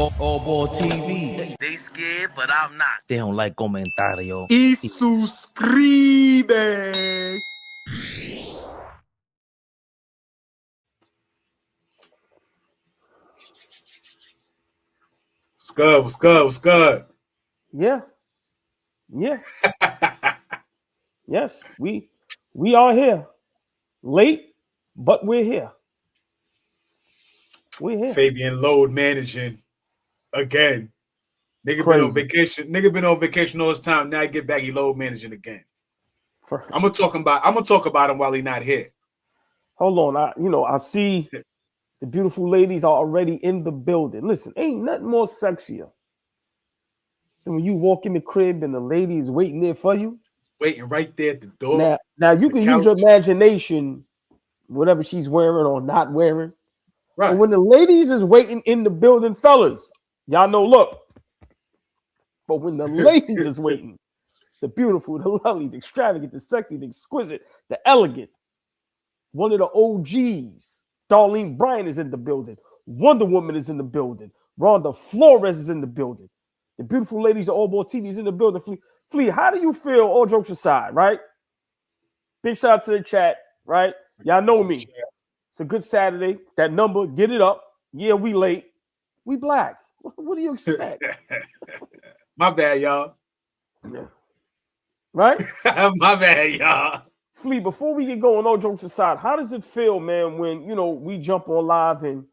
AllBall TV. They scared, but I'm not. They don't like comentario. Y suscribe. What's good? Yeah. Yes, we are here. Late, but we're here. We're here. Fabian load managing again. Nigga been on vacation. Nigga been on vacation all this time. Now he get back, he load managing again. I'm gonna talk about him while he not here. Hold on. I see the beautiful ladies are already in the building. Listen, ain't nothing more sexier than when you walk in the crib and the lady is waiting there for you. Waiting right there at the door. Now you can use your imagination, whatever she's wearing or not wearing. Right. But when the ladies is waiting in the building, fellas, y'all know, look. But when the ladies is waiting, the beautiful, the lovely, the extravagant, the sexy, the exquisite, the elegant, one of the OGs, Darlene Bryant is in the building. Wonder Woman is in the building. Rhonda Flores is in the building. The beautiful ladies of AllBall TV is in the building. Flea, how do you feel, all jokes aside, right? Big shout out to the chat, right? Y'all know me. It's a good Saturday. That number, get it up. Yeah, we late. We black. What do you expect? My bad, y'all. Yeah. Right? My bad, y'all. Flea, before we get going, all jokes aside, how does it feel, man, when, we jump on live and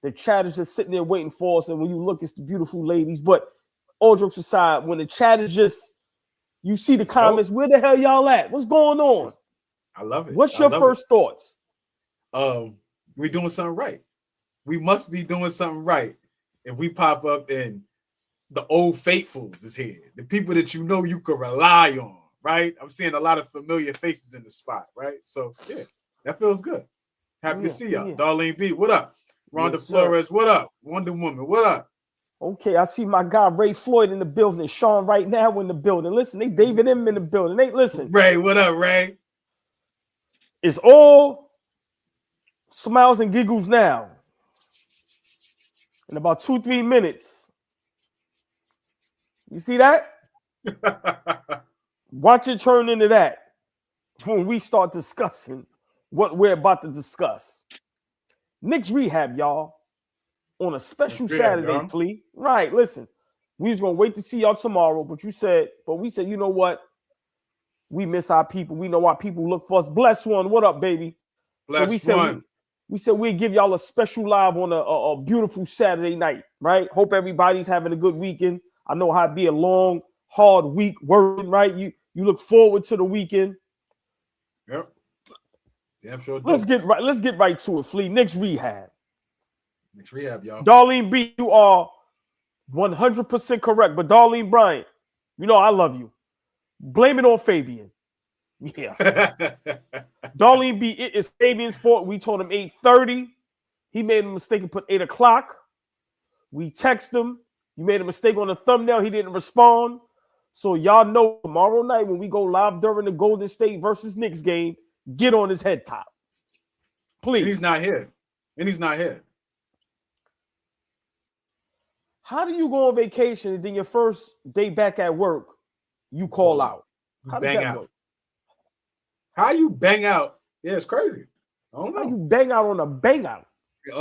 the chat is just sitting there waiting for us, and when you look, it's the beautiful ladies, but all jokes aside, when the chat is just, you see the comments, where the hell y'all at? What's going on? I love it. What's your first thoughts? We're doing something right. We must be doing something right if we pop up and the old faithfuls is here. The people that you know you can rely on, right? I'm seeing a lot of familiar faces in the spot, right? So, yeah, that feels good. Happy to see y'all. Yeah. Darlene B, what up? Rhonda Flores, what up? Wonder Woman, what up? Okay, I see my guy Ray Floyd in the building. Sean right now in the building. Listen, they David M in the building. Listen. Ray, what up, Ray? It's all smiles and giggles now. In about 2-3 minutes. You see that? Watch it turn into that when we start discussing what we're about to discuss. Knicks rehab, y'all. On a special Saturday, Flea. Right, listen. We was going to wait to see y'all tomorrow, but we said, you know what? We miss our people. We know our people look for us. Bless one. What up, baby? Bless one. We said we'd give y'all a special live on a beautiful Saturday night, right? Hope everybody's having a good weekend. I know how it be a long, hard week working, right? You look forward to the weekend. Yep. Damn sure. Let's get right to it, Flea. Knicks rehab. Knicks rehab, y'all. Darlene B, you are 100% correct. But Darlene Bryant, I love you. Blame it on Fabian. Yeah. Darlene B, it is Fabian's fault. We told him 8:30. He made a mistake and put 8 o'clock. We text him. You made a mistake on the thumbnail. He didn't respond. So y'all know tomorrow night when we go live during the Golden State versus Knicks game, get on his head top. Please. And he's not here. How do you go on vacation and then your first day back at work, you call out? How does that work? How you bang out? Yeah, it's crazy. I don't know. How you bang out on a bang out?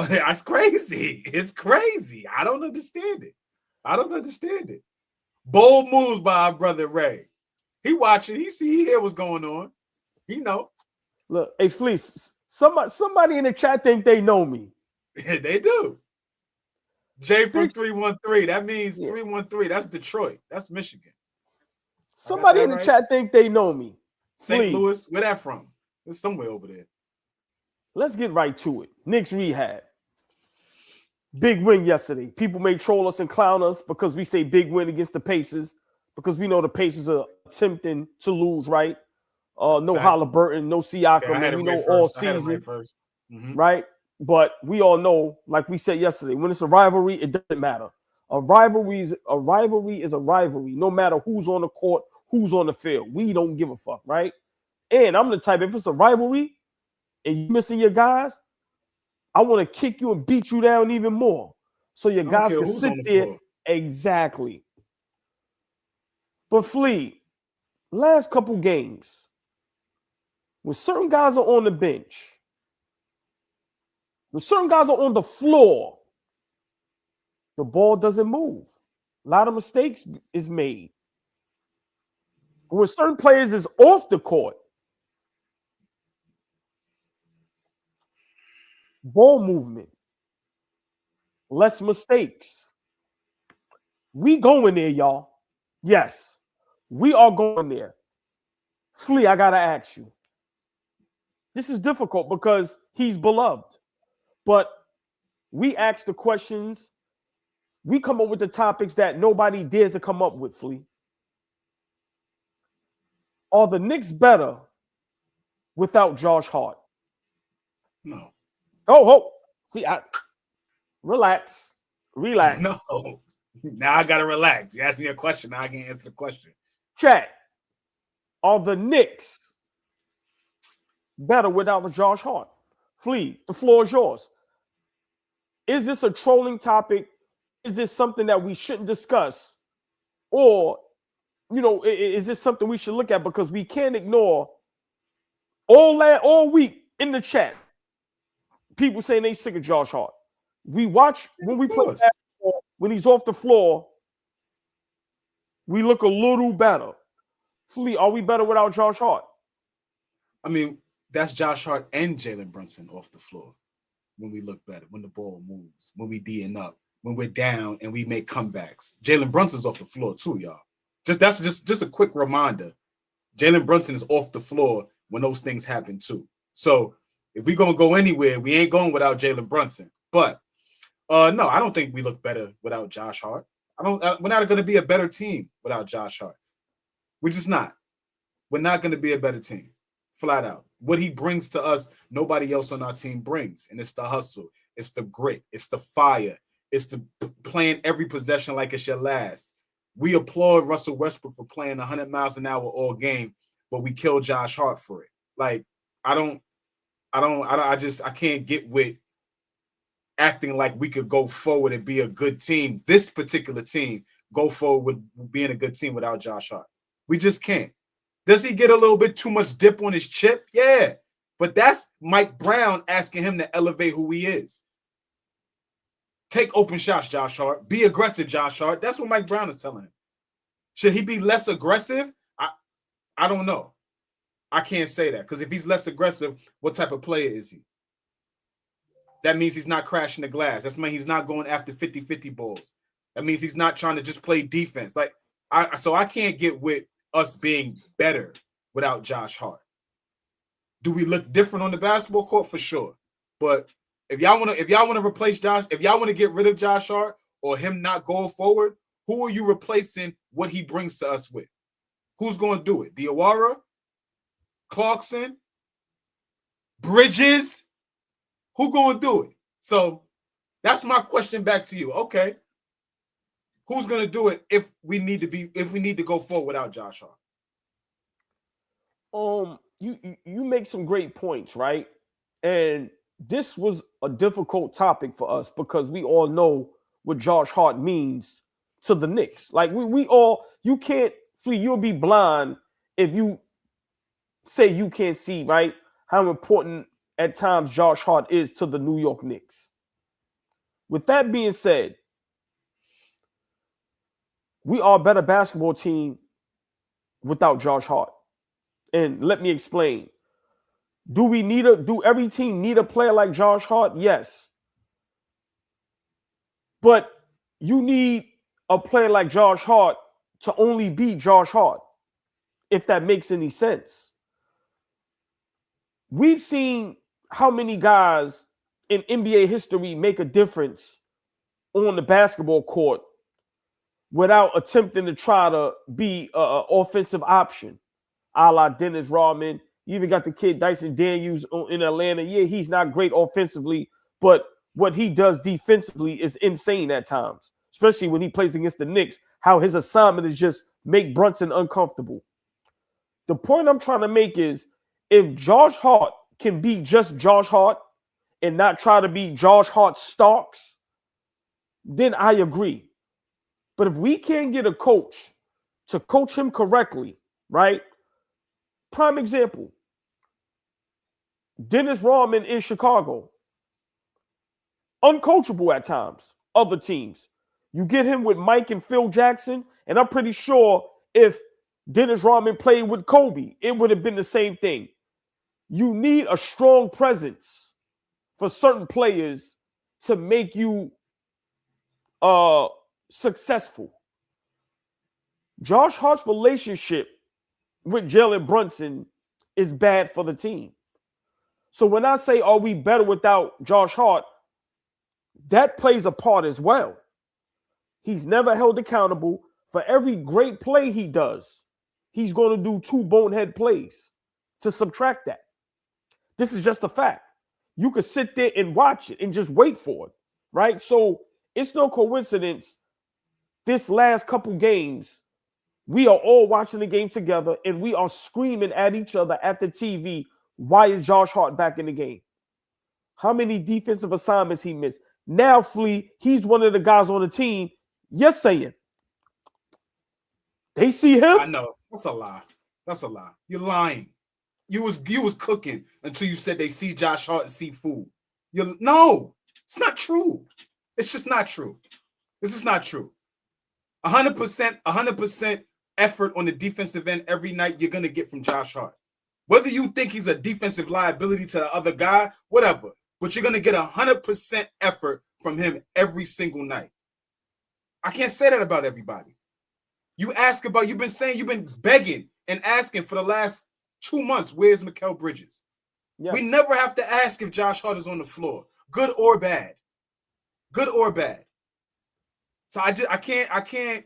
That's crazy. It's crazy. I don't understand it. Bold moves by our brother Ray. He watching. He hear what's going on. He know. Look, hey, Fleece, somebody in the chat think they know me. They do. J from 313. That means 313. That's Detroit. That's Michigan. Somebody in the chat think they know me. St. Louis. Where that from? It's somewhere over there. Let's get right to it. Knicks rehab. Big win yesterday. People may troll us and clown us because we say big win against the Pacers because we know the Pacers are attempting to lose, right? No Halliburton, no Siakam, and we know all season, right? But we all know, like we said yesterday, when it's a rivalry, it doesn't matter. A rivalry is a rivalry, no matter who's on the court, who's on the field. We don't give a fuck, right? And I'm the type, if it's a rivalry and you're missing your guys, I want to kick you and beat you down even more. so your I don't guys care can who's sit on the there. floor. Exactly. But Flea, last couple games, when certain guys are on the bench, when certain guys are on the floor, the ball doesn't move. A lot of mistakes is made. When certain players is off the court, ball movement, less mistakes. We going there, y'all. Yes, we are going there. Flea, I gotta ask you. This is difficult because he's beloved, but we ask the questions. We come up with the topics that nobody dares to come up with, Flea. Are the Knicks better without Josh Hart? No. Oh, see, relax. No. Now I gotta relax. You asked me a question. Now I can answer the question. Chat. Are the Knicks better without the Josh Hart? Flea, the floor is yours. Is this a trolling topic? Is this something that we shouldn't discuss? Or, is this something we should look at? Because we can't ignore all week in the chat, people saying they sick of Josh Hart. We watch when we play basketball, when he's off the floor, we look a little better. Flea, are we better without Josh Hart? I mean, that's Josh Hart and Jalen Brunson off the floor. When we look better, when the ball moves, when we D'ing up, when we're down and we make comebacks. Jalen Brunson's off the floor too, y'all. That's just a quick reminder. Jalen Brunson is off the floor when those things happen too. So if we're gonna go anywhere, we ain't going without Jalen Brunson. But no, I don't think we look better without Josh Hart. We're not going to be a better team without Josh Hart. We're just not. We're not going to be a better team, flat out. What he brings to us, nobody else on our team brings, and it's the hustle, it's the grit, it's the fire, it's the playing every possession like it's your last. We applaud Russell Westbrook for playing 100 miles an hour all game, but we kill Josh Hart for it. Like I can't get with acting like we could go forward and be a good team. This particular team go forward with being a good team without Josh Hart. We just can't. Does he get a little bit too much dip on his chip? Yeah. But that's Mike Brown asking him to elevate who he is. Take open shots, Josh Hart. Be aggressive, Josh Hart. That's what Mike Brown is telling him. Should he be less aggressive? I don't know. I can't say that because if he's less aggressive, what type of player is he? That means he's not crashing the glass. That means he's not going after 50-50 balls. That means he's not trying to just play defense. So I can't get with us being better without Josh Hart. Do we look different on the basketball court? For sure. But if y'all want to replace Josh, if y'all want to get rid of Josh Hart or him not going forward, who are you replacing what he brings to us with? Who's going to do it? Diawara? Clarkson? Bridges? Who going to do it? So that's my question back to you. Okay. Who's going to do it if we need to go forward without Josh Hart? You make some great points, right? And this was a difficult topic for us because we all know what Josh Hart means to the Knicks. Like you can't, Flea, you'll be blind if you say you can't see, right, how important at times Josh Hart is to the New York Knicks. With that being said, we are a better basketball team without Josh Hart. And let me explain. Do every team need a player like Josh Hart? Yes. But you need a player like Josh Hart to only beat Josh Hart, if that makes any sense. We've seen how many guys in NBA history make a difference on the basketball court without attempting to try to be an offensive option, a la Dennis Rodman. You even got the kid Dyson Daniels in Atlanta. Yeah, he's not great offensively, but what he does defensively is insane at times, especially when he plays against the Knicks, how his assignment is just make Brunson uncomfortable. The point I'm trying to make is if Josh Hart can be just Josh Hart and not try to be Josh Hart Starks, then I agree. But if we can't get a coach to coach him correctly, right? Prime example, Dennis Rodman in Chicago. Uncoachable at times, other teams. You get him with Mike and Phil Jackson, and I'm pretty sure if Dennis Rodman played with Kobe, it would have been the same thing. You need a strong presence for certain players to make you successful. Josh Hart's relationship with Jalen Brunson is bad for the team. So when I say, are we better without Josh Hart, that plays a part as well. He's never held accountable. For every great play he does, he's going to do 2 bonehead plays to subtract that. This is just a fact. You could sit there and watch it and just wait for it, right? So it's no coincidence this last couple games, we are all watching the game together and we are screaming at each other at the TV, why is Josh Hart back in the game? How many defensive assignments he missed? Now, Flea, he's one of the guys on the team. You're saying they see him? I know. That's a lie. That's a lie. You're lying. You was cooking until you said they see Josh Hart and see food. No, it's not true. It's just not true. This is not true. 100% effort on the defensive end every night you're going to get from Josh Hart. Whether you think he's a defensive liability to the other guy, whatever, but you're going to get 100% effort from him every single night. I can't say that about everybody. You've been begging and asking for the last 2 months, where's Mikal Bridges? Yeah. We never have to ask if Josh Hart is on the floor, good or bad. Good or bad. So I can't.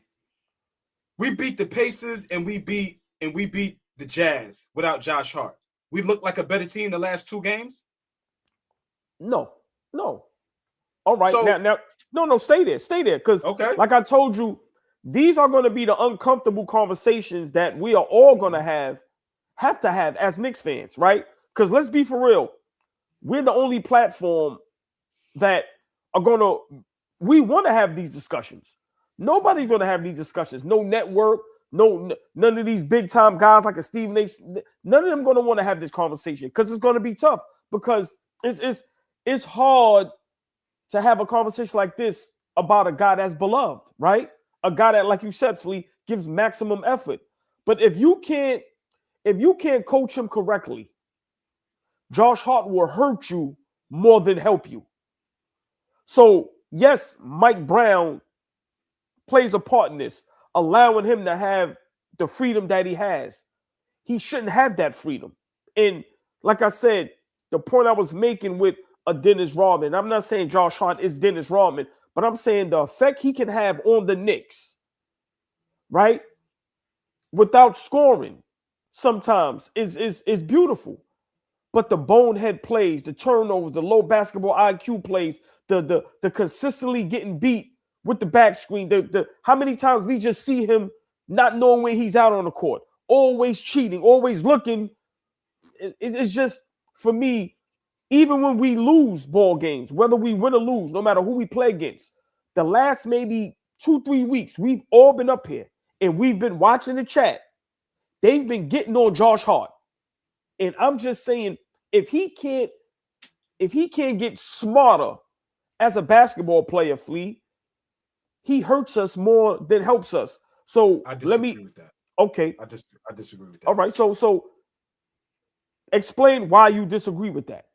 We beat the Pacers and we beat the Jazz without Josh Hart. We look like a better team the last 2 games? No. All right. So, no, stay there. Because like I told you, these are going to be the uncomfortable conversations that we are all going to have to have as Knicks fans, right? Because let's be for real. We're the only platform that are going to, we want to have these discussions. Nobody's going to have these discussions. No network, none of these big time guys like a Stephen A. None of them going to want to have this conversation because it's going to be tough because it's hard to have a conversation like this about a guy that's beloved, right? A guy that, like you said, Flea, gives maximum effort. But if you can't coach him correctly, Josh Hart will hurt you more than help you. So, yes, Mike Brown plays a part in this, allowing him to have the freedom that he has. He shouldn't have that freedom. And like I said, the point I was making with a Dennis Rodman, I'm not saying Josh Hart is Dennis Rodman, but I'm saying the effect he can have on the Knicks, right, without scoring sometimes is beautiful. But the bonehead plays, the turnovers, the low basketball IQ plays, the consistently getting beat with the back screen, the how many times we just see him not knowing when he's out on the court, always cheating, always looking. It's just, for me, even when we lose ball games, whether we win or lose, no matter who we play against, the last maybe 2-3 weeks, we've all been up here and we've been watching the chat. They've been getting on Josh Hart. And I'm just saying, if he can't get smarter as a basketball player, Flea, he hurts us more than helps us. So I disagree with that. Okay. I disagree with that. All right. So explain why you disagree with that,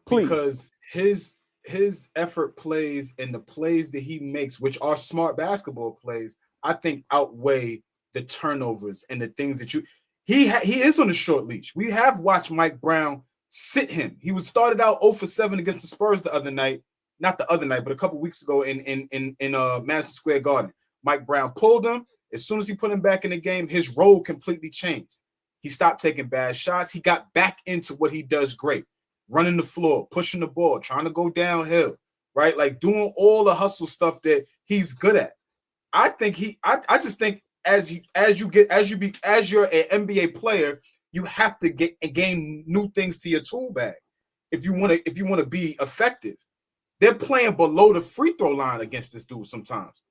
please. Because his effort plays and the plays that he makes, which are smart basketball plays, I think outweigh the turnovers and the things that he is on a short leash. We have watched Mike Brown sit him. He was started out 0 for 7 against the Spurs the other night. Not the other night, but a couple weeks ago in Madison Square Garden. Mike Brown pulled him. As soon as he put him back in the game, his role completely changed. He stopped taking bad shots. He got back into what he does great. Running the floor, pushing the ball, trying to go downhill, right? Like doing all the hustle stuff that he's good at. I just think as you're an NBA player, you have to gain new things to your tool bag if you want to be effective. they're playing below the free throw line against this dude sometimes.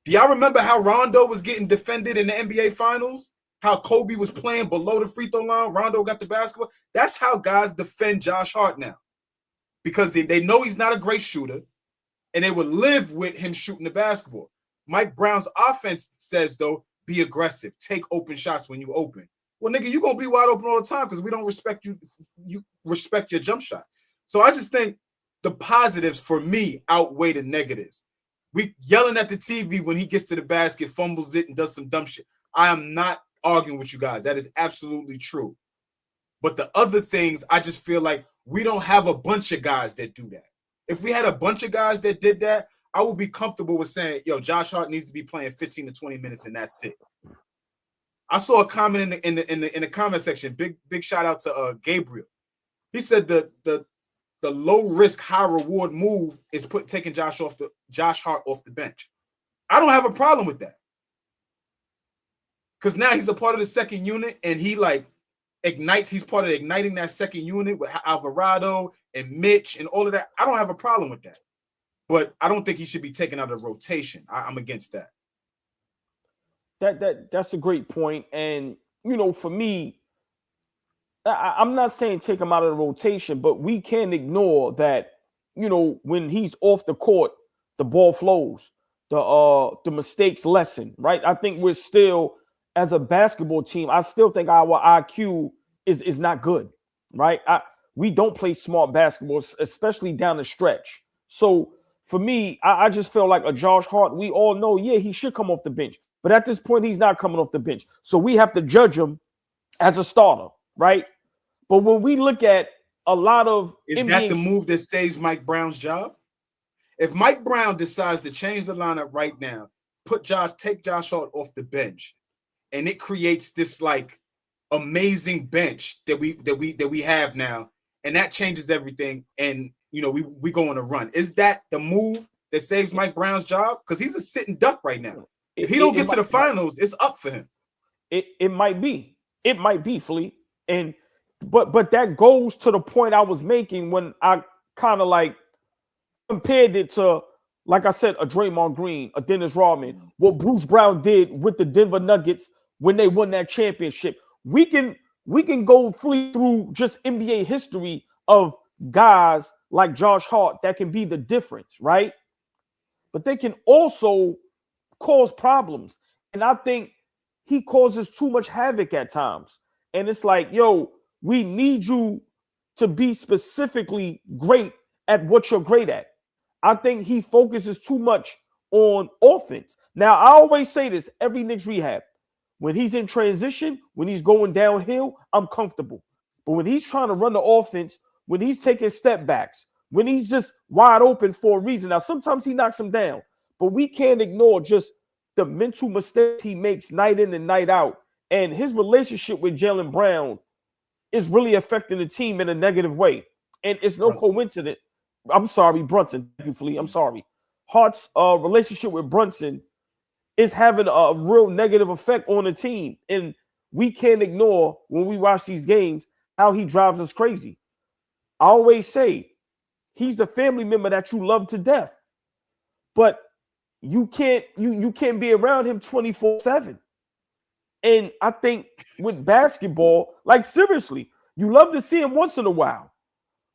Do y'all remember how Rondo was getting defended in the NBA Finals? How Kobe was playing below the free throw line? Rondo got the basketball. That's how guys defend Josh Hart now. Because they know he's not a great shooter, and they would live with him shooting the basketball. Mike Brown's offense says, though, be aggressive. Take open shots when you open. Well, nigga, you're going to be wide open all the time because we don't respect you. You respect your jump shot. So I just think the positives for me outweigh the negatives. We yelling at the TV when he gets to the basket, fumbles it, and does some dumb shit. I am not arguing with you guys. That is absolutely true. But the other things, I just feel like we don't have a bunch of guys that do that. If we had a bunch of guys that did that, I would be comfortable with saying, yo, Josh Hart needs to be playing 15 to 20 minutes, and that's it. I saw a comment in the comment section. Big shout out to Gabriel. He said the low risk, high reward move is taking Josh Hart off the bench. I don't have a problem with that. Because now he's a part of the second unit, and he like ignites. He's part of igniting that second unit with Alvarado and Mitch and all of that. I don't have a problem with that. But I don't think he should be taken out of rotation. I'm against that. That's a great point. And, you know, for me, I'm not saying take him out of the rotation, but we can't ignore that, you know, when he's off the court, the ball flows, the mistakes lessen, right? I think we're still, as a basketball team, I still think our IQ is not good, right? We don't play smart basketball, especially down the stretch. So for me, I just feel like a Josh Hart, we all know, yeah, he should come off the bench. But at this point, he's not coming off the bench. So we have to judge him as a starter, right? But when we look at a lot of Is NBA that the move that saves Mike Brown's job? If Mike Brown decides to change the lineup right now, take Josh Hart off the bench, and it creates this like amazing bench that we have now, and that changes everything, and you know, we go on a run. Is that the move that saves Mike Brown's job? Because he's a sitting duck right now. If he don't get to the finals, it's up for him. It might be. It might be, Flea. And but that goes to the point I was making when I kind of like compared it to, like I said, a Draymond Green, a Dennis Rodman, what Bruce Brown did with the Denver Nuggets when they won that championship. We can go through just NBA history of guys like Josh Hart that can be the difference, right? But they can also cause problems. And I think he causes too much havoc at times. And it's like, yo, we need you to be specifically great at what you're great at. I think he focuses too much on offense. Now, I always say this, every Knicks rehab, when he's in transition, when he's going downhill, I'm comfortable. But when he's trying to run the offense, when he's taking step backs, when he's just wide open for a reason. Now, sometimes he knocks him down, but we can't ignore just the mental mistakes he makes night in and night out. And his relationship with Jaylen Brown is really affecting the team in a negative way. And it's no coincidence. I'm sorry, Brunson. Thank you, Flea. I'm sorry. Hart's relationship with Brunson is having a real negative effect on the team. And we can't ignore, when we watch these games, how he drives us crazy. I always say, he's a family member that you love to death. But you can't be around him 24/7. And I think with basketball, like seriously, you love to see him once in a while.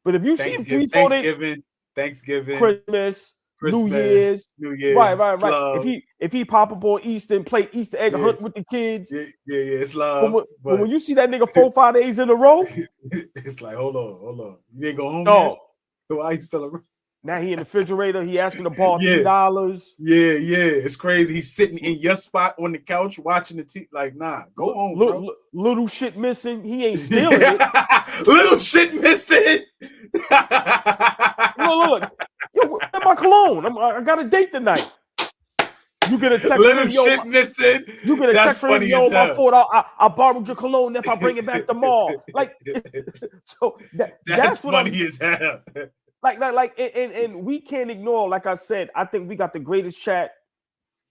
But if you see him 3, 4 days, Thanksgiving, Christmas, New Year's, right. If he pop up on Easter and play Easter egg hunt with the kids, it's love. But when you see that nigga 4, 5 days in a row, it's like, hold on, you didn't go home yet? So why you still around? Now he in the refrigerator. He asking to borrow $3. Yeah, it's crazy. He's sitting in your spot on the couch watching the TV. Like, nah, go home, bro. Little shit missing. He ain't stealing it. Little shit missing. Look. Yo, where's my cologne? I got a date tonight. You get a text. Little shit missing. You get a text from him. Yo, my fault. I borrowed your cologne if I bring it back tomorrow. Like, so that's what funny as hell. And we can't ignore, like I said, I think we got the greatest chat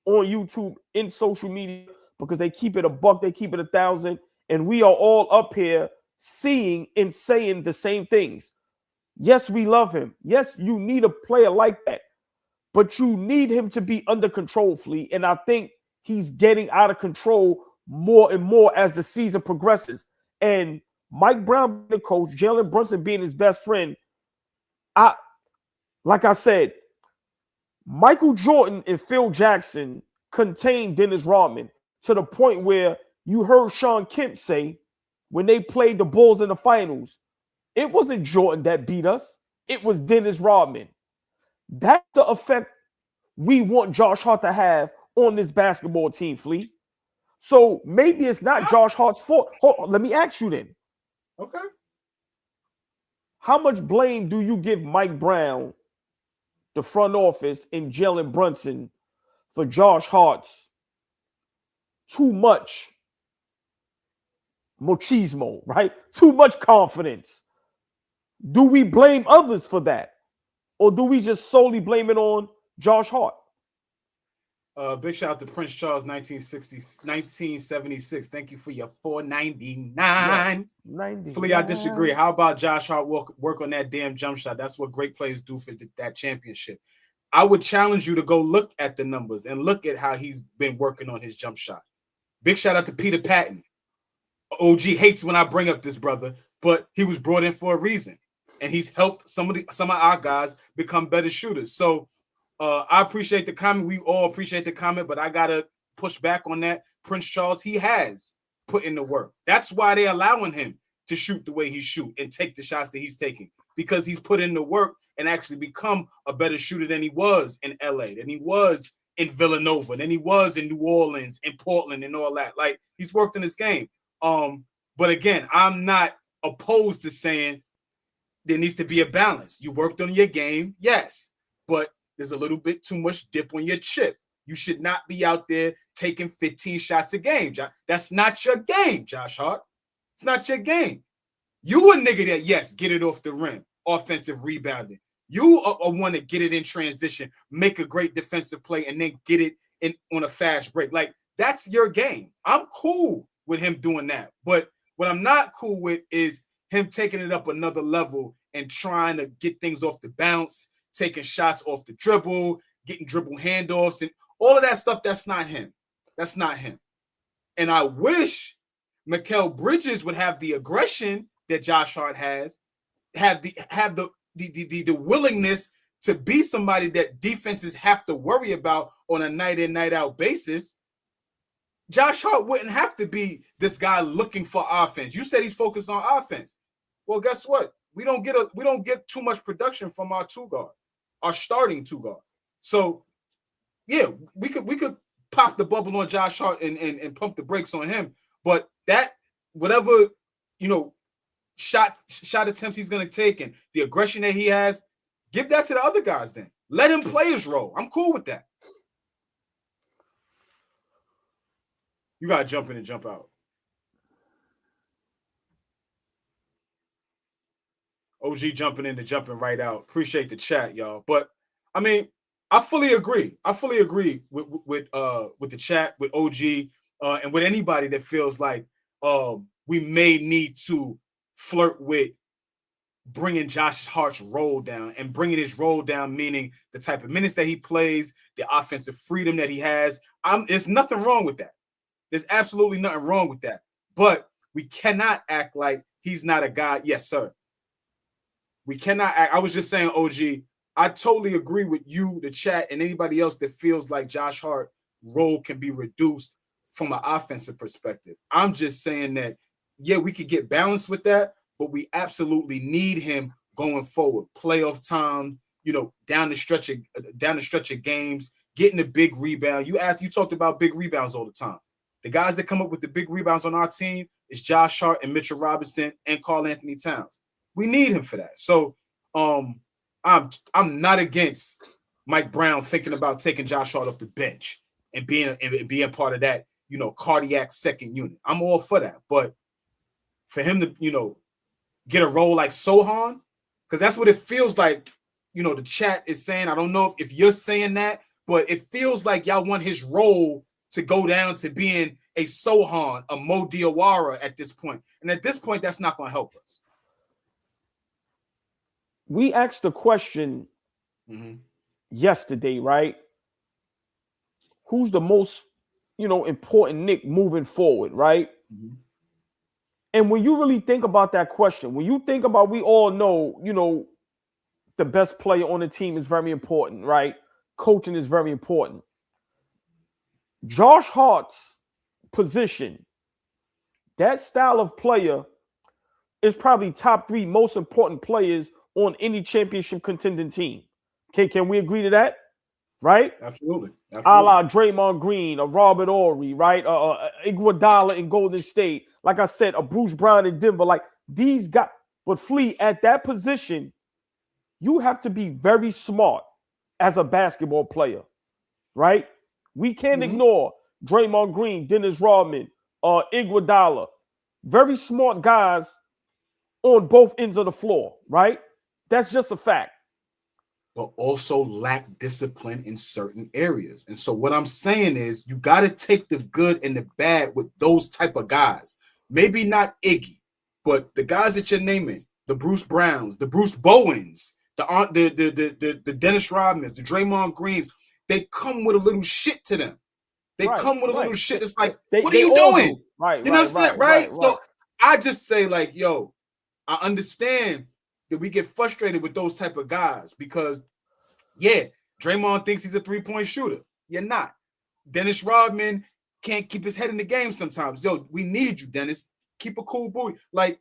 on YouTube, in social media, because they keep it a buck, they keep it 1,000, and we are all up here seeing and saying the same things. Yes, we love him. Yes, you need a player like that, but you need him to be under control, Fleet. And I think he's getting out of control more and more as the season progresses. And Mike Brown being the coach, Jalen Brunson being his best friend, like I said, Michael Jordan and Phil Jackson contained Dennis Rodman to the point where you heard Sean Kemp say when they played the Bulls in the finals, it wasn't Jordan that beat us. It was Dennis Rodman. That's the effect we want Josh Hart to have on this basketball team, Fleet. So maybe it's not Josh Hart's fault. Hold on, let me ask you then. Okay. How much blame do you give Mike Brown, the front office, and Jalen Brunson for Josh Hart's too much machismo, right? Too much confidence. Do we blame others for that? Or do we just solely blame it on Josh Hart? Big shout out to Prince Charles, 1976. Thank you for your $4.99. Yeah, Flea, I disagree. How about Josh Hart work on that damn jump shot? That's what great players do for that championship. I would challenge you to go look at the numbers and look at how he's been working on his jump shot. Big shout out to Peter Patton. OG hates when I bring up this brother, but he was brought in for a reason, and he's helped some of our guys become better shooters. So I appreciate the comment. We all appreciate the comment, but I gotta push back on that. Prince Charles, he has put in the work. That's why they're allowing him to shoot the way he shoot and take the shots that he's taking, because he's put in the work and actually become a better shooter than he was in LA, than he was in Villanova, than he was in New Orleans, in Portland, and all that. Like, he's worked in his game. But again, I'm not opposed to saying there needs to be a balance. You worked on your game, yes, but there's a little bit too much dip on your chip. You should not be out there taking 15 shots a game. That's not your game, Josh Hart. It's not your game. You a nigga that, yes, get it off the rim, offensive rebounding. You are one to get it in transition, make a great defensive play, and then get it in on a fast break. Like, that's your game. I'm cool with him doing that. But what I'm not cool with is him taking it up another level and trying to get things off the bounce, taking shots off the dribble, getting dribble handoffs, and all of that stuff. That's not him. That's not him. And I wish Mikal Bridges would have the aggression that Josh Hart has, have the willingness to be somebody that defenses have to worry about on a night in, night out basis. Josh Hart wouldn't have to be this guy looking for offense. You said he's focused on offense. Well, guess what? We don't get too much production from our two guard, our starting two guard. So yeah, we could pop the bubble on Josh Hart and pump the brakes on him. But that, whatever, shot attempts he's gonna take and the aggression that he has, give that to the other guys then. Let him play his role. I'm cool with that. You gotta jump in and jump out. OG jumping in and jumping right out. Appreciate the chat, y'all. But I mean, I fully agree. I fully agree with the chat, with OG, and with anybody that feels like we may need to flirt with bringing Josh Hart's role down, and bringing his role down, meaning the type of minutes that he plays, the offensive freedom that he has. There's nothing wrong with that. There's absolutely nothing wrong with that. But we cannot act like he's not a guy. Yes, sir. We cannot act. I was just saying, OG, I totally agree with you, the chat, and anybody else that feels like Josh Hart's role can be reduced from an offensive perspective. I'm just saying that, yeah, we could get balanced with that, but we absolutely need him going forward. Playoff time, down the stretch of games, getting a big rebound. You talked about big rebounds all the time. The guys that come up with the big rebounds on our team is Josh Hart and Mitchell Robinson and Karl Anthony Towns. We need him for that. So I'm not against Mike Brown thinking about taking Josh Hart off the bench and being part of that, cardiac second unit. I'm all for that. But for him to, get a role like Sohan, because that's what it feels like, the chat is saying. I don't know if you're saying that, but it feels like y'all want his role to go down to being a Sohan, a Mo Diawara at this point. And at this point, that's not going to help us. we asked the question yesterday, right? Who's the most, important Knick moving forward, right? And when you really think about that question, when you think about, we all know, the best player on the team is very important, right? Coaching is very important. Josh Hart's position, that style of player is probably top 3 most important players on any championship contending team. Can we agree to that? Right? Absolutely. A la Draymond Green, a Robert Horry, right? Iguodala in Golden State. Like I said, a Bruce Brown in Denver. Like these guys. But Flea, at that position, you have to be very smart as a basketball player, right? We can't ignore Draymond Green, Dennis Rodman, Iguodala. Very smart guys on both ends of the floor, right? That's just a fact. But also lack discipline in certain areas. And so what I'm saying is you got to take the good and the bad with those type of guys. Maybe not Iggy, but the guys that you're naming, the Bruce Browns, the Bruce Bowens, the Dennis Rodmans, the Draymond Greens, they come with a little shit to them. They come with a little shit. It's like, what are you doing? Right. You know what I'm saying? Right. So I just say, like, yo, I understand that we get frustrated with those type of guys because, yeah, Draymond thinks he's a 3-point shooter. You're not. Dennis Rodman can't keep his head in the game sometimes. Yo, we need you, Dennis. Keep a cool booty. Like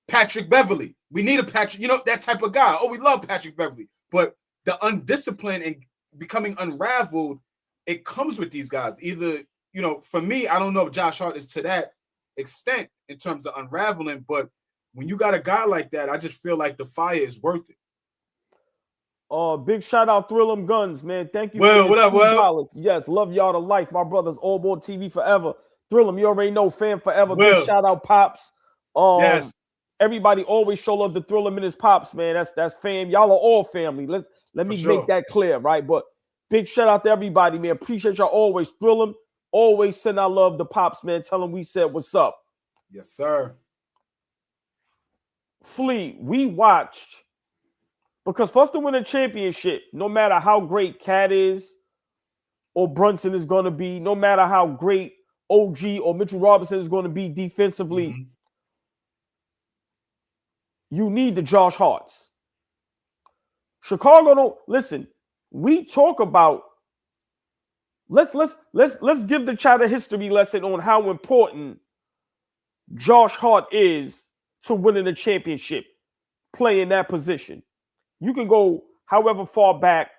Patrick Beverly. We need a Patrick, that type of guy. Oh, we love Patrick Beverly. But the undisciplined and becoming unraveled, it comes with these guys. Either, for me, I don't know if Josh Hart is to that extent in terms of unraveling, but when you got a guy like that, I just feel like the fire is worth it. Big shout out Thrill 'em Guns, man. Thank you. Well, what up, $2. Yes, love y'all to life. My brothers, AllBall TV forever. Thrill 'em, you already know, fan forever. Big shout out Pops. Yes. Everybody always show love to Thrill 'em and his Pops, man. That's fam. Y'all are all family. Let me make that clear, right? But big shout out to everybody, man. Appreciate y'all always. Thrill 'em. Always send our love to Pops, man. Tell them we said what's up. Yes, sir. Flea, we watched, because for us to win a championship, no matter how great Cat is or Brunson is going to be, no matter how great OG or Mitchell Robinson is going to be defensively, you need the Josh Harts. Chicago don't listen. We talk about let's give the chat a history lesson on how important Josh Hart is to winning a championship, playing that position. You can go however far back.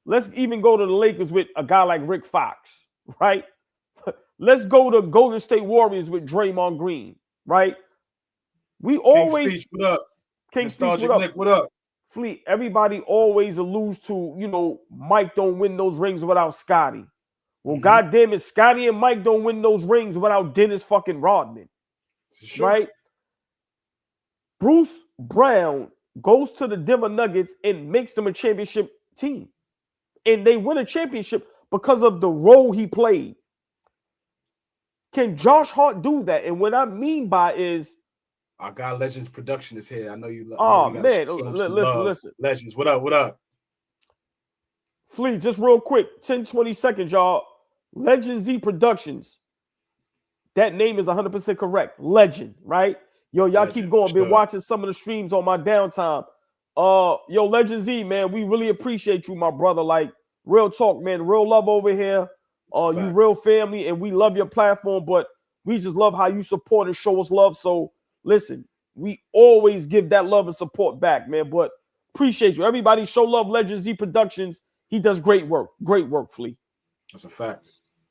Let's even go to the Lakers with a guy like Rick Fox, right? Let's go to Golden State Warriors with Draymond Green, right? We always Speech, what up? King Speech, what up? Fleet, everybody always alludes to, Mike don't win those rings without Scotty. Well, goddamn it, Scotty and Mike don't win those rings without Dennis fucking Rodman, right? Bruce Brown goes to the Denver Nuggets and makes them a championship team. And they win a championship because of the role he played. Can Josh Hart do that? And what I mean by is, our guy Legends Production is here. I know you. Listen. Legends, what up? Flea, just real quick, 10, 20 seconds, y'all. Legend Z Productions. That name is 100% correct. Legend, right? Yo, y'all keep going. Been watching some of the streams on my downtime. Yo, Legend Z, man, we really appreciate you, my brother. Like, real talk, man. Real love over here. You real family, and we love your platform, but we just love how you support and show us love. So, listen, we always give that love and support back, man. But appreciate you. Everybody show love, Legend Z Productions. He does great work. Great work, Flea. That's a fact.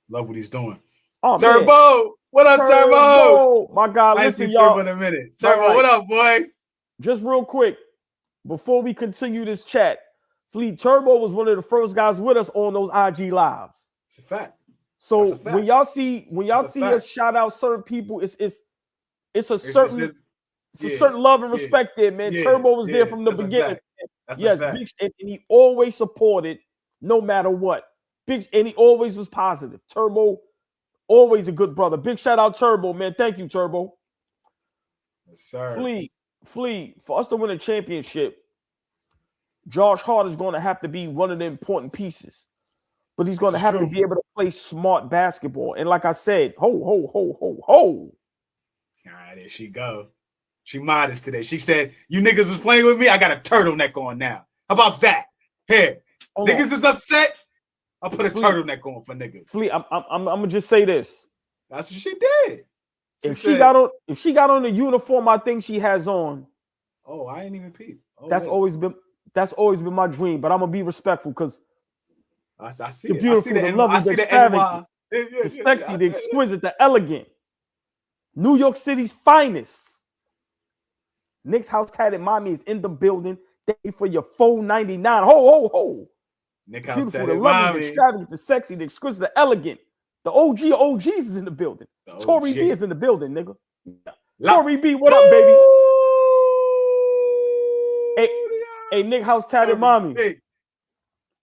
Love what he's doing. Oh, Turbo! Man. What up, Turbo? My God, I listen, ain't y'all. Turbo in a minute. Turbo, what up, boy? Just real quick, before we continue this chat, Flea, Turbo was one of the first guys with us on those IG lives. It's a fact. So when y'all see us shout out certain people, it's a certain love and respect there, man. Turbo was there from the beginning. Yes, big, and he always supported no matter what. Big, and he always was positive. Turbo, always a good brother. Big shout out Turbo, man. Thank you, Turbo. Yes, sir. Flea, for us to win a championship, Josh Hart is going to have to be one of the important pieces. But he's going to have to be able to play smart basketball. And like I said, ho. Ah, there she go. She modest today. She said, you niggas is playing with me. I got a turtleneck on now. How about that? Here. Niggas is upset. I'll put a turtleneck on for niggas. Fleet, I'm gonna just say this. That's what she did. If she got on the uniform I think she has on. Oh, I ain't even peep. Oh, that's always been my dream. But I'm gonna be respectful because I see the it. beautiful, the lovely, the extravagant, the sexy, the exquisite, the elegant. New York City's finest. Knicks house tatted mommy is in the building. Thank you for your $4.99. Ho. Nick the house beautiful, tatted the lovely, mommy. the extravagant, the sexy, the exquisite, the elegant. The OG of OGs is in the building. Tory B is in the building, nigga. Tory B, what up, baby? Hey, Nick house tatted mommy.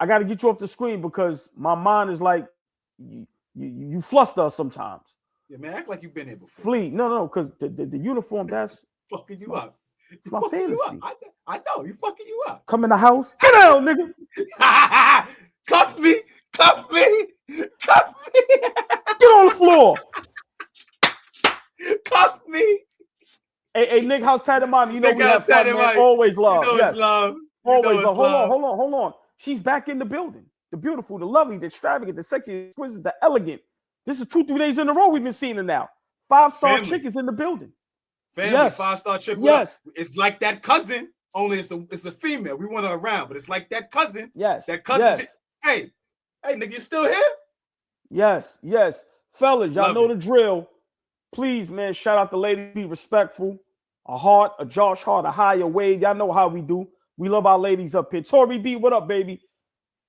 I got to get you off the screen because my mind is like, you fluster us sometimes. Yeah, man, act like you've been here before. Flee. No, because the uniform, that's fucking you up. It's my fantasy. I know, you fucking you up. Come in the house. Get down, nigga. Cuff me. Get on the floor. Cuff me. Hey, Nick house tatted mommy. You know we have fun, man. Always love. You know it's love. Always love. Hold on. She's back in the building. The beautiful, the lovely, the extravagant, the sexy, the exquisite, the elegant. This is 2-3 days in a row we've been seeing her now. 5-star chick is in the building. Family, yes. 5-star chick. Yes. It's like that cousin, only it's a female. We want her around, but it's like that cousin. Yes. That cousin. Yes. Hey, nigga, you still here? Yes. Fellas, y'all know the drill. Please, man, shout out the ladies. Be respectful. A Hart, a Josh Hart, a higher wave. Y'all know how we do. We love our ladies up here. Tory B, what up, baby?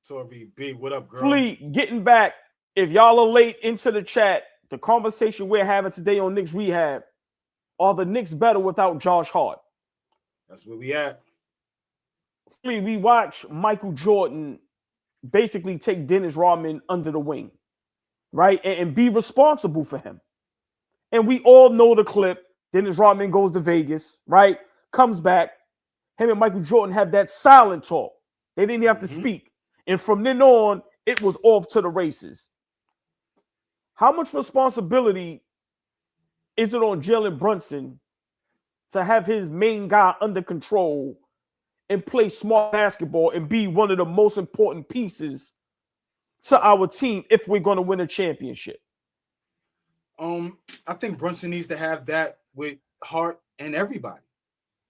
Tory B, what up, girl? Fleet, getting back. If y'all are late into the chat, the conversation we're having today on Knicks Rehab, are the Knicks better without Josh Hart? That's where we at. Fleet, we watch Michael Jordan basically take Dennis Rodman under the wing, right? And be responsible for him. And we all know the clip. Dennis Rodman goes to Vegas, right? Comes back. Him and Michael Jordan have that silent talk. They didn't have to speak. And from then on, it was off to the races. How much responsibility is it on Jalen Brunson to have his main guy under control and play smart basketball and be one of the most important pieces to our team if we're going to win a championship? I think Brunson needs to have that with Hart and everybody.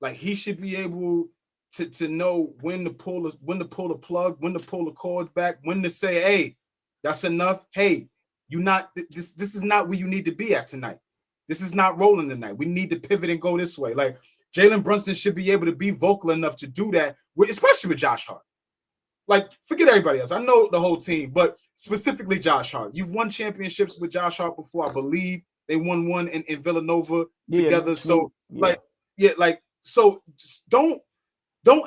Like, he should be able to know when to pull the plug, when to pull the cords back, when to say, hey, that's enough. Hey, this is not where you need to be at tonight. This is not rolling tonight. We need to pivot and go this way. Like, Jalen Brunson should be able to be vocal enough to do that, especially with Josh Hart. Like, forget everybody else. I know the whole team, but specifically Josh Hart. You've won championships with Josh Hart before, I believe. They won one in Villanova together. So, so just don't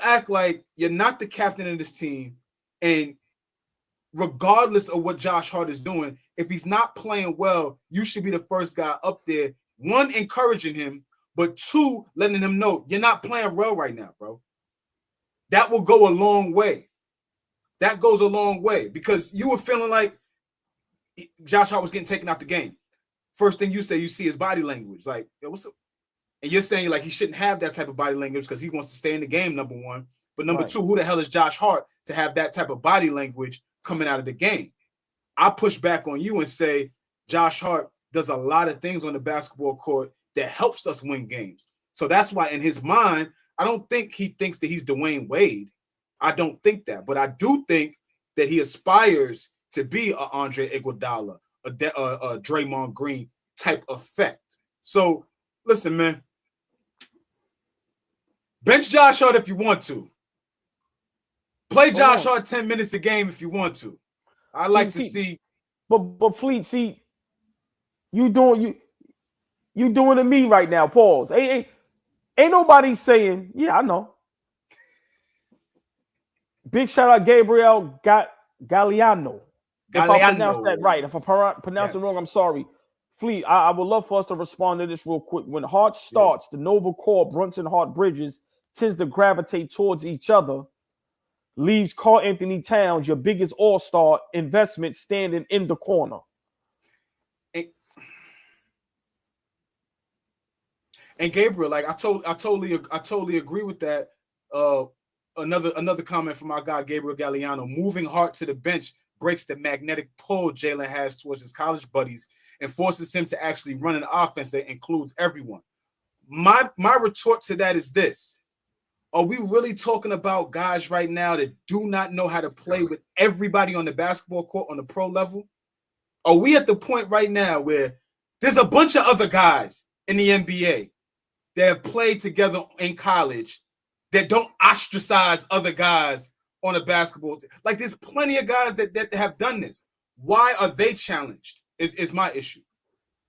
act like you're not the captain of this team. And regardless of what Josh Hart is doing, if he's not playing well, you should be the first guy up there. One, encouraging him, but two, letting him know you're not playing well right now, bro. That will go a long way. That goes a long way because you were feeling like Josh Hart was getting taken out the game. First thing you see his body language. Like, yo, what's up? And you're saying like he shouldn't have that type of body language because he wants to stay in the game, number one. But number two, who the hell is Josh Hart to have that type of body language coming out of the game? I push back on you and say Josh Hart does a lot of things on the basketball court that helps us win games. So that's why in his mind, I don't think he thinks that he's Dwayne Wade. I don't think that. But I do think that he aspires to be a Andre Iguodala, a Draymond Green type effect. So listen, man. Bench Josh Hart if you want to. Play Josh Hart 10 minutes a game if you want to. I like to see. But Fleet, see, you doing to me right now. Pause. Ain't nobody saying, yeah, I know. Big shout out Gabriel Galliano. If I pronounce that right. If I pronounce it wrong, I'm sorry. Fleet, I would love for us to respond to this real quick. When Hart starts, the Nova Core, Brunson Hart Bridges tends to gravitate towards each other. leaves Karl Anthony Towns, your biggest all-star investment, standing in the corner. And Gabriel, like I totally agree with that. Another comment from our guy Gabriel Galliano: moving Hart to the bench breaks the magnetic pull Jalen has towards his college buddies and forces him to actually run an offense that includes everyone. My retort to that is this: are we really talking about guys right now that do not know how to play with everybody on the basketball court on the pro level? Are we at the point right now where there's a bunch of other guys in the NBA that have played together in college that don't ostracize other guys on a basketball team? Like, there's plenty of guys that have done this. Why are they challenged is my issue.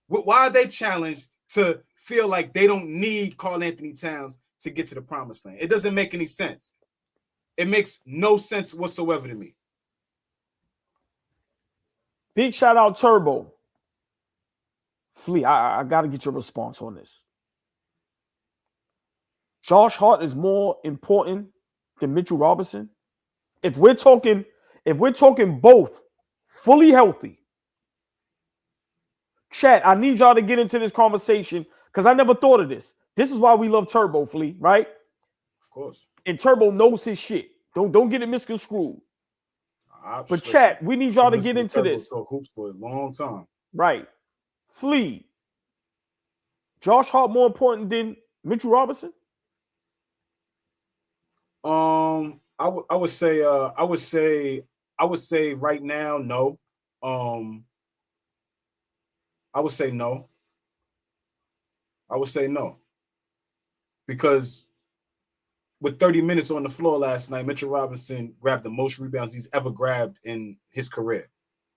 Why are they challenged to feel like they don't need Karl Anthony Towns to get to the promised land? It doesn't make any sense. It makes no sense whatsoever to me. Big shout out Turbo. Flea, I got to get your response on this. Josh Hart is more important than Mitchell Robinson. If we're talking both fully healthy, chat, I need y'all to get into this conversation because I never thought of this. This is why we love Turbo, Flea, right? Of course. And Turbo knows his shit. Don't get it misconstrued. But chat, we need y'all to get into this. Talk hoops for a long time. Right. Flea. Josh Hart more important than Mitchell Robinson? I would say right now, no. I would say no. Because with 30 minutes on the floor last night, Mitchell Robinson grabbed the most rebounds he's ever grabbed in his career.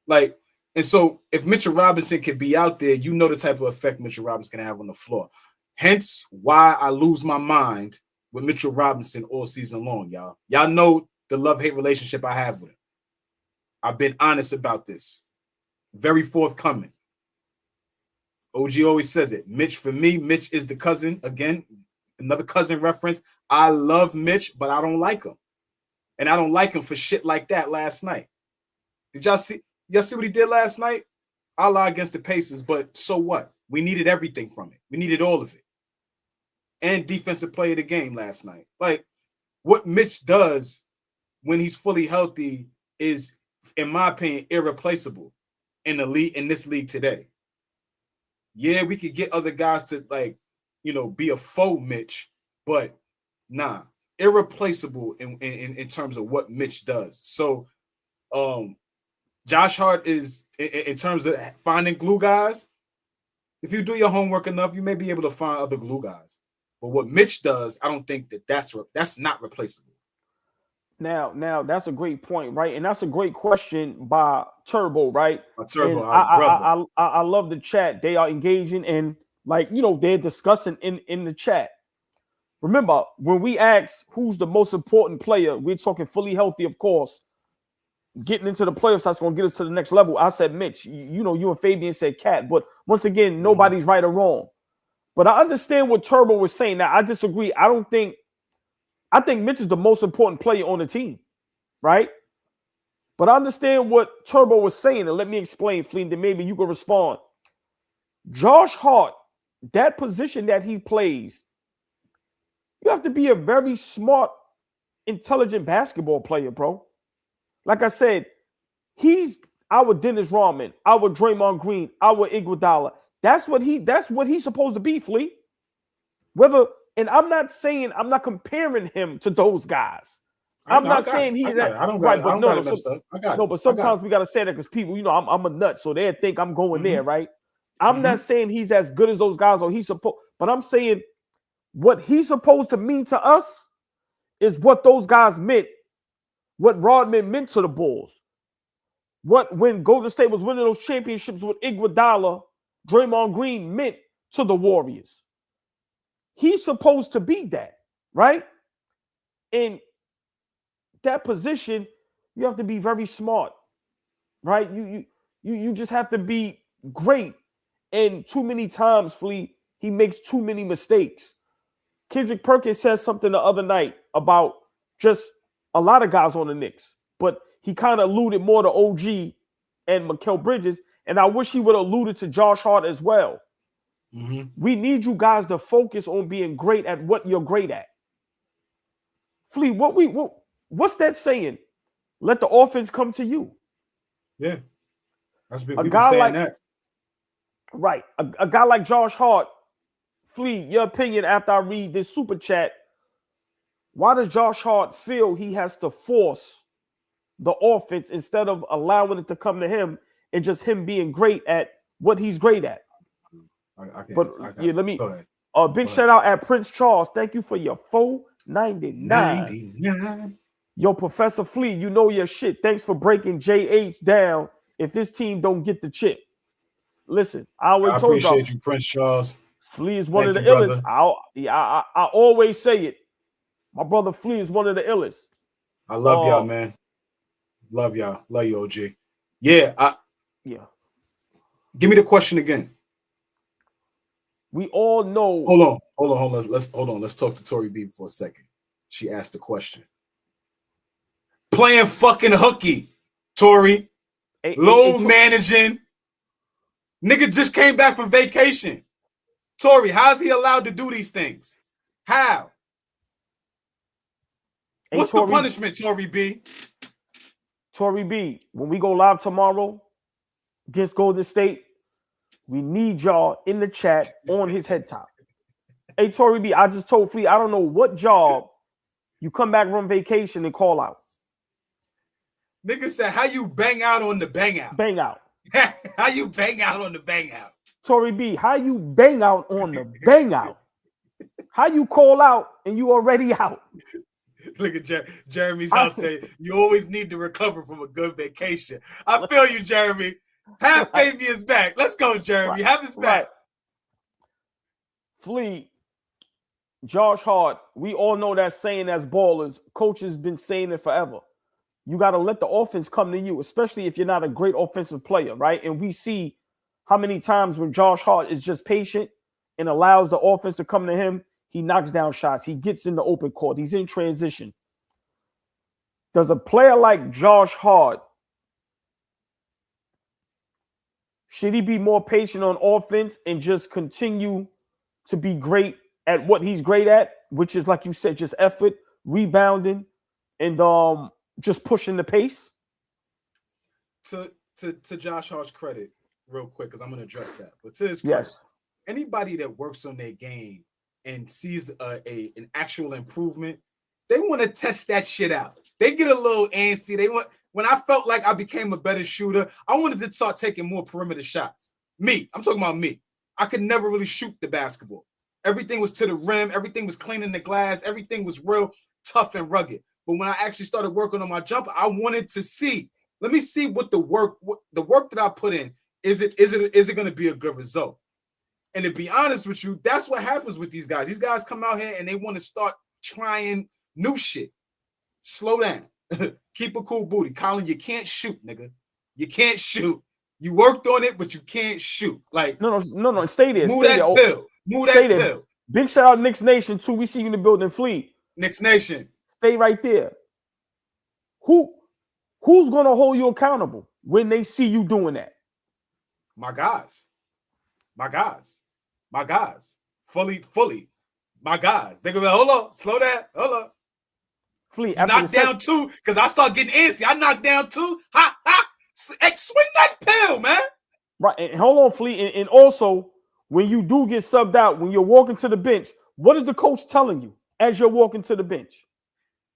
Like, and so if Mitchell Robinson could be out there, you know the type of effect Mitchell Robinson can have on the floor. Hence why I lose my mind with Mitchell Robinson all season long, y'all. Y'all know the love-hate relationship I have with him. I've been honest about this. Very forthcoming. OG always says it. Mitch, for me, Mitch is the cousin. Again, another cousin reference. I love Mitch, but I don't like him. And I don't like him for shit like that last night. Did y'all see what he did last night? Allah against the Pacers, but so what? We needed everything from it. We needed all of it. And defensive player of the game last night. Like, what Mitch does when he's fully healthy is, in my opinion, irreplaceable in the league, in this league today. Yeah, we could get other guys to, like, be a faux Mitch, but nah, irreplaceable in terms of what Mitch does. So, Josh Hart is, in terms of finding glue guys, if you do your homework enough, you may be able to find other glue guys. But what Mitch does, I don't think that's not replaceable. Now that's a great point, right? And that's a great question by Turbo, right? Turbo, I love the chat. They are engaging and, like, they're discussing in the chat. Remember, when we ask who's the most important player, we're talking fully healthy, of course. Getting into the playoffs, that's going to get us to the next level. I said Mitch. You and Fabian said Cat. But once again, nobody's right or wrong. But I understand what Turbo was saying. Now, I disagree. I think Mitch is the most important player on the team, right? But I understand what Turbo was saying, and let me explain, Flea, then maybe you can respond. Josh Hart, that position that he plays, you have to be a very smart, intelligent basketball player, bro. Like I said, he's our Dennis Rodman, our Draymond Green, our Iguodala. That's what he's supposed to be, Flea. And I'm not comparing him to those guys. I'm not saying he's that. I don't right, but no, but sometimes we gotta say that because people, I'm a nut, so they think I'm going there, right? I'm not saying he's as good as those guys, or but I'm saying what he's supposed to mean to us is what those guys meant, what Rodman meant to the Bulls. When Golden State was winning those championships with Iguodala, Draymond Green meant to the Warriors. He's supposed to be that, right? In that position, you have to be very smart, right? You just have to be great. And too many times, Flea, he makes too many mistakes. Kendrick Perkins said something the other night about just a lot of guys on the Knicks, but he kind of alluded more to OG and Mikal Bridges, and I wish he would have alluded to Josh Hart as well. Mm-hmm. We need you guys to focus on being great at what you're great at. Flea, what's that saying? Let the offense come to you. Yeah. We've been saying that. Right. A guy like Josh Hart, Flea, your opinion after I read this super chat, why does Josh Hart feel he has to force the offense instead of allowing it to come to him and just him being great at what he's great at? Let me go ahead. Big shout out at Prince Charles. Thank you for your $4.99. Yo, Professor Flea, you know your shit. Thanks for breaking JH down if this team don't get the chip. Listen, I appreciate you, Prince Charles. Flea is one of the illest. I always say it. My brother Flea is one of the illest. I love y'all, man. Love y'all. Love you, OG. Yeah. Give me the question again. We all know. Hold on. Let's talk to Tori B for a second. She asked the question. Playing fucking hooky, Tori. Load managing. Nigga just came back from vacation. Tori, how's he allowed to do these things? How? What's the punishment, Tori B? Tori B, when we go live tomorrow against Golden State, we need y'all in the chat on his head top. Hey, Tori B, I just told Flea, I don't know what job you come back from vacation and call out. Nigga said, how you bang out on the bang out? Bang out. How you bang out on the bang out? Tori B, how you bang out on the bang out? How you call out and you already out? Look at Jeremy's house say, you always need to recover from a good vacation. I feel you, Jeremy. Have Fabian's back. Let's go, Jeremy. Have his back. Flea, Josh Hart, we all know that saying as ballers. Coach has been saying it forever. You got to let the offense come to you, especially if you're not a great offensive player, right? And we see how many times when Josh Hart is just patient and allows the offense to come to him, he knocks down shots. He gets in the open court. He's in transition. Does a player like Josh Hart, should he be more patient on offense and just continue to be great at what he's great at, which is, like you said, just effort, rebounding, and just pushing the pace? To Josh Hart's credit, real quick, because I'm going to address that. But to his credit, anybody that works on their game and sees an actual improvement, they want to test that shit out. They get a little antsy. When I felt like I became a better shooter, I wanted to start taking more perimeter shots. I'm talking about me. I could never really shoot the basketball. Everything was to the rim. Everything was cleaning the glass. Everything was real tough and rugged. But when I actually started working on my jumper, I wanted to see. Let me see what the work that I put in, is it going to be a good result? And to be honest with you, that's what happens with these guys. These guys come out here and they want to start trying new shit. Slow down. Keep a cool booty. Colin, you can't shoot, nigga. You can't shoot. You worked on it, but you can't shoot. Like no. Stay there. Move that pill. Move that pill. Big shout out Knicks Nation too. We see you in the building. Flea. Knicks Nation. Stay right there. Who's gonna hold you accountable when they see you doing that? My guys. Fully. My guys. They're gonna be like, hold on, slow down, hold on. Flea, knock down two, because I start getting antsy. I knock down two. Swing that pill, man. Right, and hold on, Flea. And also, when you do get subbed out, when you're walking to the bench, what is the coach telling you as you're walking to the bench?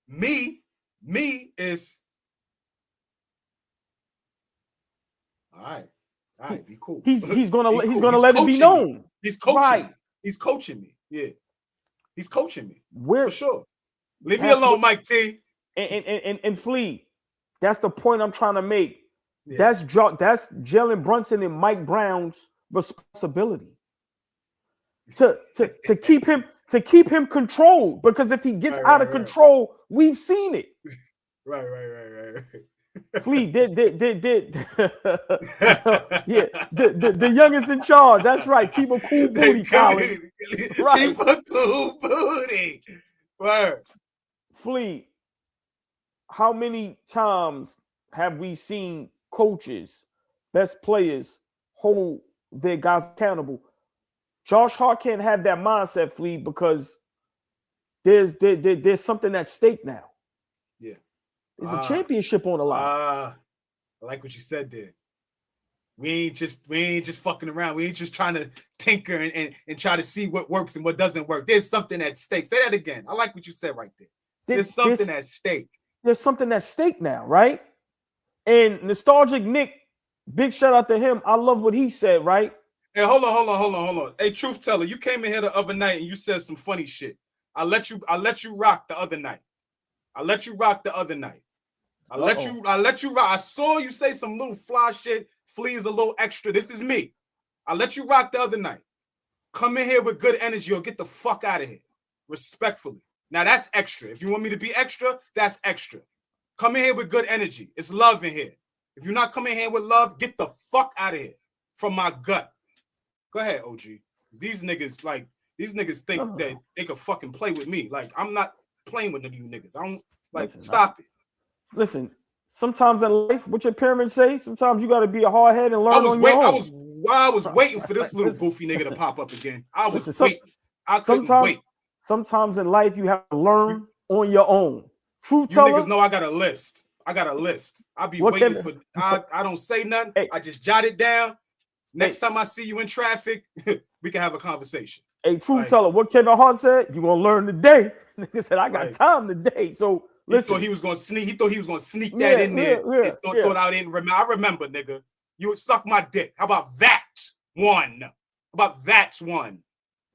Me is all right, be cool. He's gonna let it be known. He's coaching me. He's coaching me. Yeah. He's coaching me. For sure. Leave me alone, Mike T. And Flea. That's the point I'm trying to make. Yeah. That's Jalen Brunson and Mike Brown's responsibility. To keep him controlled, because if he gets out of control, we've seen it. Right. Flea did. Yeah, the youngest in charge. That's right. Keep a cool booty, Colin. Right. Keep a cool booty. Word. Flea, how many times have we seen coaches, best players hold their guys accountable? Josh Hart can't have that mindset, Flea, because there's something at stake now. Yeah. There's a championship on the line. I like what you said there. We ain't just fucking around. We ain't just trying to tinker and try to see what works and what doesn't work. There's something at stake. Say that again. I like what you said right there. There's something at stake. There's something at stake now, right? And Nostalgic Nick, big shout out to him. I love what he said, right? Hey, hold on. Hey, truth teller, you came in here the other night and you said some funny shit. I let you rock the other night. I let you rock. I saw you say some little fly shit. Flea's a little extra. This is me. I let you rock the other night. Come in here with good energy or get the fuck out of here. Respectfully. Now that's extra. If you want me to be extra, that's extra. Come in here with good energy. It's love in here. If you're not coming here with love, get the fuck out of here from my gut. Go ahead, OG. These niggas think that they could fucking play with me. Like, I'm not playing with you niggas. I don't stop it. Listen, sometimes in life, what your parents say, sometimes you got to be a hard head and learn on your own. I was waiting for this little goofy nigga to pop up again. I was waiting. I couldn't wait. Sometimes in life, you have to learn on your own. Truth teller. You niggas know I got a list. I'll be waiting for. I don't say nothing. Hey. I just jot it down. Next time I see you in traffic, we can have a conversation. Hey, truth teller, what Kevin Hart said, you gonna learn today. Nigga said, I got time today. So listen. He thought he was gonna sneak that in there. Thought I didn't remember. I remember, nigga. You would suck my dick. How about that one?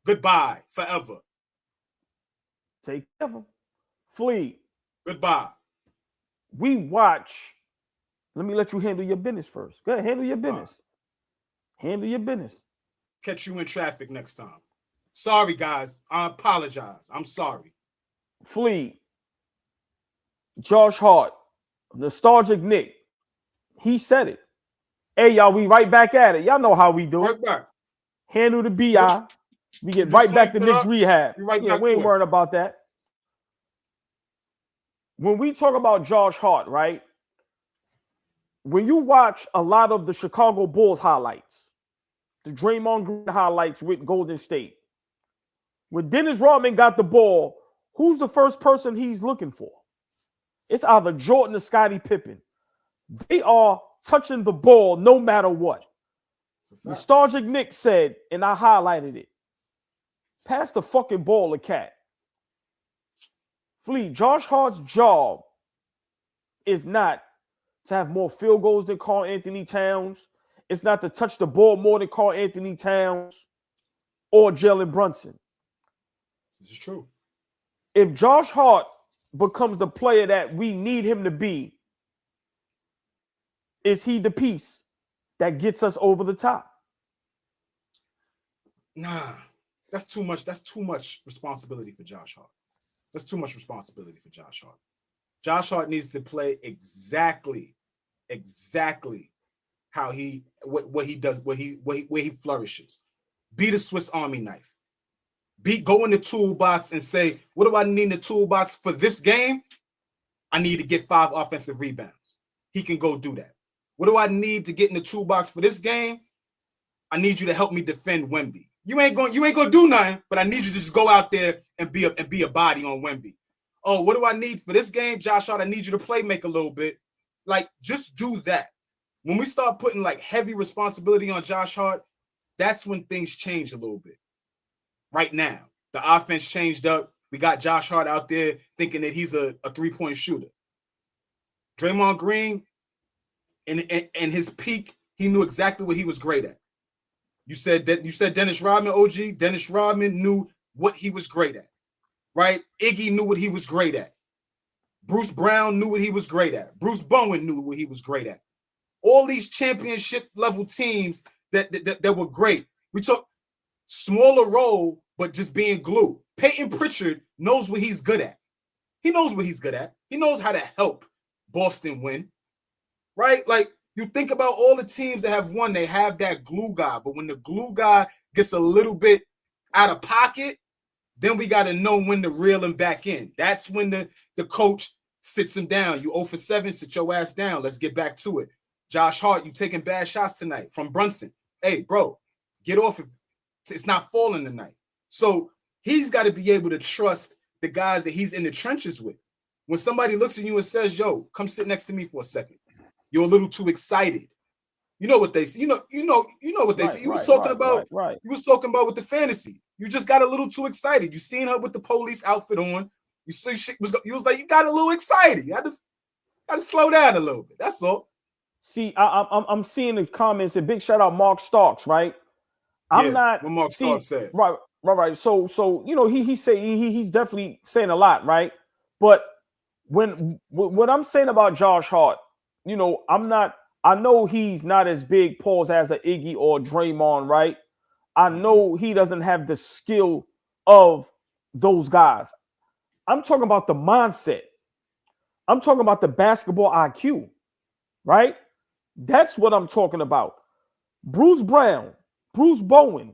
Goodbye forever. Take care of him. Flea. Goodbye. We watch. Let me let you handle your business first. Go ahead, handle your business. Handle your business. Catch you in traffic next time. Sorry, guys. I apologize. I'm sorry. Flea. Josh Hart. Nostalgic Nick. He said it. Hey, y'all, we right back at it. Y'all know how we do it. Right back. Handle the BI. We get right back to Knicks rehab. We ain't worried about that. When we talk about Josh Hart, right? When you watch a lot of the Chicago Bulls highlights, the Draymond Green highlights with Golden State, when Dennis Rodman got the ball, who's the first person he's looking for? It's either Jordan or Scottie Pippen. They are touching the ball no matter what. Nostalgic Nick said, and I highlighted it, pass the fucking ball to Cat. Flea, Josh Hart's job is not to have more field goals than Karl Anthony Towns. It's not to touch the ball more than Karl Anthony Towns or Jalen Brunson. This is true. If Josh Hart becomes the player that we need him to be, is he the piece that gets us over the top? Nah, that's too much. That's too much responsibility for Josh Hart. Josh Hart needs to play exactly how what he does, where he flourishes. Be the Swiss Army knife. Go in the toolbox and say, what do I need in the toolbox for this game? I need to get 5 offensive rebounds. He can go do that. What do I need to get in the toolbox for this game? I need you to help me defend Wemby. You ain't gonna do nothing, but I need you to just go out there and be a body on Wemby. Oh, what do I need for this game, Josh Hart? I need you to play make a little bit. Like, just do that. When we start putting like heavy responsibility on Josh Hart, that's when things change a little bit. Right now, the offense changed up. We got Josh Hart out there thinking that he's a 3-point shooter. Draymond Green, in his peak, he knew exactly what he was great at. You said Dennis Rodman, OG. Dennis Rodman knew what he was great at, right? Iggy knew what he was great at. Bruce Brown knew what he was great at. Bruce Bowen knew what he was great at. All these championship level teams that were great. We took smaller role, but just being glue. Peyton Pritchard knows what he's good at. He knows how to help Boston win, right? Like, you think about all the teams that have won, they have that glue guy. But when the glue guy gets a little bit out of pocket, then we got to know when to reel him back in. That's when the coach sits him down. You 0 for 7, sit your ass down. Let's get back to it. Josh Hart, you taking bad shots tonight from Brunson. Hey, bro, get off if it's not falling tonight. So he's got to be able to trust the guys that he's in the trenches with. When somebody looks at you and says, yo, come sit next to me for a second. You're a little too excited. You know what they say. You know what they say. You was talking about with the fantasy. You just got a little too excited. You seen her with the police outfit on. You see shit you was like, you got a little excited. I just gotta slow down a little bit. That's all. See, I'm seeing the comments, and big shout out Mark Starks, right? I'm not what Mark Starks said. Right. So he's definitely saying a lot, right? But what I'm saying about Josh Hart, I know he's not as big pause as an Iggy or Draymond, right? I know he doesn't have the skill of those guys. I'm talking about the mindset. I'm talking about the basketball IQ, right? That's what I'm talking about. Bruce Brown, Bruce Bowen,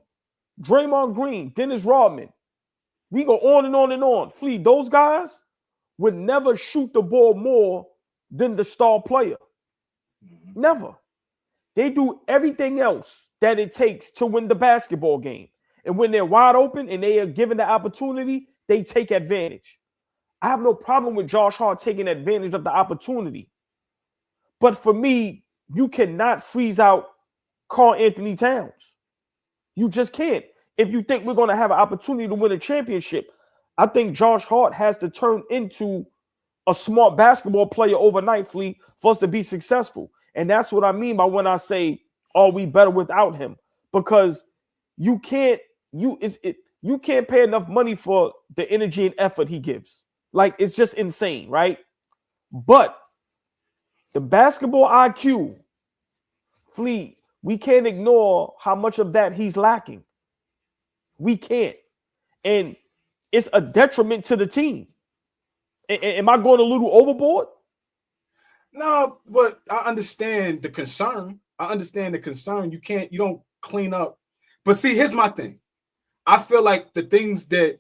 Draymond Green, Dennis Rodman. We go on and on and on. Flea, those guys would never shoot the ball more than the star player. Never. They do everything else that it takes to win the basketball game. And when they're wide open and they are given the opportunity, they take advantage. I have no problem with Josh Hart taking advantage of the opportunity. But for me, you cannot freeze out Karl Anthony Towns. You just can't. If you think we're going to have an opportunity to win a championship, I think Josh Hart has to turn into a smart basketball player overnight, Flea, for us to be successful. And that's what I mean by when I say, are we better without him? Because you can't pay enough money for the energy and effort he gives. Like, it's just insane, right? But the basketball IQ, Flea, we can't ignore how much of that he's lacking. We can't. And it's a detriment to the team. Am I going a little overboard? No, but I understand the concern. You don't clean up. But see, here's my thing. I feel like the things that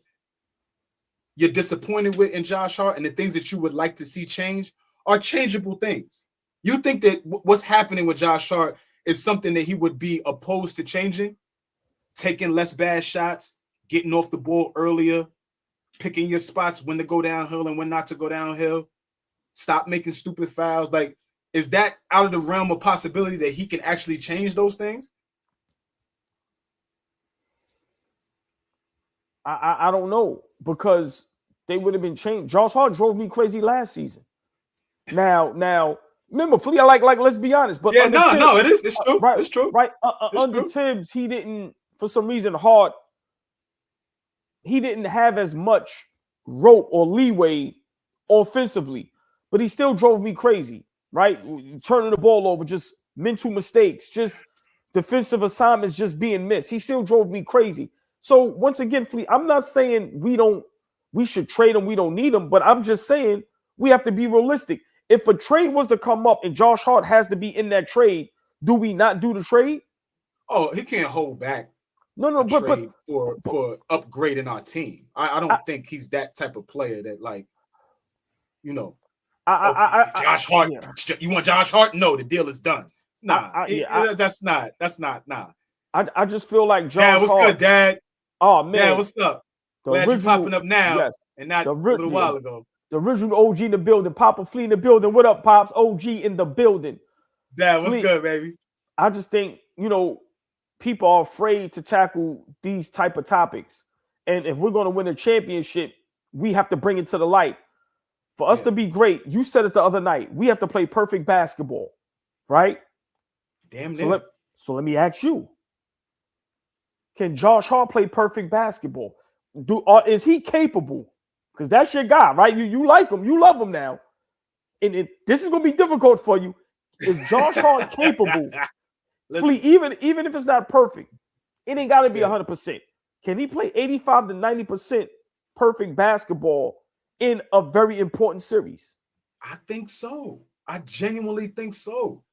you're disappointed with in Josh Hart and the things that you would like to see change are changeable things. You think that what's happening with Josh Hart is something that he would be opposed to changing? Taking less bad shots, getting off the ball earlier, picking your spots when to go downhill and when not to go downhill. Stop making stupid fouls. Like, is that out of the realm of possibility that he can actually change those things? I don't know, because they would have been changed. Josh Hart drove me crazy last season. Now, remember, Flea, like, let's be honest. But Tibbs, it's true. Right, it's true. Right, under Tibbs, he didn't, for some reason, Hart, he didn't have as much rope or leeway offensively, but he still drove me crazy, right? Turning the ball over, just mental mistakes, just defensive assignments just being missed. He still drove me crazy. So once again, Flea, I'm not saying we should trade him, we don't need him, but I'm just saying we have to be realistic. If a trade was to come up and Josh Hart has to be in that trade, do we not do the trade? Oh, he can't hold back. No, but for upgrading our team. I don't think he's that type of player that, like, Josh Hart. Yeah. You want Josh Hart? No, the deal is done. Nah, that's not. Nah. I just feel like Josh Dad, what's Hart, good, Dad? Oh man, Dad, what's up? Glad you're popping up now, and not a little while ago. The original OG in the building, Papa Flea in the building. What up, Pops? OG in the building. Dad, what's good, baby? I just think, people are afraid to tackle these type of topics. And if we're going to win a championship, we have to bring it to the light. For us to be great, you said it the other night, we have to play perfect basketball, right? Damn. So let me ask you. Can Josh Hart play perfect basketball? Is he capable? Because that's your guy, right? You like him. You love him now. And this is going to be difficult for you. Is Josh Hart capable? Flea, even if it's not perfect, it ain't got to be 100%. Can he play 85 to 90% perfect basketball in a very important series? I think so. I genuinely think so.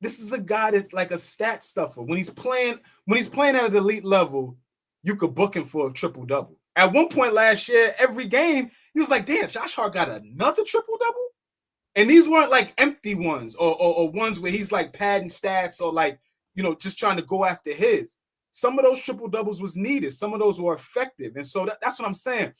This is a guy that's like a stat stuffer. When he's playing at an elite level, you could book him for a triple-double. At one point last year, every game, he was like, damn, Josh Hart got another triple-double? And these weren't like empty ones or ones where he's like padding stats or like, just trying to go after his. Some of those triple doubles was needed. Some of those were effective. And so that's what I'm saying.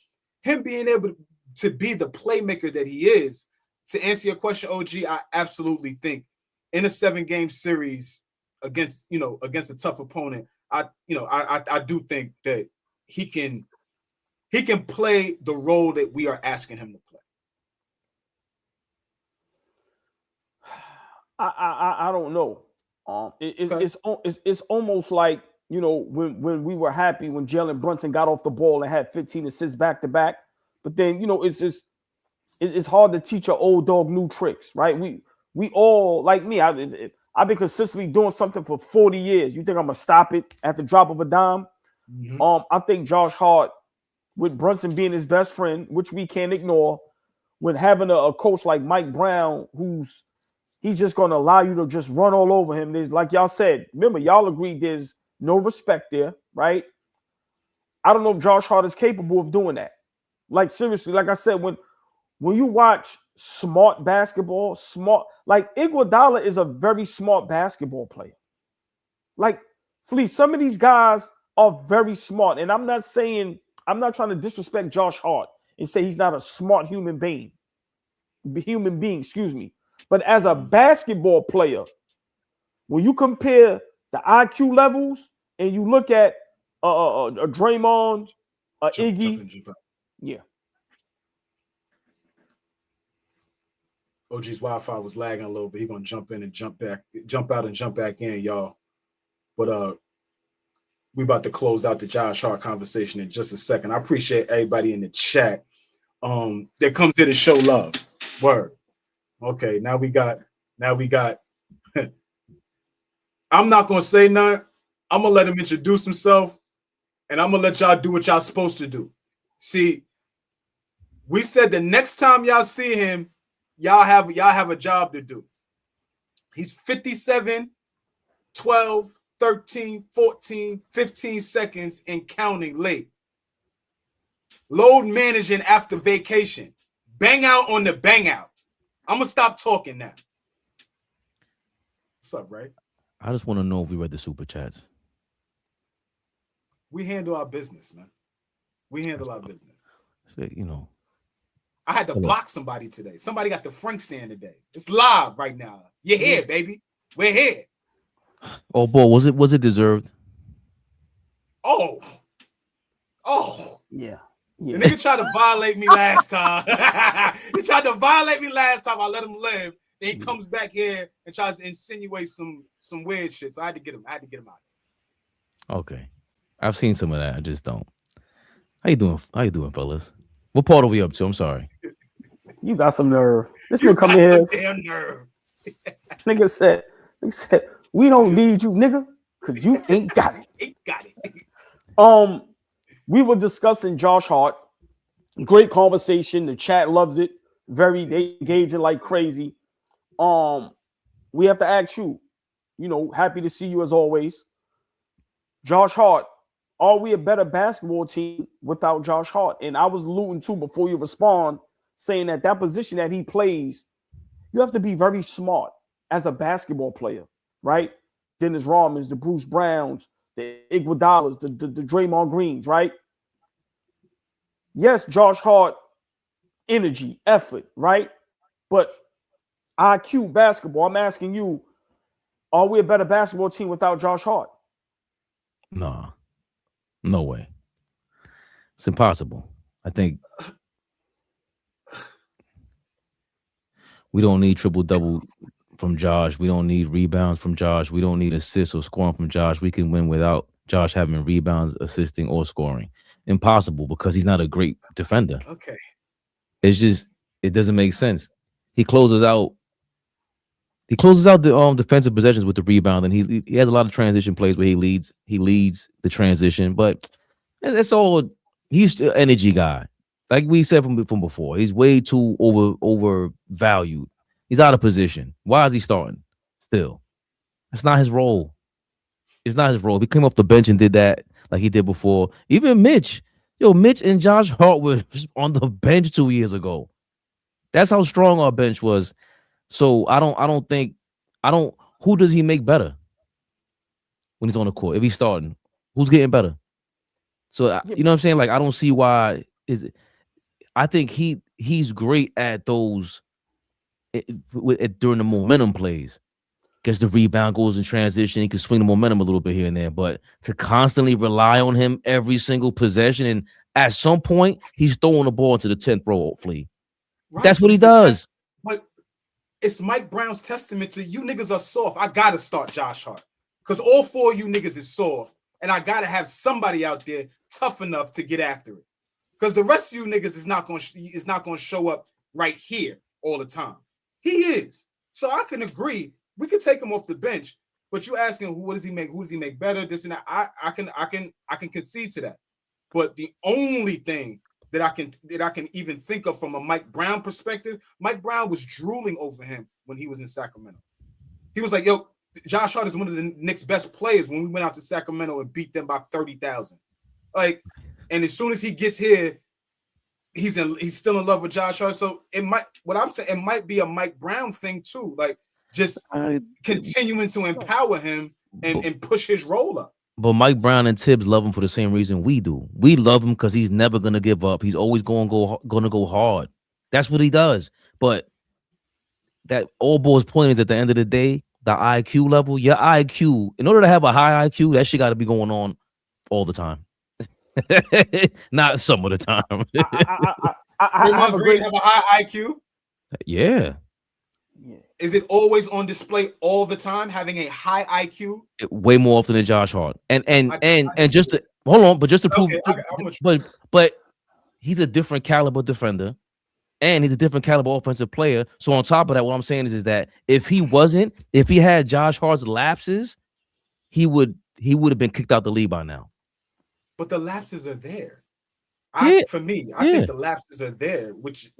Him being able to be the playmaker that he is, to answer your question, OG, I absolutely think in a 7-game series against a tough opponent, I do think that he can play the role that we are asking him to play. I don't know. It's almost like, when we were happy when Jalen Brunson got off the ball and had 15 assists back to back, but then it's hard to teach an old dog new tricks, right? We all, like me, I've been consistently doing something for 40 years. You think I'm gonna stop it at the drop of a dime? Mm-hmm. I think Josh Hart, with Brunson being his best friend, which we can't ignore, when having a coach like Mike Brown, he's just going to allow you to just run all over him. There's, like y'all said, remember, y'all agreed there's no respect there, right? I don't know if Josh Hart is capable of doing that. Like, seriously, like I said, when you watch smart basketball, like Iguodala is a very smart basketball player. Like, Fleece, some of these guys are very smart. And I'm not trying to disrespect Josh Hart and say he's not a smart human being, excuse me. But as a basketball player, when you compare the IQ levels and you look at a Draymond, Iggy, yeah. OG's Wi-Fi was lagging a little bit. He's gonna jump in and jump out and jump back in, y'all. But we about to close out the Josh Hart conversation in just a second. I appreciate everybody in the chat that comes here to show love. Word. Okay, now we got I'm not gonna say nothing. I'm gonna let him introduce himself, and I'm gonna let y'all do what y'all supposed to do. See, we said the next time y'all see him, y'all have a job to do. He's 57, 12, 13, 14, 15 seconds and counting late. Load managing after vacation. Bang out on the bang out. I'm going to stop talking now. What's up, Ray? I just want to know if we read the super chats. We handle our business, man. We handle our business. I had to block somebody today. Somebody got the Frank stand today. It's live right now. You're here, baby. We're here. Oh, boy, was it deserved? Oh. Yeah. The nigga tried to violate me last time. He tried to violate me last time. I let him live. Then he comes back here and tries to insinuate some weird shit. So I had to get him out. Okay. I've seen some of that. I just don't. How you doing, fellas? What part are we up to? I'm sorry. You got some nerve. This nigga come in here. Damn nerve. Nigga said, we don't need you, nigga, because you ain't got it. Ain't got it. We were discussing Josh Hart. Great conversation. The chat loves it. They engaging like crazy. We have to ask you, happy to see you as always. Josh Hart, are we a better basketball team without Josh Hart? And I was alluding to, before you respond, saying that position that he plays, you have to be very smart as a basketball player, right? Dennis Rodmans, the Bruce Browns, the Iguodalas, the Draymond Greens, right? Yes, Josh Hart, energy, effort, right? But IQ basketball, I'm asking you, are we a better basketball team without Josh Hart? No. No way. It's impossible. I think we don't need triple-double from Josh. We don't need rebounds from Josh. We don't need assists or scoring from Josh. We can win without Josh having rebounds, assisting, or scoring. Impossible, because he's not a great defender. Okay. It doesn't make sense. He closes out the defensive possessions with the rebound, and he has a lot of transition plays where he leads the transition, but that's all. He's an energy guy. Like we said from before, he's way too overvalued. He's out of position. Why is he starting still? That's not his role. It's not his role. If he came off the bench and did that like he did before. Even Mitch and Josh Hart were on the bench 2 years ago. That's how strong our bench was. So I don't think who does he make better when he's on the court? If he's starting, who's getting better? So Yeah, you know what I'm saying? Like I don't see why I think he's great at those during the momentum plays. Gets the rebound, goes in transition. He can swing the momentum a little bit here and there, but to constantly rely on him every single possession, and at some point he's throwing the ball into the 10th row, Flea. Right, That's what but he it's the does. but it's Mike Brown's testament to you niggas are soft. I gotta start Josh Hart because all four of you niggas is soft, and I gotta have somebody out there tough enough to get after it. Because the rest of you niggas is not gonna show up right here all the time. He is. So I can agree. We could take him off the bench, but you asking what does he make? Who does he make better? This and that. I can concede to that. But the only thing that I can even think of from a Mike Brown perspective, Mike Brown was drooling over him when he was in Sacramento. He was like, yo, Josh Hart is one of the Knicks' best players when we went out to Sacramento and beat them by 30,000. Like, and as soon as he gets here, he's still in love with Josh Hart. So it might be a Mike Brown thing too. Like just continuing to empower him and push his role up. But Mike Brown and Tibbs love him for the same reason we do. We love him because he's never gonna give up. He's always gonna go hard. That's what he does. But that AllBall's point is at the end of the day, the IQ level, your IQ, in order to have a high IQ, that shit got to be going on all the time. Not some of the time. I have a high IQ. Yeah. Is it always on display all the time? Having a high IQ, way more often than Josh Hart. And just to hold on, but just to prove, but he's a different caliber defender, and he's a different caliber offensive player. So on top of that, what I'm saying is that if he had Josh Hart's lapses, he would have been kicked out the league by now. But the lapses are there. I think the lapses are there, which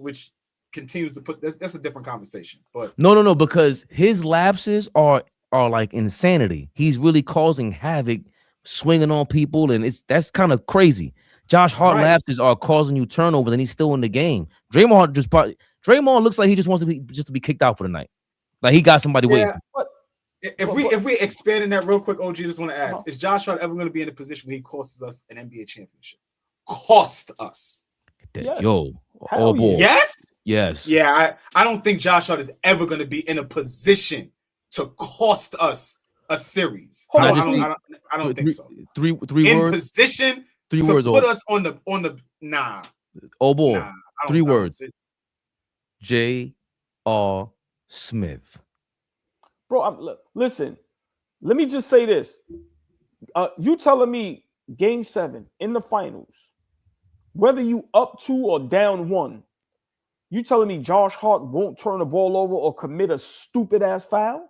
continues to put that's a different conversation. But no, because his lapses are like insanity. He's really causing havoc, swinging on people, and that's kind of crazy. Josh Hart lapses are causing you turnovers, and he's still in the game. Draymond looks like he just wants to be kicked out for the night. Like he got somebody waiting. If we expand in that real quick, OG, just want to ask: is Josh Hart ever going to be in a position where he costs us an NBA championship? Cost us? Yes. Yo, AllBall. Yes. Yeah, I don't think Josh Hart is ever going to be in a position to cost us a series. I don't think so. Three in words. Position. 3 to words. Put us on the nah. AllBall. Nah, 3 words. J.R. Smith. Bro, listen. Let me just say this. You telling me Game 7 in the finals, whether you up 2 or down 1, you telling me Josh Hart won't turn the ball over or commit a stupid ass foul?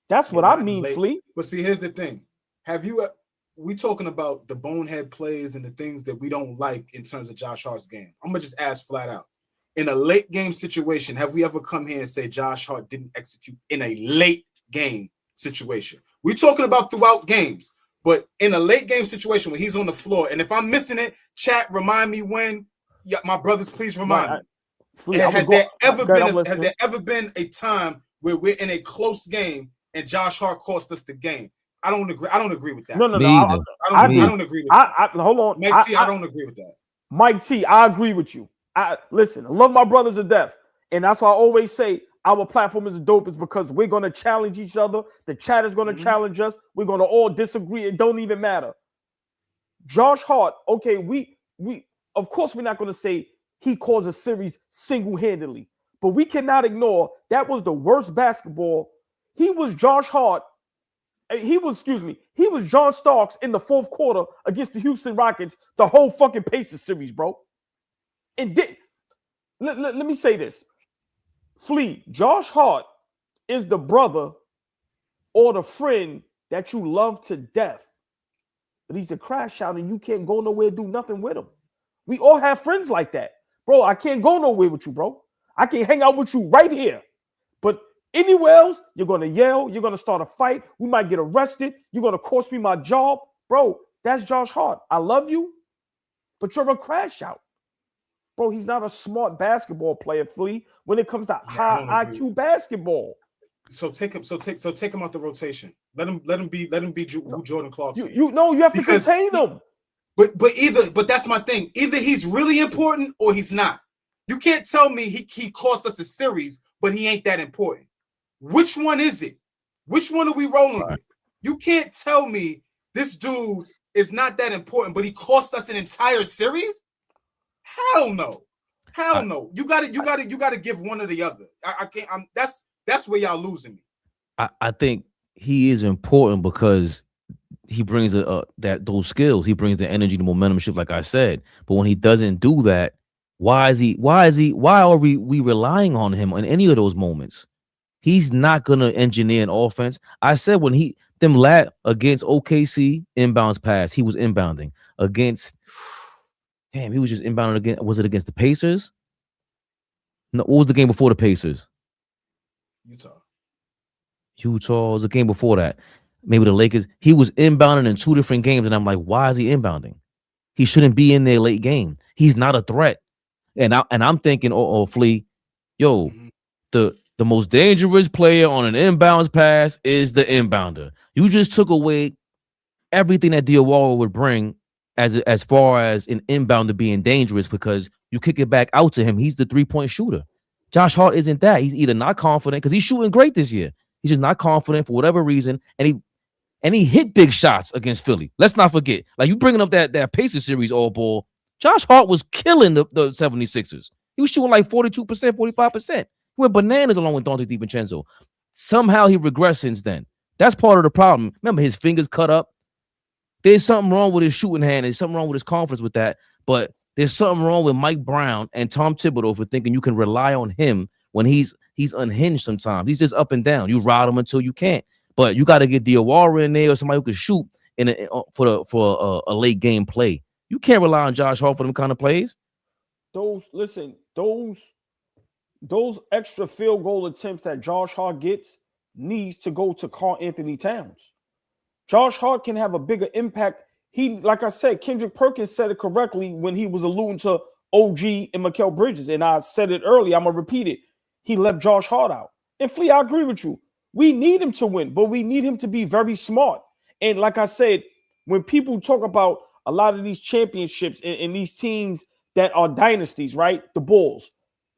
That's what I mean, Flea. But see, here's the thing. We talking about the bonehead plays and the things that we don't like in terms of Josh Hart's game. I'm gonna just ask flat out. In a late game situation, have we ever come here and say Josh Hart didn't execute in a late game situation? We're talking about throughout games, but in a late game situation when he's on the floor, and if I'm missing it, chat, remind me when. Yeah, my brothers, please remind me. Has there ever been a time where we're in a close game and Josh Hart cost us the game? I don't agree with that. No. I don't agree with that. Hold on. Mike T, I don't agree with that. Mike T, I agree with you. Listen, I love my brothers to death. And that's why I always say our platform is dope, is because we're going to challenge each other. The chat is going to challenge us. We're going to all disagree. It don't even matter. Josh Hart, okay, we of course we're not going to say he caused a series single-handedly, but we cannot ignore that was the worst basketball. He was Josh Hart. He was John Starks in the fourth quarter against the Houston Rockets the whole fucking Pacers series, bro. And let me say this. Flea, Josh Hart is the brother or the friend that you love to death. But he's a crash out and you can't go nowhere, do nothing with him. We all have friends like that. Bro, I can't go nowhere with you, bro. I can hang out with you right here. But anywhere else, you're going to yell. You're going to start a fight. We might get arrested. You're going to cost me my job. Bro, that's Josh Hart. I love you, but you're a crash out. Bro, he's not a smart basketball player, Flea, when it comes to high IQ basketball. So take him out the rotation. Let him be who Jordan Clarkson is. You have to contain him. But that's my thing. Either he's really important or he's not. You can't tell me he cost us a series, but he ain't that important. Which one is it? Which one are we rolling with? You can't tell me this dude is not that important, but he cost us an entire series? Hell no. Hell no. You gotta give one or the other. I can't. That's where y'all losing me. I think he is important because he brings those skills. He brings the energy, the momentum, shit, like I said. But when he doesn't do that, why are we relying on him in any of those moments? He's not gonna engineer an offense. I said when against OKC inbounds pass, he was inbounding against. Damn, he was just inbounding again. Was it against the Pacers? No, what was the game before the Pacers? Utah was the game before that. Maybe the Lakers. He was inbounding in 2 different games, and I'm like, why is he inbounding? He shouldn't be in there late game. He's not a threat. And I'm thinking, Flea, yo, the most dangerous player on an inbounds pass is the inbounder. You just took away everything that Diawara would bring as far as an inbounder being dangerous because you kick it back out to him. He's the 3-point shooter. Josh Hart isn't that. He's either not confident because he's shooting great this year. He's just not confident for whatever reason, and he hit big shots against Philly. Let's not forget. Like you bringing up that Pacers series all ball. Josh Hart was killing the 76ers. He was shooting like 42%, 45%. He went bananas along with Dante DiVincenzo. Somehow he regressed since then. That's part of the problem. Remember, his fingers cut up. There's something wrong with his shooting hand. There's something wrong with his confidence with that. But there's something wrong with Mike Brown and Tom Thibodeau for thinking you can rely on him when he's unhinged sometimes. He's just up and down. You ride him until you can't. But you got to get Diawara in there or somebody who can shoot for a late game play. You can't rely on Josh Hart for them kind of plays. Those extra field goal attempts that Josh Hart gets needs to go to Karl Anthony Towns. Josh Hart can have a bigger impact. Like I said, Kendrick Perkins said it correctly when he was alluding to OG and Mikal Bridges. And I said it earlier. I'm going to repeat it. He left Josh Hart out. And Flea, I agree with you. We need him to win, but we need him to be very smart. And like I said, when people talk about a lot of these championships and these teams that are dynasties, right? The Bulls.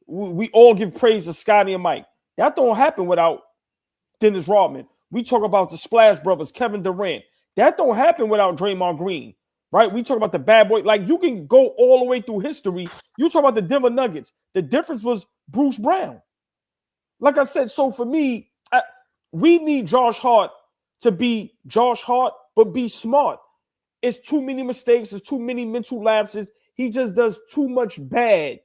We all give praise to Scottie and Mike. That don't happen without Dennis Rodman. We talk about the Splash Brothers, Kevin Durant. That don't happen without Draymond Green, right? We talk about the bad boy. Like you can go all the way through history. You talk about the Denver Nuggets. The difference was Bruce Brown. Like I said, so for me, we need Josh Hart to be Josh Hart, but be smart. It's too many mistakes. It's too many mental lapses. He just does too much bad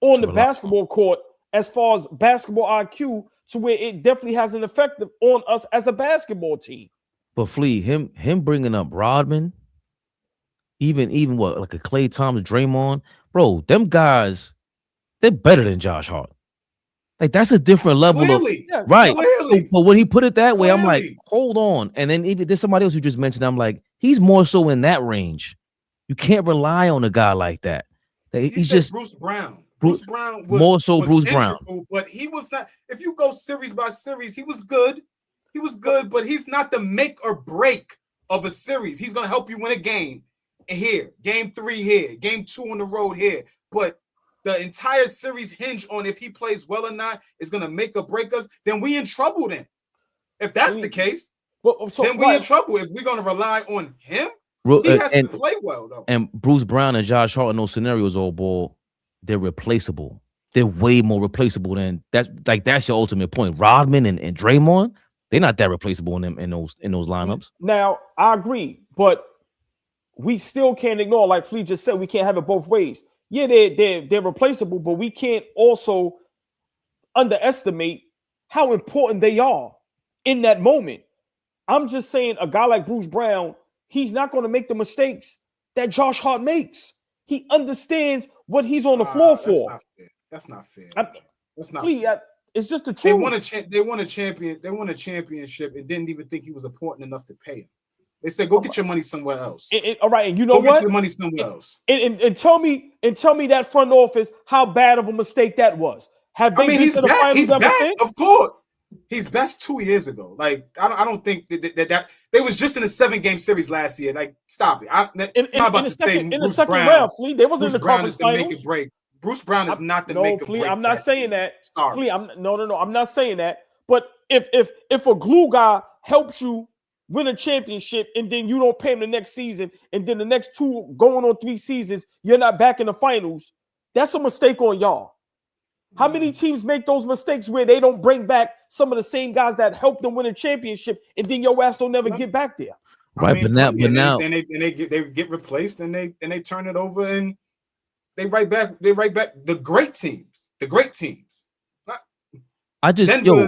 on the basketball court as far as basketball IQ to where it definitely has an effect on us as a basketball team. But Flea, him bringing up Rodman, even what, like a Klay Thompson, Draymond, bro, them guys, they're better than Josh Hart. Like that's a different level of right. Clearly. But when he put it that way, I'm like, hold on. And then even there's somebody else who just mentioned, I'm like, he's more so in that range. You can't rely on a guy like that. He's just Bruce Brown. Bruce Brown was more so was Bruce Brown. But he was not. If you go series by series, he was good. He was good, but he's not the make or break of a series. He's gonna help you win a game here, game 3 here, game 2 on the road here. But the entire series hinge on if he plays well or not is gonna make or break us. Then we in trouble. Then, if that's the case, then we in trouble. If we're gonna rely on him, he has to play well though. And Bruce Brown and Josh Hart in those scenarios, old ball, they're replaceable. They're way more replaceable than that's your ultimate point. Rodman and Draymond, they're not that replaceable in those lineups. Now I agree, but we still can't ignore, like Flea just said, we can't have it both ways. Yeah, they're replaceable, but we can't also underestimate how important they are in that moment. I'm just saying, a guy like Bruce Brown, he's not going to make the mistakes that Josh Hart makes. He understands what he's on the floor for. That's not fair. That's not fair. It's just the truth. They won a championship and didn't even think he was important enough to pay him. They said, go get your money somewhere else. All right, and you know go what? Get your money somewhere else. And tell me that front office how bad of a mistake that was. Have they been to the finals ever since? Of course. He's best 2 years ago. Like, I don't think that they was just in a 7-game series last year. Like, stop it. In the second round, Flea, they wasn't in the conference finals. Make it break. Bruce Brown is not the make or break. I'm not saying that. Sorry. Flea, I'm not saying that. But if a glue guy helps you win a championship and then you don't pay him the next season, and then the next 2 going on 3 seasons, you're not back in the finals, that's a mistake on y'all. How many teams make those mistakes where they don't bring back some of the same guys that helped them win a championship, and then your ass don't never get back there? Right, but now they get replaced, and they turn it over, and they right back the great teams. Denver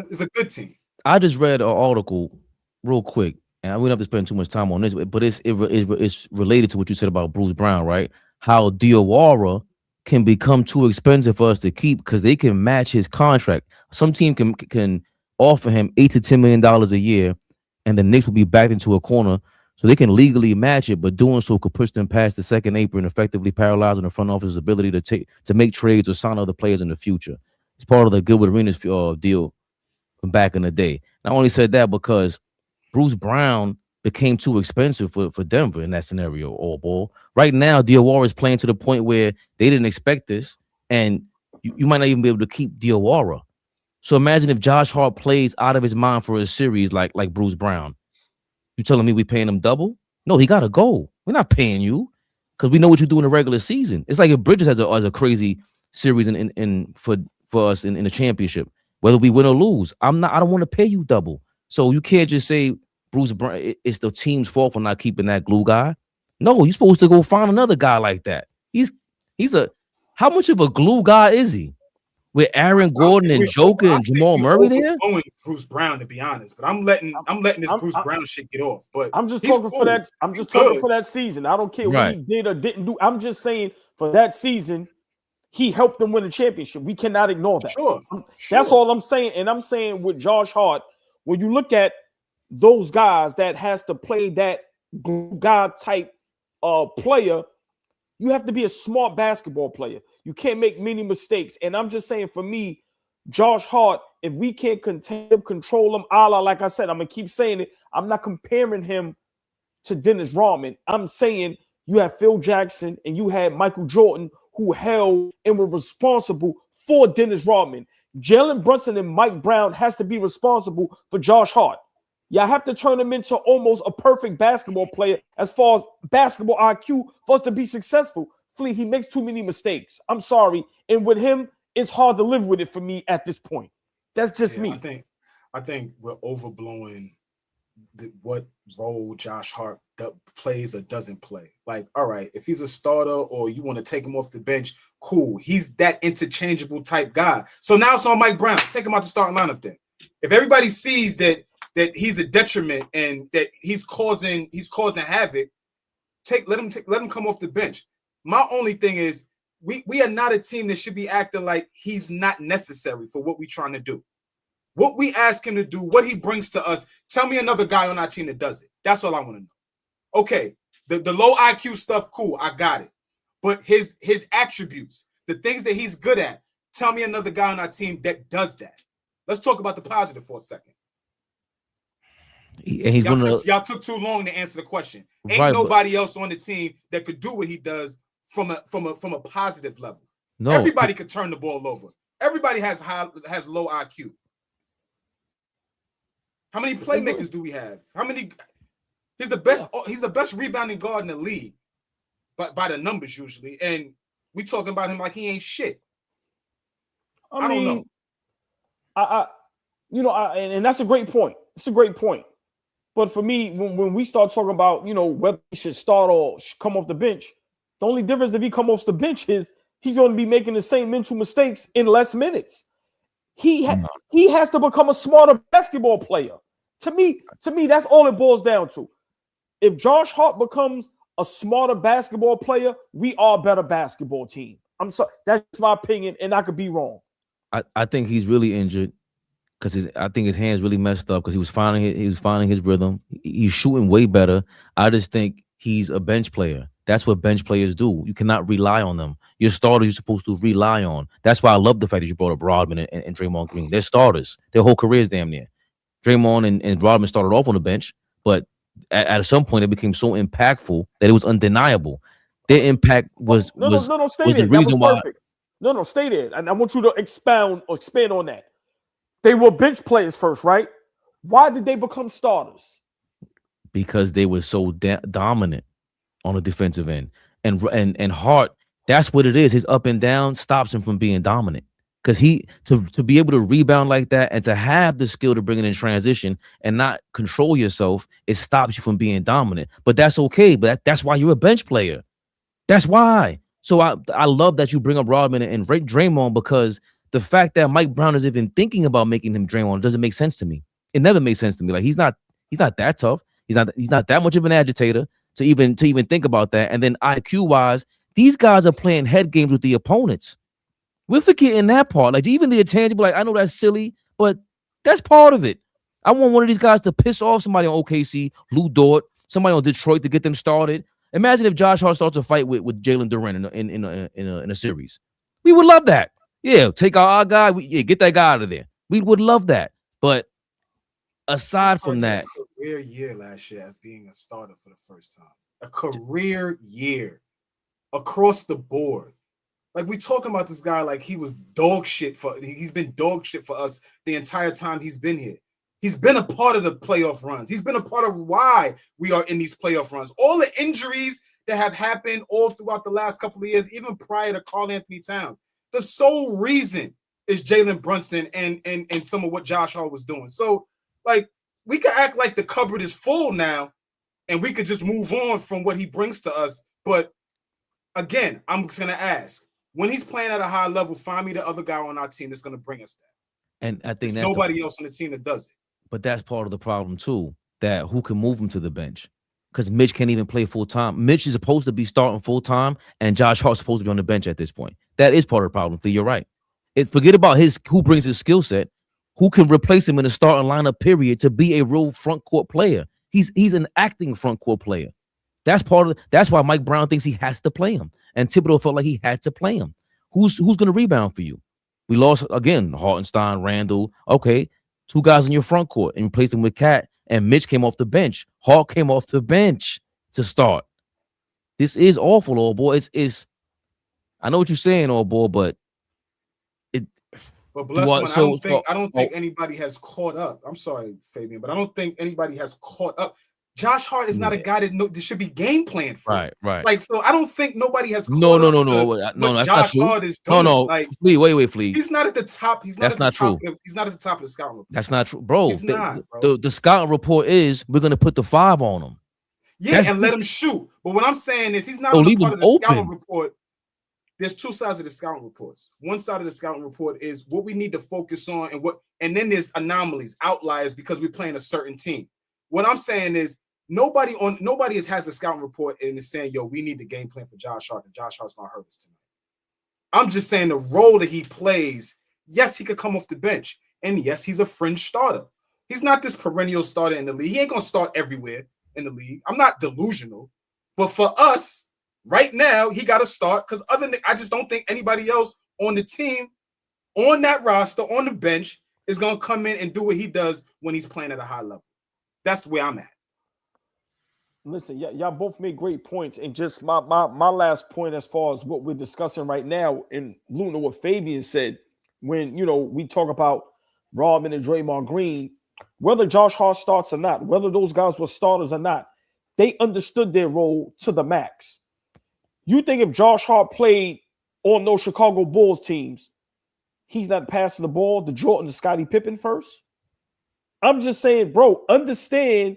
is a good team. I just read an article real quick, and we don't have to spend too much time on this, but it's related to what you said about Bruce Brown, right? How Diawara can become too expensive for us to keep because they can match his contract. Some team can offer him $8 to $10 million a year, and the Knicks will be backed into a corner, so they can legally match it, but doing so could push them past the second apron, effectively paralyzing the front office's ability to make trades or sign other players in the future. It's part of the Gilbert Arenas deal from back in the day. And I only said that because Bruce Brown became too expensive for Denver in that scenario, AllBall. Right now, Diawara is playing to the point where they didn't expect this, and you might not even be able to keep Diawara. So imagine if Josh Hart plays out of his mind for a series like Bruce Brown. You telling me we paying him double? No, he got to go. We're not paying you because we know what you do in the regular season. It's like if Bridges has a crazy series for us in the championship, whether we win or lose. I don't want to pay you double. So you can't just say Bruce Brown, it's the team's fault for not keeping that glue guy. No, you're supposed to go find another guy like that. How much of a glue guy is he? With Aaron Gordon and Joker and Jamal Murray there? Bruce Brown, to be honest, but I'm letting this Bruce Brown shit get off. But I'm just talking for that. I'm just talking for that season. I don't care what he did or didn't do. I'm just saying for that season, he helped them win a championship. We cannot ignore that. Sure. That's all I'm saying. And I'm saying with Josh Hart, when you look at those guys that has to play that guy type player, you have to be a smart basketball player. You can't make many mistakes. And I'm just saying, for me, Josh Hart, if we can't contain him, control him, like I said, I'm going to keep saying it. I'm not comparing him to Dennis Rodman. I'm saying you have Phil Jackson and you had Michael Jordan who held and were responsible for Dennis Rodman. Jalen Brunson and Mike Brown has to be responsible for Josh Hart. Y'all have to turn him into almost a perfect basketball player as far as basketball IQ for us to be successful. Flea, he makes too many mistakes. I'm sorry. And with him, it's hard to live with it for me at this point. That's just me. I think we're overblowing what role Josh Hart plays or doesn't play. Like, all right, if he's a starter or you want to take him off the bench, cool. He's that interchangeable type guy. So now it's on Mike Brown. Take him out the starting lineup then. If everybody sees that he's a detriment and that he's causing havoc, let him come off the bench. My only thing is we are not a team that should be acting like he's not necessary for what we're trying to do. What we ask him to do, what he brings to us, tell me another guy on our team that does it. That's all I want to know. Okay, the low IQ stuff, cool, I got it. But his attributes, the things that he's good at, tell me another guy on our team that does that. Let's talk about the positive for a second. Y'all took too long to answer the question. Ain't nobody else on the team that could do what he does from a positive level. No, everybody could turn the ball over. Everybody has low IQ. How many playmakers do we have? How many? He's the best. Yeah. He's the best rebounding guard in the league, but by the numbers usually. And we talking about him like he ain't shit. I don't know. And that's a great point. It's a great point. But for me, when we start talking about, whether he should start or come off the bench, the only difference if he come off the bench is he's going to be making the same mental mistakes in less minutes. He has to become a smarter basketball player. To me, that's all it boils down to. If Josh Hart becomes a smarter basketball player, we are a better basketball team. I'm sorry, that's my opinion, and I could be wrong. I think he's really injured. because I think his hands really messed up because he was finding his rhythm. He's shooting way better. I just think he's a bench player. That's what bench players do. You cannot rely on them. Your starters you're supposed to rely on. That's why I love the fact that you brought up Rodman and Draymond Green. They're starters. Their whole careers damn near. Draymond and Rodman started off on the bench, but at some point it became so impactful that it was undeniable. Their impact was no, stay was there. the reason why. Perfect. No, stay there. And I want you to expand on that. They were bench players first, right? Why did they become starters? Because they were so dominant on the defensive end. And Hart, that's what it is. His up and down stops him from being dominant. Because to be able to rebound like that and to have the skill to bring it in transition and not control yourself, it stops you from being dominant. But that's okay. But that's why you're a bench player. That's why. So I love that you bring up Rodman and Draymond, because the fact that Mike Brown is even thinking about making him Draymond doesn't make sense to me. It never makes sense to me. Like he's not that tough. He's not that much of an agitator to even think about that. And then IQ wise, these guys are playing head games with the opponents. We're forgetting that part. Like even the intangible, like I know that's silly, but that's part of it. I want one of these guys to piss off somebody on OKC, Lou Dort, somebody on Detroit to get them started. Imagine if Josh Hart starts a fight with Jalen Duren in a series. We would love that. Yeah, take our guy. Get that guy out of there. We would love that. But aside from that, a career year last year as being a starter for the first time. A career year across the board. Like we talking about this guy like he was dog shit he's been dog shit for us the entire time he's been here. He's been a part of the playoff runs. He's been a part of why we are in these playoff runs. All the injuries that have happened all throughout the last couple of years, even prior to Karl-Anthony Towns. The sole reason is Jalen Brunson and some of what Josh Hart was doing. So, like, we could act like the cupboard is full now, and we could just move on from what he brings to us. But again, I'm just gonna ask, when he's playing at a high level, find me the other guy on our team that's gonna bring us that. And I think there's that's nobody else on the team that does it. But that's part of the problem too. That who can move him to the bench? Because Mitch can't even play full time. Mitch is supposed to be starting full time, and Josh Hart's supposed to be on the bench at this point. That is part of the problem. You're right. Forget about who brings his skill set. Who can replace him in the starting lineup? Period. To be a real front court player, he's an acting front court player. That's that's why Mike Brown thinks he has to play him, and Thibodeau felt like he had to play him. Who's going to rebound for you? We lost again. Hartenstein, Randall. Okay, two guys in your front court, and replaced them with Cat. And Mitch came off the bench. Hart came off the bench to start. This is awful, old boy. It's I know what you're saying, old boy, but bless one, I don't think anybody has caught up. I'm sorry, Fabian, but I don't think anybody has caught up. Josh Hart is not a guy that should be game planned for. Right. Like, so I don't think nobody has caught no. What Josh Hart is doing. No. Like, wait, please. He's not at the top. He's not true. He's not at the top of the scouting report. That's not true, bro. He's not, bro. The scouting report is we're gonna put the 5 on him. Yeah, and let him shoot. But what I'm saying is he's not on part of the scouting report. There's two sides of the scouting reports. One side of the scouting report is what we need to focus on, and then there's anomalies, outliers, because we're playing a certain team. What I'm saying is nobody has a scouting report and is saying, yo, we need the game plan for Josh Hart, and Josh Hart's gonna hurt us tonight. I'm just saying the role that he plays, yes, he could come off the bench, and yes, he's a fringe starter. He's not this perennial starter in the league. He ain't gonna start everywhere in the league. I'm not delusional, but for us, right now, he got to start because I just don't think anybody else on the team, on that roster, on the bench, is going to come in and do what he does when he's playing at a high level. That's where I'm at. Listen, y'all both made great points. And just my last point as far as what we're discussing right now, and Luna, what Fabian said, when, we talk about Rodman and Draymond Green, whether Josh Hart starts or not, whether those guys were starters or not, they understood their role to the max. You think if Josh Hart played on those Chicago Bulls teams, he's not passing the ball to Jordan, to Scottie Pippen first? I'm just saying, bro, understand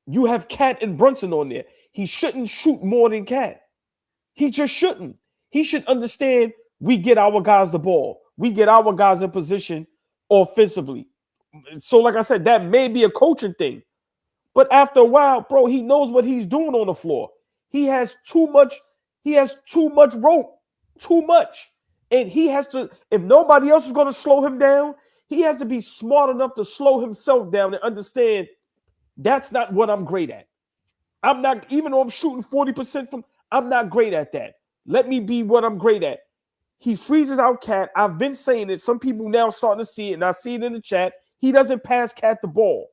you have Cat and Brunson on there. He shouldn't shoot more than Cat. He just shouldn't. He should understand we get our guys the ball. We get our guys in position offensively. So, like I said, that may be a coaching thing. But after a while, bro, he knows what he's doing on the floor. He has too much rope, too much. And he has to, if nobody else is going to slow him down, He has to be smart enough to slow himself down and understand that's not what I'm great at. I'm not, even though I'm shooting 40% from, I'm not great at that. Let me be what I'm great at. He freezes out Cat. I've been saying it. Some people now starting to see it, and I see it in the chat. He doesn't pass Cat the ball.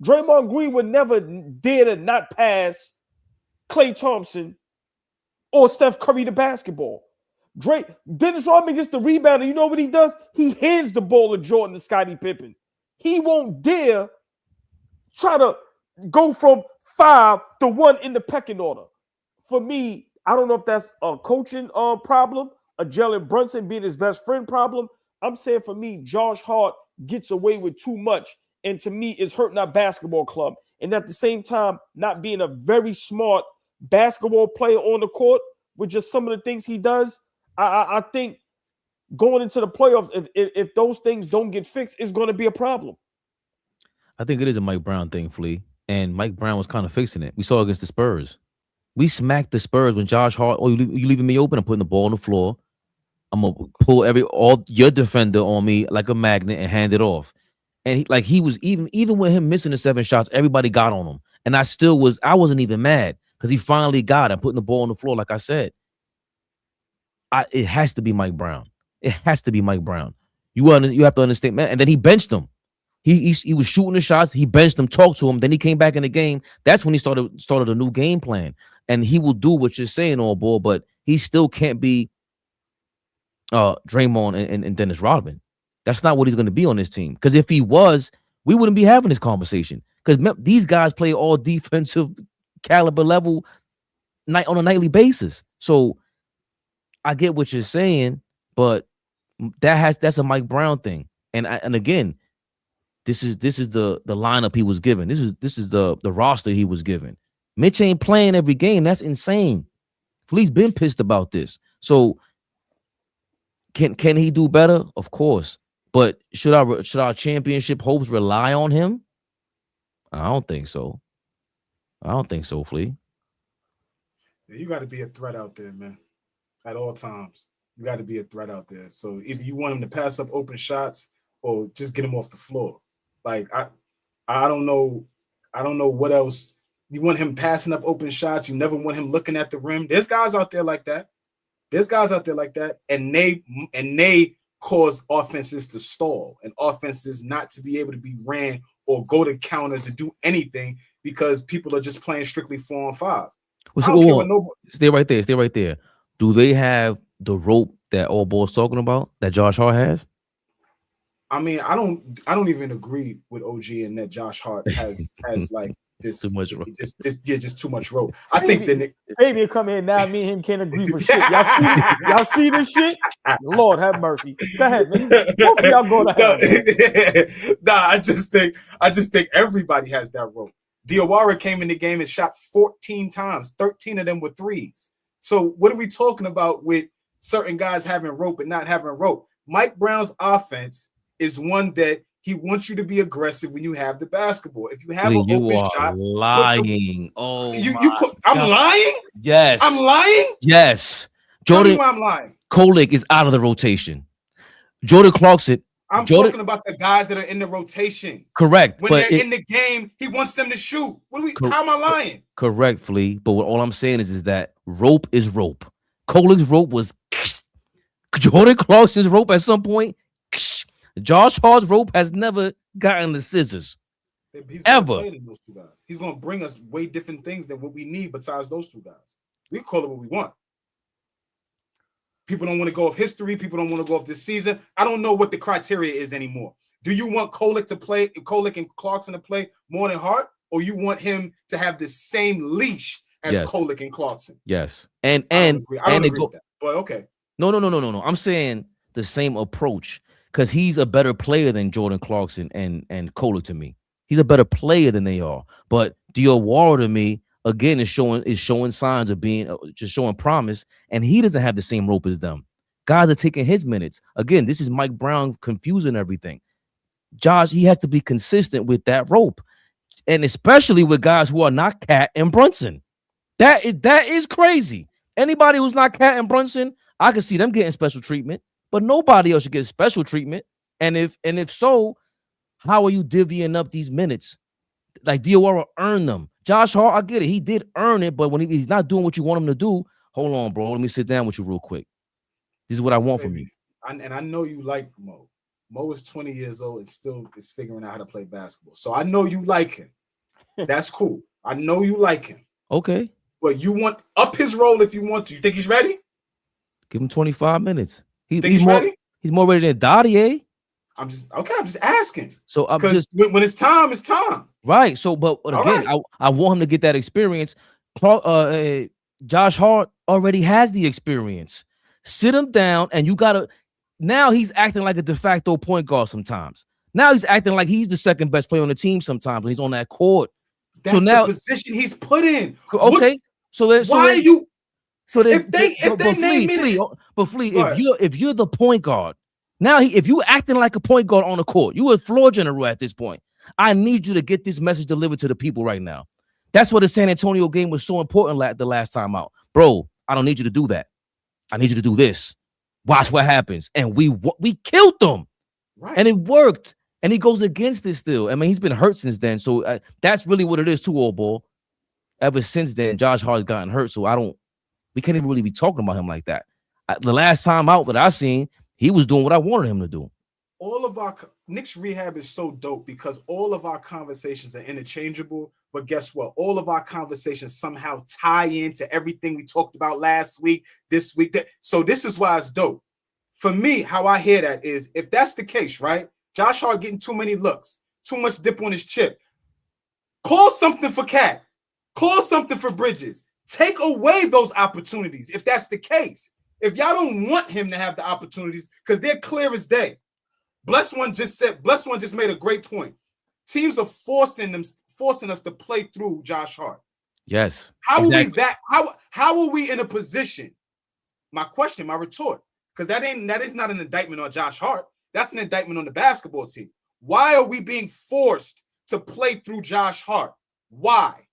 Draymond Green would never dare to not pass Klay Thompson or Steph Curry the basketball. Dennis Rodman gets the rebound, and you know what he does? He hands the ball to Jordan to Scottie Pippen. He won't dare try to go from 5 to 1 in the pecking order. For me, I don't know if that's a coaching problem, a Jalen Brunson being his best friend problem. I'm saying for me, Josh Hart gets away with too much, and to me, it's hurting our basketball club. And at the same time, not being a very smart basketball player on the court with just some of the things he does. I think going into the playoffs, if those things don't get fixed, it's going to be a problem. I think it is a Mike Brown thing, Flea. And Mike Brown was kind of fixing it. We saw against the Spurs. We smacked the Spurs when Josh Hart, you leaving me open? I'm putting the ball on the floor. I'm going to pull all your defender on me like a magnet and hand it off. And he was even with him missing the 7 shots, everybody got on him. And I wasn't even mad because he finally got it. I'm putting the ball on the floor, like I said. It has to be Mike Brown. It has to be Mike Brown. You have to understand, man. And then he benched him. He was shooting the shots. He benched him, talked to him. Then he came back in the game. That's when he started a new game plan. And he will do what you're saying, AllBall, but he still can't be Draymond and Dennis Rodman. That's not what he's going to be on this team. Because if he was, we wouldn't be having this conversation. Because these guys play all defensive caliber level on a nightly basis. So I get what you're saying, but that's a Mike Brown thing. And again, this is the lineup he was given. This is the roster he was given. Mitch ain't playing every game. That's insane. Flea's been pissed about this. So can he do better? Of course. But should our championship hopes rely on him? I don't think so. Flea. Yeah, you got to be a threat out there, man. At all times, you got to be a threat out there. So either you want him to pass up open shots or just get him off the floor. Like I don't know what else. You want him passing up open shots. You never want him looking at the rim. There's guys out there like that. And they cause offenses to stall and offenses not to be able to be ran or go to counters and do anything because people are just playing strictly 4-on-5. Stay right there. Do they have the rope that AllBall's talking about that Josh Hart has? I mean, I don't even agree with OG in that Josh Hart has like this too much rope. Just too much rope. I think that Fabian come in now. Me and him can't agree for shit. Y'all see this shit? Lord have mercy. Go ahead, man. Both of y'all go to hell. Nah, I just think everybody has that rope. Diawara came in the game and shot 14 times. 13 of them were threes. So what are we talking about with certain guys having rope and not having rope? Mike Brown's offense is one that he wants you to be aggressive when you have the basketball. If you have an open shot, lying. I'm lying. Yes, I'm lying. Yes, Jordan. Tell me why I'm lying. Kolek is out of the rotation. Jordan Clarkson. I'm talking about the guys that are in the rotation. Correct. When they're in the game, he wants them to shoot. How am I lying? Correctly, but what all I'm saying is that rope is rope. Kolek's rope was Jordan Clarkson's rope at some point. Josh Hart's rope has never gotten the scissors. He's ever. Those two guys. He's going to bring us way different things than what we need besides those two guys. We call it what we want. People don't want to go off history. People don't want to go off this season. I don't know what the criteria is anymore. Do you want Kolek and Clarkson to play more than Hart, or you want him to have the same leash as Kolek and Clarkson? Yes. I don't agree with that. But okay. No. I'm saying the same approach because he's a better player than Jordan Clarkson and Kolek to me. He's a better player than they are. But Diawara to me, again, is showing signs of being just showing promise, and he doesn't have the same rope as them. Guys are taking his minutes. Again, this is Mike Brown confusing everything. Josh, he has to be consistent with that rope, and especially with guys who are not Cat and Brunson. That is crazy. Anybody who's not Cat and Brunson, I can see them getting special treatment, but nobody else should get special treatment. And if so, how are you divvying up these minutes? Like Diawara earned them. Josh Hart, I get it. He did earn it, but when he's not doing what you want him to do, hold on, bro. Let me sit down with you real quick. This is what I want from you. And I know you like Mo. Mo is 20 years old and still is figuring out how to play basketball. So I know you like him. That's cool. I know you like him. Okay. But you want up his role if you want to. You think he's ready? Give him 25 minutes. He's ready? He's more ready than Dottie. I'm just asking. So I'm just when it's time, it's time. Right. So, but again, right. I want him to get that experience. Josh Hart already has the experience. Sit him down, and you gotta. Now he's acting like a de facto point guard sometimes. Now he's acting like he's the second best player on the team sometimes when he's on that court. That's so now the position he's put in. Okay. Why are you? So then, if they name me, but Flea, if you're the point guard, now if you acting like a point guard on the court, you a floor general at this point. I need you to get this message delivered to the people right now. That's why the San Antonio game was so important the last time out, bro. I don't need you to do that. I need you to do this. Watch what happens, and we killed them, right? And it worked. And he goes against it still. I mean, he's been hurt since then. So that's really what it is too, AllBall. Ever since then, Josh Hart's gotten hurt. So we can't even really be talking about him like that. The last time out that I seen, he was doing what I wanted him to do. All of our Knicks rehab is so dope because all of our conversations are interchangeable. But guess what? All of our conversations somehow tie into everything we talked about last week, this week. So this is why it's dope. For me, how I hear that is if that's the case, right? Josh Hart getting too many looks, too much dip on his chip. Call something for Cat. Call something for Bridges. Take away those opportunities if that's the case. If y'all don't want him to have the opportunities, because they're clear as day. Bless One just made a great point. Teams are forcing us to play through Josh Hart. Yes. How are we in a position? My question, my retort, because that is not an indictment on Josh Hart. That's an indictment on the basketball team. Why are we being forced to play through Josh Hart? Why?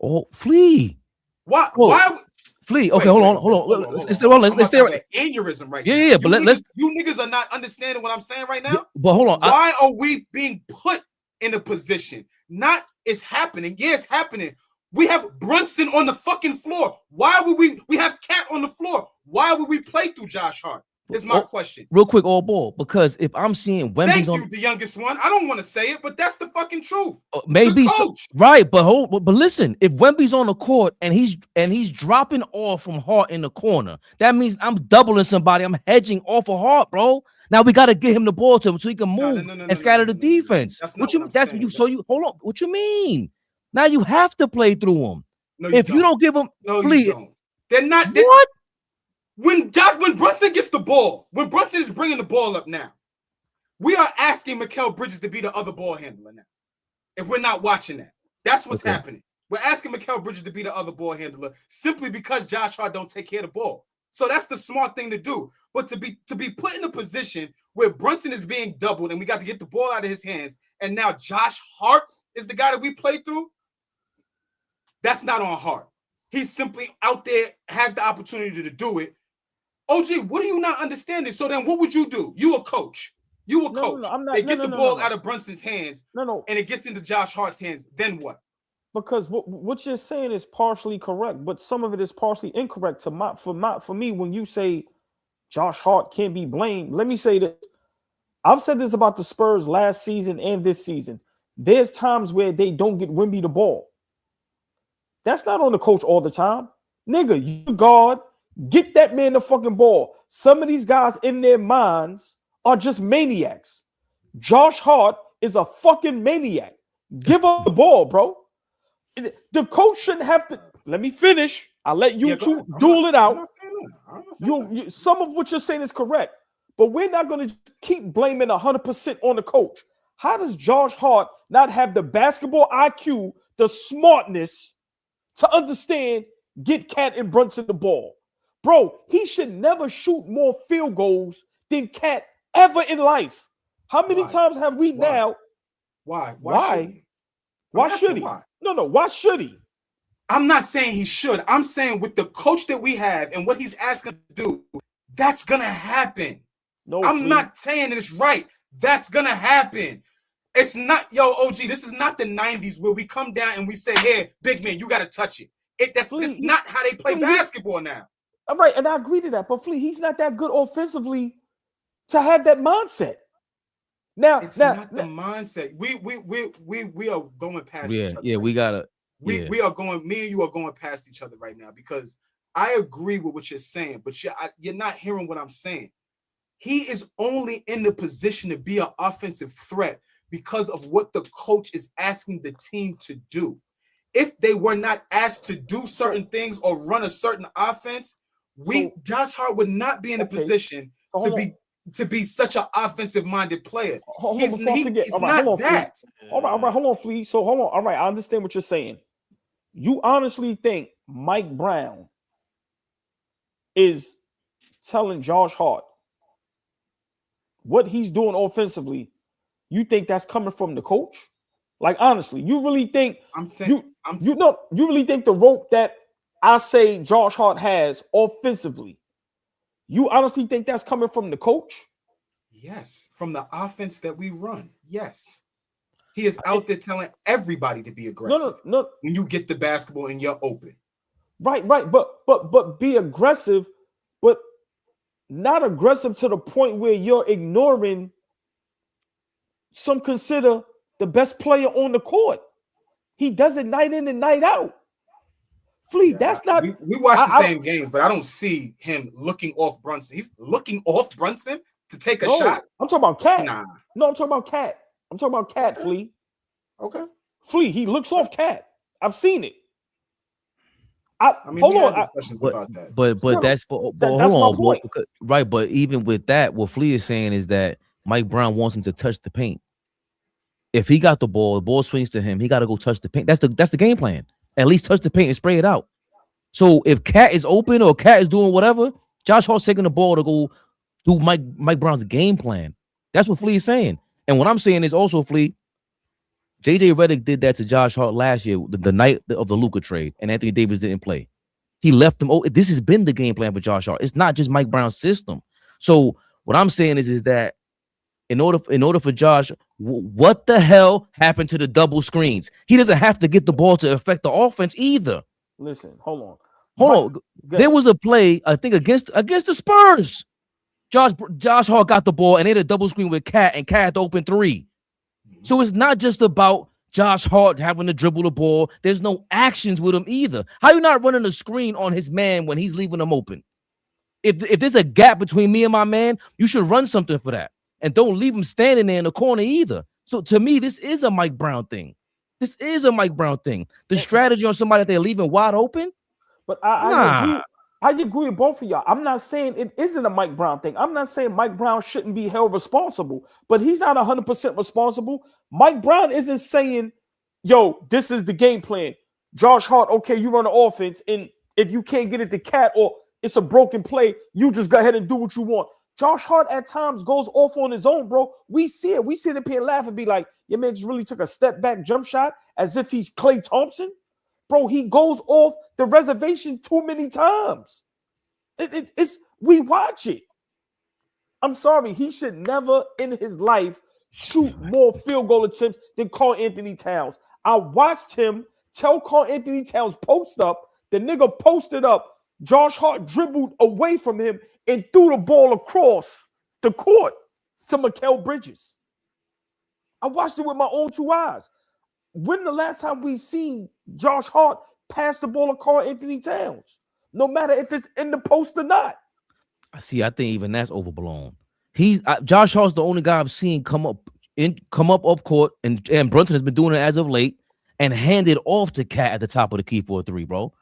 Oh, Flea. Why? Whoa. Why? Flea. Okay, hold on. Let's stay right. Aneurysm right now. Yeah, yeah. But you niggas are not understanding what I'm saying right now. Yeah, but hold on. Why are we being put in a position? Not it's happening. Yeah, it's happening. We have Brunson on the fucking floor. Why would we have Cat on the floor? Why would we play through Josh Hart? Is my question. Real quick, AllBall, because if I'm seeing Wemby's the youngest one. I don't want to say it, but that's the fucking truth. Maybe right, but listen, if Wemby's on the court and he's dropping off from Hart in the corner, that means I'm doubling somebody. I'm hedging off of Hart, bro. Now we got to get him the ball to him so he can move and scatter the defense. Hold on. What you mean? Now you have to play through him. No, if you don't give him, you don't. They're not. What? When Brunson gets the ball, when Brunson is bringing the ball up now, we are asking Mikal Bridges to be the other ball handler now. If we're not watching that, that's what's happening. We're asking Mikal Bridges to be the other ball handler simply because Josh Hart don't take care of the ball. So that's the smart thing to do. But to be put in a position where Brunson is being doubled and we got to get the ball out of his hands, and now Josh Hart is the guy that we play through, that's not on Hart. He's simply out there, has the opportunity to do it. OG, what are you not understanding? So then what would you do? You a coach. No, I'm not, they get the ball out of Brunson's hands and it gets into Josh Hart's hands. Then what? Because what you're saying is partially correct, but some of it is partially incorrect. For me, when you say Josh Hart can't be blamed, let me say this. I've said this about the Spurs last season and this season. There's times where they don't get Wemby the ball. That's not on the coach all the time. Nigga, you guard. Get that man the fucking ball. Some of these guys in their minds are just maniacs. Josh Hart is a fucking maniac. Give him the ball, bro. The coach shouldn't have to. Let me finish. I'll let you two duel it out. Some of what you're saying is correct, but we're not going to keep blaming 100% on the coach. How does Josh Hart not have the basketball IQ, the smartness to understand, get Cat and Brunson the ball? Bro, he should never shoot more field goals than Cat ever in life. How many times have we now? Why? Why should he? No. Why should he? I'm not saying he should. I'm saying with the coach that we have and what he's asking to do, that's going to happen. No, I'm not saying it's right. That's gonna happen. It's not, yo, OG. This is not the '90s where we come down and we say, "Hey, big man, you gotta touch it." That's just not how they play basketball now. All right, and I agree to that. But Flea, he's not that good offensively to have that mindset. Now, it's not the mindset. We are going past each other. Yeah, we gotta. We are going. Me and you are going past each other right now because I agree with what you're saying, but you're not hearing what I'm saying. He is only in the position to be an offensive threat because of what the coach is asking the team to do. If they were not asked to do certain things or run a certain offense, Josh Hart would not be in a position to be such an offensive-minded player. He's not that. All right, hold on, Flea. So hold on. All right, I understand what you're saying. You honestly think Mike Brown is telling Josh Hart what he's doing offensively? You think that's coming from the coach? Like, honestly, you really think you really think the rope that I say Josh Hart has offensively, you honestly think that's coming from the coach? Yes, from the offense that we run. Yes. He is out there telling everybody to be aggressive. No. When you get the basketball and you're open. Right. But be aggressive, but not aggressive to the point where you're ignoring some consider the best player on the court. He does it night in and night out. Flea, that's not. We watch the same games, but I don't see him looking off Brunson. He's looking off Brunson to take a shot. I'm talking about Cat. Nah. No, I'm talking about Cat. I'm talking about Cat, Flea. Okay. Flea, he looks off Cat. I've seen it. I mean, hold on. But that's my point. Right, but even with that, what Flea is saying is that Mike Brown wants him to touch the paint. If he got the ball swings to him, he got to go touch the paint. That's the game plan. At least touch the paint and spray it out. So if Cat is open or Cat is doing whatever, Josh Hart's taking the ball to go do Mike Brown's game plan. That's what Flea is saying. And what I'm saying is also, Flea, JJ Redick did that to Josh Hart last year, the night of the Luka trade, and Anthony Davis didn't play. He left him. This has been the game plan for Josh Hart. It's not just Mike Brown's system. So what I'm saying is that in order for Josh, what the hell happened to the double screens? He doesn't have to get the ball to affect the offense either. Listen, hold on. There was a play, I think, against the Spurs. Josh Hart got the ball and they had a double screen with Cat, and Cat had to open three. So it's not just about Josh Hart having to dribble the ball. There's no actions with him either. How you not running a screen on his man when he's leaving him open? If there's a gap between me and my man, you should run something for that. And don't leave him standing there in the corner either. So to me, this is a Mike Brown thing. The strategy on somebody that they're leaving wide open. But I agree with both of y'all. I'm not saying it isn't a Mike Brown thing. I'm not saying Mike Brown shouldn't be held responsible, but he's not 100% responsible. Mike Brown isn't saying, yo, this is the game plan. Josh Hart, okay, you run the offense, and if you can't get it to Cat or it's a broken play, you just go ahead and do what you want. Josh Hart at times goes off on his own, bro. We see it. We sit up here and laugh and be like, your man just really took a step back jump shot as if he's Klay Thompson. Bro, he goes off the reservation too many times. We watch it. I'm sorry. He should never in his life shoot more field goal attempts than Karl Anthony Towns. I watched him tell Karl Anthony Towns post up. The nigga posted up. Josh Hart dribbled away from him and threw the ball across the court to Mikal Bridges. I watched it with my own two eyes. When the last time we seen Josh Hart pass the ball to Karl Anthony Towns? No matter if it's in the post or not. I think even that's overblown. Josh Hart's the only guy I've seen come up court, and Brunson has been doing it as of late, and hand it off to Cat at the top of the key for a three, bro.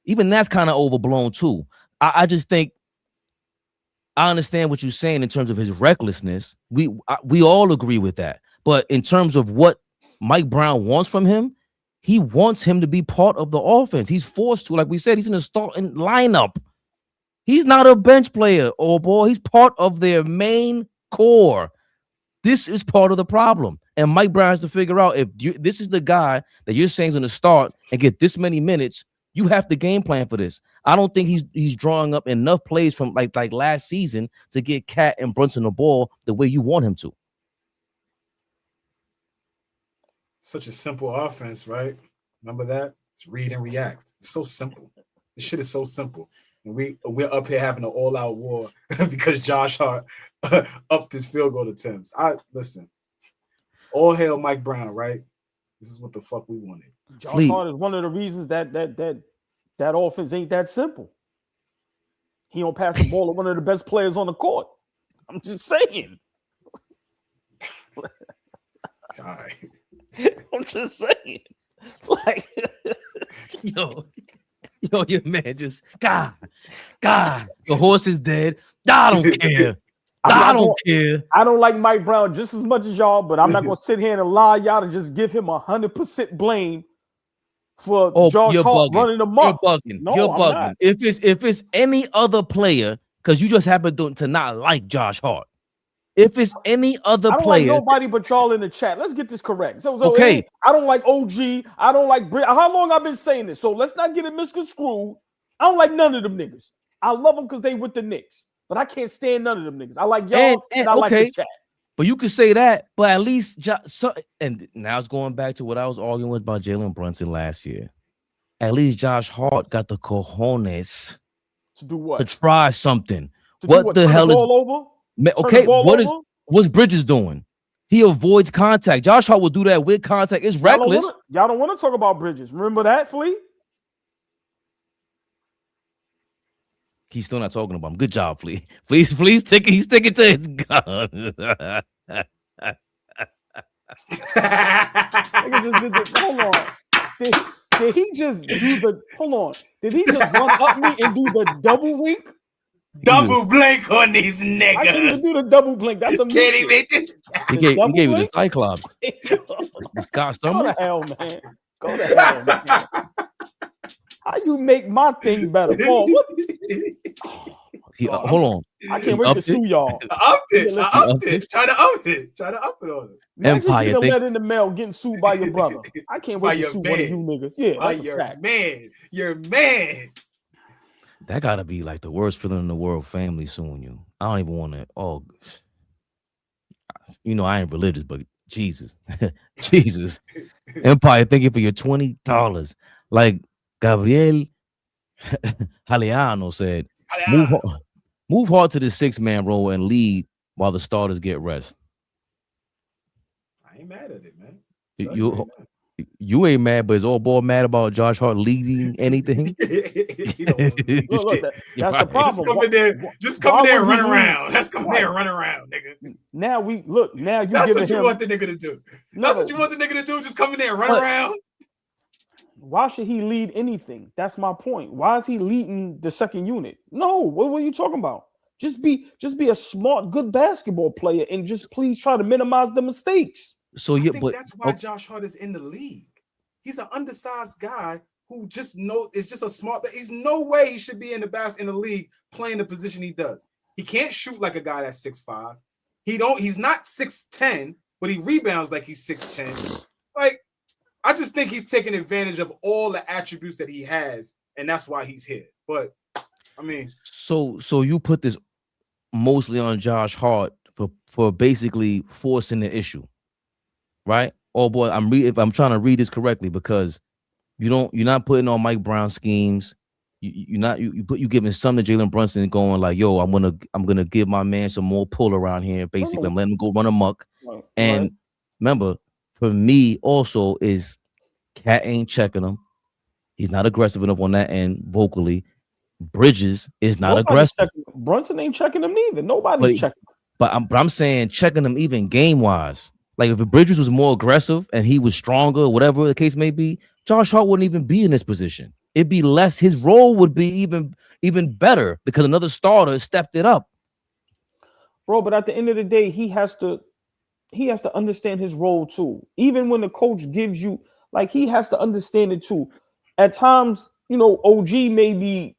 Even that's kind of overblown too. I just think I understand what you're saying in terms of his recklessness. We all agree with that. But in terms of what Mike Brown wants from him, he wants him to be part of the offense. He's forced to, like we said, he's in the starting lineup. He's not a bench player, boy. He's part of their main core. This is part of the problem. And Mike Brown has to figure out if this is the guy that you're saying is going to start and get this many minutes, You have to game plan for this. I don't think he's drawing up enough plays from like last season to get Cat and Brunson the ball the way you want him to. Such a simple offense, right? Remember that? It's read and react. It's so simple. This shit is so simple. And we're up here having an all-out war because Josh Hart upped his field goal attempts. Listen. All hail Mike Brown, right? This is what the fuck we wanted. Josh Hart is one of the reasons that offense ain't that simple. He don't pass the ball to one of the best players on the court. I'm just saying. All right. I'm just saying. Like, yo, your man just God, the horse is dead. I don't care. I don't care. I don't like Mike Brown just as much as y'all, but I'm not gonna sit here and lie y'all to just give him 100% blame for Josh Hart running them up. You're bugging. No, you're bugging. If it's any other player, because you just happen to not like Josh Hart. If it's any other player, like nobody but y'all in the chat. Let's get this correct. So okay, hey, I don't like OG. I don't like Britt. How long I've been saying this? So let's not get it misconstrued. I don't like none of them niggas. I love them because they with the Knicks, but I can't stand none of them niggas. I like y'all and I like the chat. But you could say that, but at least and now it's going back to what I was arguing with about Jalen Brunson last year. At least Josh Hart got the cojones to do what? To try something. What the hell is over? Okay, what's Bridges doing? He avoids contact. Josh Hart will do that with contact. It's reckless. Y'all don't want to talk about Bridges. Remember that, Flea? He's still not talking about him. Good job, Flea. He's sticking to his gun. Hold on. Did he just do the hold on? Did he just run up me and do the double wink? Double blink on these niggas. I can't even do the double blink. That's a He gave you the Cyclops. Scott Summers. Go to hell, man. Go to hell, man. How you make my thing better, Paul? What? Hold on. I can't wait to sue y'all. I upped it. Try to up it on him. Empire. Get a letter in the mail getting sued by your brother. I can't wait to sue one of you niggas. Yeah, that's a fact. Your man. That gotta be like the worst feeling in the world. Family suing you. I don't even want to. Oh, I ain't religious, but Jesus, Jesus, Empire. Thank you for your $20. Like Gabriel Haliano said, move hard to the 6-man role and lead while the starters get rest. I ain't mad at it, man. You ain't mad, but is AllBall mad about Josh Hart leading anything? That's the problem. Just come in there and run around. Let's come there and run around, nigga. Now that's what you want the nigga to do. That's what you want the nigga to do. Just come in there and run around. Why should he lead anything? That's my point. Why is he leading the second unit? No, what are you talking about? Just be a smart, good basketball player and just please try to minimize the mistakes. So that's why Josh Hart is in the league. He's an undersized guy who is just a smart. There's no way he should be in the league playing the position he does. He can't shoot like a guy that's 6'5". He's not 6'10", but he rebounds like he's 6'10". Like, I just think he's taking advantage of all the attributes that he has, and that's why he's here. But I mean, so you put this mostly on Josh Hart for basically forcing the issue. Right? Oh boy, if I'm trying to read this correctly, because you're not putting on Mike Brown schemes. You giving some to Jalen Brunson going like, yo, I'm gonna give my man some more pull around here. Basically, I'm letting him go run amok. Right. And remember, for me also is Cat ain't checking him. He's not aggressive enough on that end vocally. Bridges is not aggressive. Brunson ain't checking him neither. Nobody's checking. But I'm saying checking him even game wise. Like if Bridges was more aggressive and he was stronger, whatever the case may be, Josh Hart wouldn't even be in this position. It'd be less. His role would be even better because another starter stepped it up. Bro, but at the end of the day, he has to understand his role too. Even when the coach gives you, like, he has to understand it too. At times, OG may be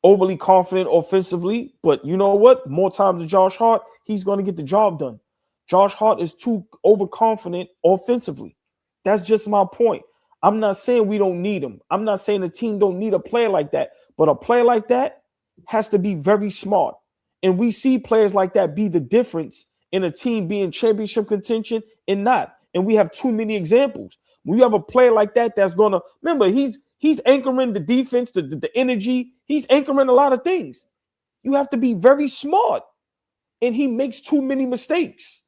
overly confident offensively, but you know what? More times than Josh Hart, he's going to get the job done. Josh Hart is too overconfident offensively. That's just my point. I'm not saying we don't need him. I'm not saying the team don't need a player like that. But a player like that has to be very smart. And we see players like that be the difference in a team being championship contention and not. And we have too many examples. When you have a player like that that's going to, remember, he's anchoring the defense, the energy. He's anchoring a lot of things. You have to be very smart. And he makes too many mistakes.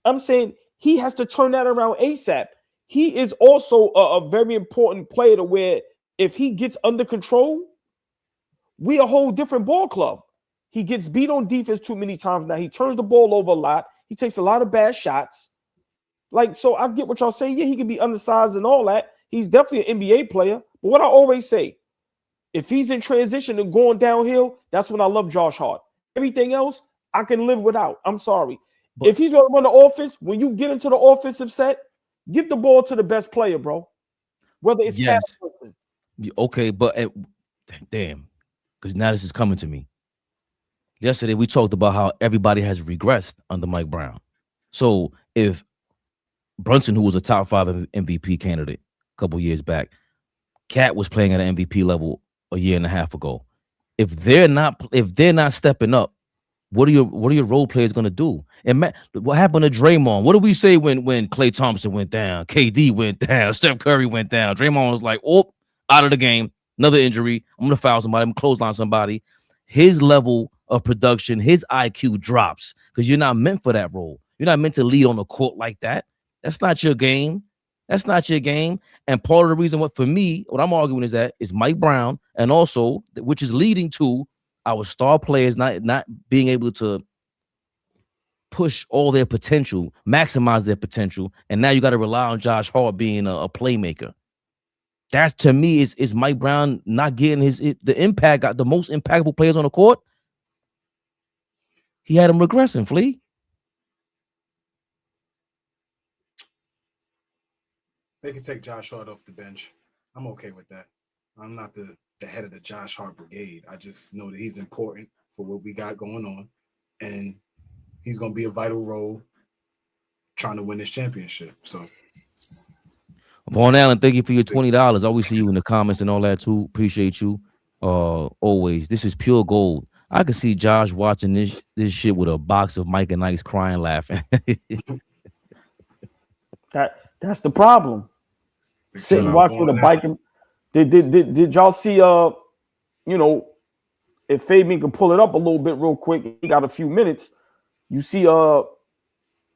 I'm saying he has to turn that around ASAP. He is also a very important player to where if he gets under control, we a whole different ball club. He gets beat on defense too many times now. He turns the ball over a lot. He takes a lot of bad shots. Like, so I get what y'all saying. Yeah, he can be undersized and all that. He's definitely an NBA player. But what I always say, if he's in transition and going downhill, that's when I love Josh Hart. Everything else, I can live without. I'm sorry. But if he's going to run the offense, when you get into the offensive set, give the ball to the best player, bro. Whether it's yes. Okay, but damn, because now this is coming to me. Yesterday, we talked about how everybody has regressed under Mike Brown. So if Brunson, who was a top 5 MVP candidate a couple years back, Cat was playing at an MVP level a year and a half ago. If they're not stepping up, what are your role players going to do? And what happened to Draymond? What did we say when Klay Thompson went down, KD went down, Steph Curry went down? Draymond was like, oh, out of the game, another injury. I'm going to foul somebody. I'm going to clothesline somebody. His level of production, his IQ drops because you're not meant for that role. You're not meant to lead on the court like that. That's not your game. That's not your game. And part of the reason what I'm arguing is Mike Brown, and also which is leading to our star players not being able to push all their potential, maximize their potential, and now you got to rely on Josh Hart being a playmaker. That's, to me, is Mike Brown not getting the impact, got the most impactful players on the court. He had him regressing, Flea. They can take Josh Hart off the bench. I'm okay with that. I'm not the head of the Josh Hart brigade. I just know that he's important for what we got going on, and he's going to be a vital role trying to win this championship. So, Vaughn Allen, thank you for your $20. Always see you in the comments and all that too. Appreciate you. Always. This is pure gold. I can see Josh watching this shit with a box of Mike and Ike's crying, laughing. That's the problem. Sitting watching with a bike. Did y'all see? If Fabian can pull it up a little bit real quick, he got a few minutes. You see,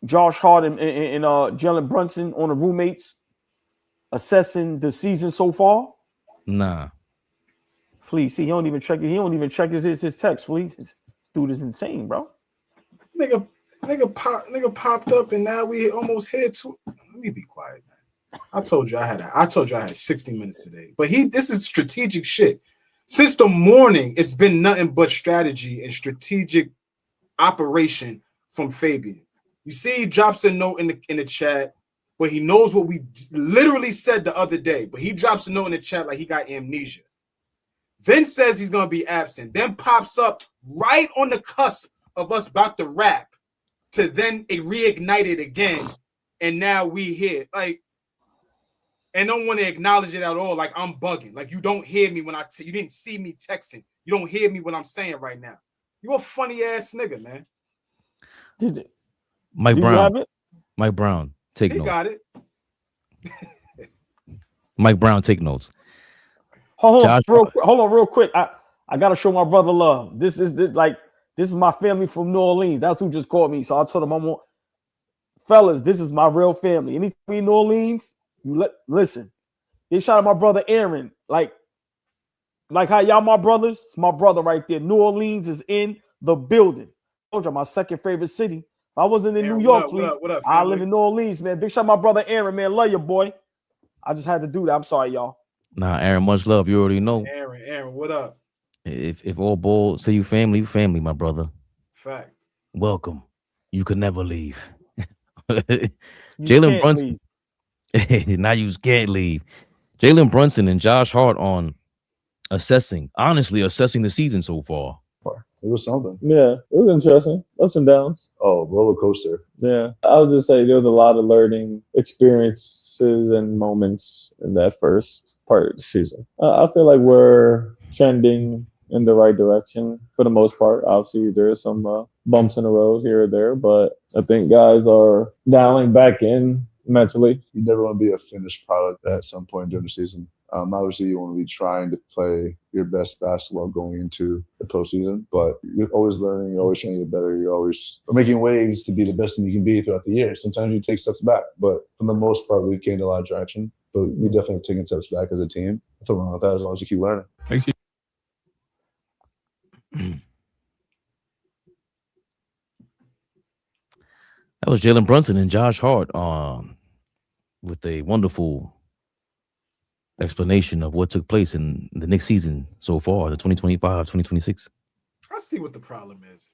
Josh Hart and Jalen Brunson on the roommates assessing the season so far. Nah. Flea, see, he don't even check his text. Flea, this dude is insane, bro. Nigga popped up, and now we almost hit to. Let me be quiet, man. I told you I had 60 minutes today. But this is strategic shit. Since the morning, it's been nothing but strategy and strategic operation from Fabian. You see, he drops a note in the chat, but he knows what we literally said the other day. But he drops a note in the chat like he got amnesia. Then says he's gonna be absent. Then pops up right on the cusp of us about to wrap. To then reignite it again, and now we here. Like, and don't want to acknowledge it at all. Like, I'm bugging. Like, you don't hear me when you didn't see me texting. You don't hear me what I'm saying right now. You a funny ass nigga, man. Mike Brown. Mike Brown, take notes. He got it. Mike Brown, take notes. Hold on, real quick. I gotta show my brother love. This is my family from New Orleans. That's who just called me. So I told him, fellas, this is my real family. Anytime in New Orleans, listen. They shout out my brother Aaron. Like how y'all my brothers. It's my brother right there. New Orleans is in the building. I told you, my second favorite city. If I wasn't in Aaron, New York, what up, I live in New Orleans, man. Big shout out my brother Aaron, man. Love you, boy. I just had to do that. I'm sorry, y'all. Nah, Aaron, much love. You already know. Aaron, what up? If AllBall say you family, my brother. Fact. Welcome. You could never leave. Jalen Brunson. Now you can't leave. Jalen Brunson and Josh Hart on assessing the season so far. It was something. Yeah, it was interesting. Ups and downs. Oh, roller coaster. Yeah. I would just say there was a lot of learning experience glimpses and moments in that first part of the season. I feel like we're trending in the right direction for the most part. Obviously, there's some bumps in the road here or there, but I think guys are dialing back in mentally. You never want to be a finished product at some point during the season. Obviously, you want to be trying to play your best basketball going into the postseason, but you're always learning, you're always trying to get better, you're always making waves to be the best thing you can be throughout the year. Sometimes you take steps back, but for the most part, we've gained a lot of traction. But we definitely have taken steps back as a team. Nothing wrong with that as long as you keep learning. Thanks. That was Jalen Brunson and Josh Hart with a wonderful explanation of what took place in the Knicks season so far, the 2025-2026. I see what the problem is.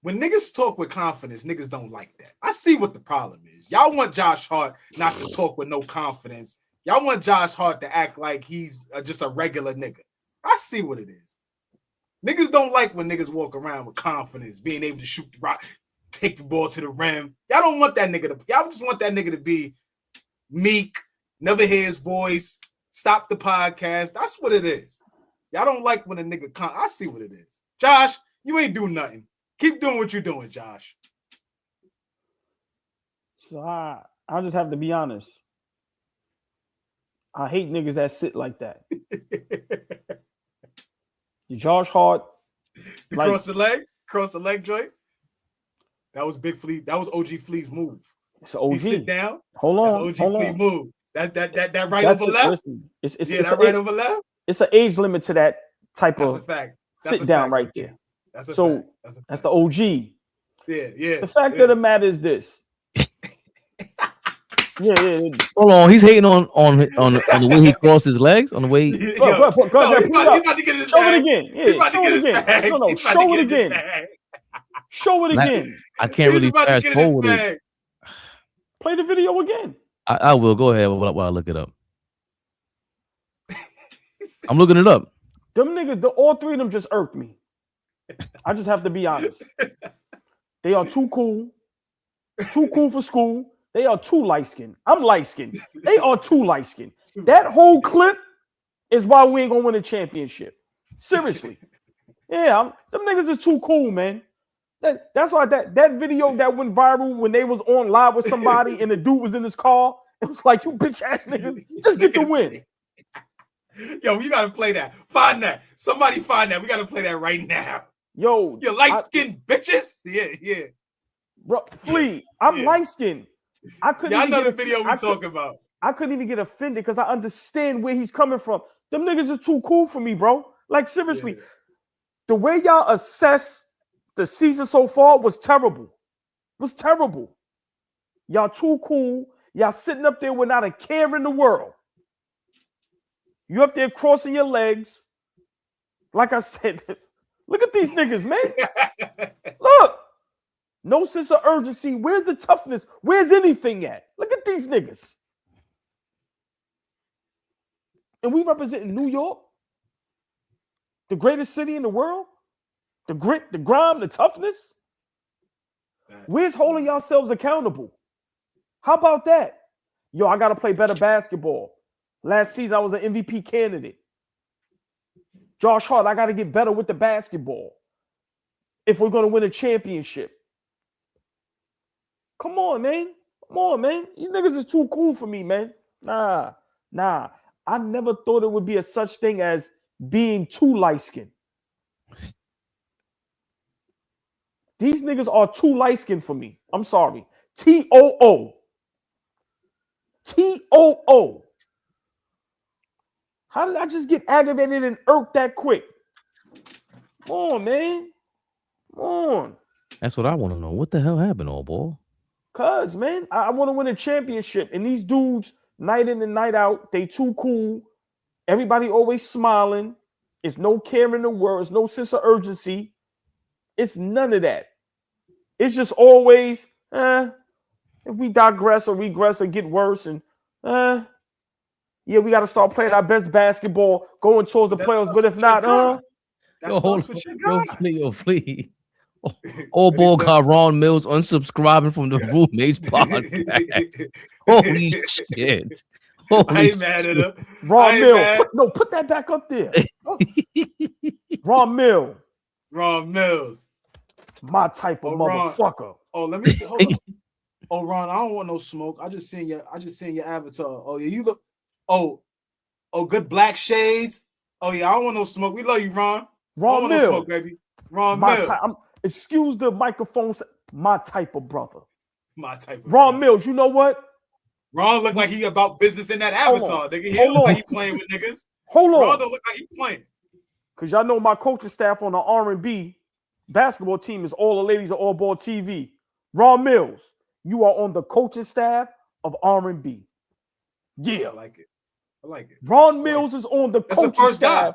When niggas talk with confidence, niggas don't like that. I see what the problem is. Y'all want Josh Hart not to talk with no confidence. Y'all want Josh Hart to act like he's just a regular nigga. I see what it is. Niggas don't like when niggas walk around with confidence, being able to shoot the rock, take the ball to the rim. Y'all don't want that nigga to. Y'all just want that nigga to be meek, never hear his voice, stop the podcast. That's what it is. Y'all don't like when a nigga. I see what it is. Josh, you ain't doing nothing. Keep doing what you're doing, Josh. So I just have to be honest. I hate niggas that sit like that. Josh Hart, cross the leg joint. That was Big Flea. That was OG Flea's move. It's OG. He sit down. Hold on. That's OG Flea move. That right over left. Listen, it's that right over left. It's an age limit to that type That's of a fact. sit down right there. That's a so fact. That's the OG. Yeah. The fact of the matter is this. Yeah. Hold on, he's hating on the way he crossed his legs, on the way. He's about to get his show it again. Yeah, he's about to get his bag. No, show it again. Show it again. I can't really fast forward it. Play the video again. I will. Go ahead while I look it up. I'm looking it up. Them niggas, all three of them just irked me. I just have to be honest. They are too cool for school. They are too light-skinned. I'm light-skinned. They are too light-skinned. That whole clip is why we ain't gonna win a championship. Seriously. Yeah, them niggas is too cool, man. That's why that video that went viral when they was on live with somebody and the dude was in his car. It was like, you bitch ass niggas, just get the win. Yo, you gotta play that. Find that. Somebody find that. We gotta play that right now. Yo, you light-skinned bitches. Yeah. Bro, Flea, I'm light-skinned. I couldn't. Y'all know the video we talking about. I couldn't even get offended because I understand where he's coming from. Them niggas is too cool for me, bro. Like seriously, the way y'all assess the season so far was terrible. Y'all too cool. Y'all sitting up there with not a care in the world. You up there crossing your legs. Like I said, look at these niggas, man. Look. No sense of urgency. Where's the toughness? Where's anything at? Look at these niggas. And we representing New York, the greatest city in the world, the grit, the grime, the toughness. Where's holding yourselves accountable? How about that? Yo, I got to play better basketball. Last season, I was an MVP candidate. Josh Hart, I got to get better with the basketball if we're going to win a championship. Come on, man. These niggas is too cool for me, man. Nah. I never thought it would be a such thing as being too light-skinned. These niggas are too light-skinned for me. I'm sorry. T-O-O. How did I just get aggravated and irked that quick? Come on, man. Come on. That's what I want to know. What the hell happened, AllBall? Cause, man, I want to win a championship. And these dudes, night in and night out, they too cool. Everybody always smiling. It's no care in the world. It's no sense of urgency. It's none of that. It's just always, if we digress or regress or get worse and, we got to start playing our best basketball, going towards the playoffs. But if not, that's what you got. Yo, Flea. AllBall got Ron Mills unsubscribing from the roommates podcast. Holy shit. I ain't mad at her. Ron Mills. Put that back up there. Ron Mills. Ron Mills. My type of motherfucker. Ron. Oh, let me see. Hold on. Oh, Ron, I don't want no smoke. I just seen your avatar. Oh, yeah, you look. Oh, good black shades. Oh, yeah, I don't want no smoke. We love you, Ron. Ron Mills. No smoke, baby. Ron Mills. Excuse the microphone. My type of brother. My type of Ron Mills, you know what? Ron look like he about business in that avatar, nigga. He look like he playing with niggas. Hold on. Ron don't look like he playing. Because y'all know my coaching staff on the R&B basketball team is all the ladies of AllBall TV. Ron Mills, you are on the coaching staff of R&B. Yeah. I like it. Ron Mills is on the coaching staff.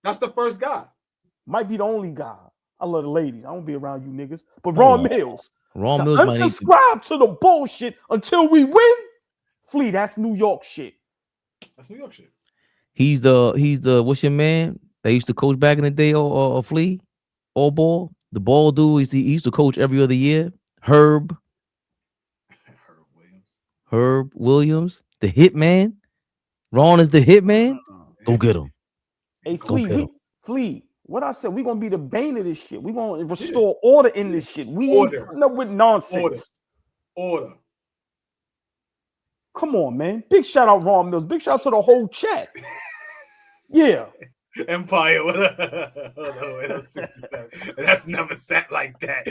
That's the first guy. Might be the only guy. I love the ladies. I don't be around you niggas. But Ron Mills. Ron Mills unsubscribe to the bullshit until we win. Flea, that's New York shit. That's New York shit. He's the what's your man? They used to coach back in the day or Flea? AllBall. The ball dude, he used to coach every other year. Herb Williams. The hitman. Ron is the hitman. Go get him. Hey, Flea, what I said, we're gonna be the bane of this shit. We're gonna restore order in this shit. We ain't putting up with nonsense. Order. Come on, man. Big shout out Ron Mills. Big shout out to the whole chat. Yeah. Empire. Hold on, wait, that's 67. That's never sat like that.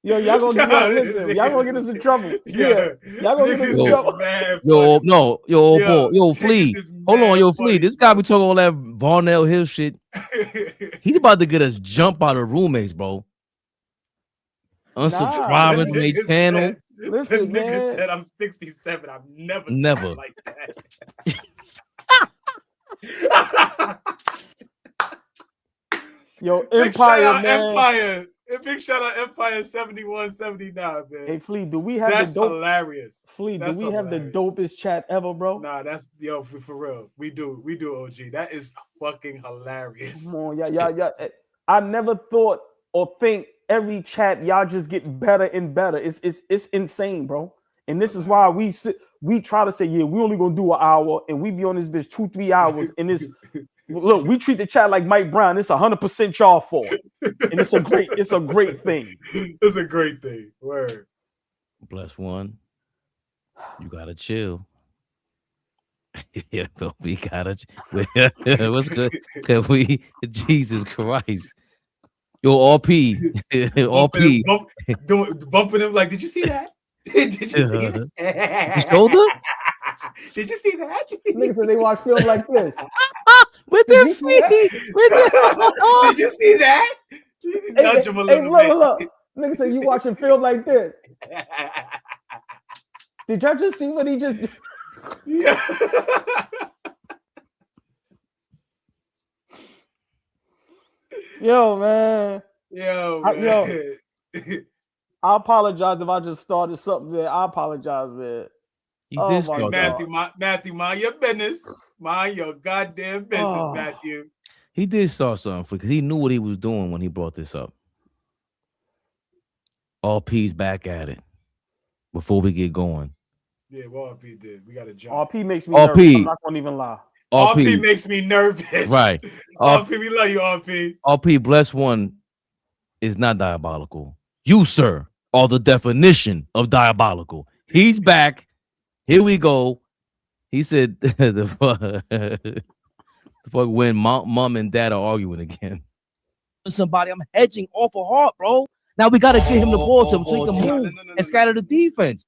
Yo, y'all gonna get us in trouble. Yeah, y'all gonna get us in trouble. Yo, Flea. Hold on, yo, Flea. This guy be talking all that Varnell Hill shit. He's about to get us jump out of roommates, bro. Unsubscribing from a channel. Listen, the man. nigga said I'm 67. I've never like that. Yo, Empire. Big shout out Empire 7179, man. Hey, Flea, do we have that's the dope? Hilarious. Flea, do we have the dopest chat ever, bro? Nah, that's for real. We do, OG. That is fucking hilarious. Come on, yeah. I never thought or think every chat y'all just get better and better. It's insane, bro. And this is why we try to say, yeah, we only gonna do an hour, and we be on this bitch 2-3 hours, and this. Look, we treat the chat like Mike Brown. It's 100% y'all fault, and it's a great thing. It's a great thing. Word. Bless one. You gotta chill. Yeah, but we gotta. What's good? Can we? Jesus Christ. Yo, RP. RP. Bumping him like, did you see that? Did you see that? Shoulder? Did you see that? Niggas said they watch films like this. With their feet. Did you see that? Nudge him a little bit. Look. Niggas said you watching film like this. Did y'all just see what he just did? Yeah. Yo, man. I apologize if I just started something there. I apologize, man. Matthew, mind your business. Mind your goddamn business, Matthew. He did start something because he knew what he was doing when he brought this up. RP's back at it. Before we get going. Yeah, well, RP did. We got to jump. RP makes me nervous. I'm not going to even lie. RP makes me nervous. Right. RP, we love you, RP. RP, bless one is not diabolical. You, sir, are the definition of diabolical. He's back. Here we go. He said the fuck when mom and dad are arguing again. Somebody, I'm hedging off of Hart, bro. Now we got to get him the ball so he can move and scatter the defense.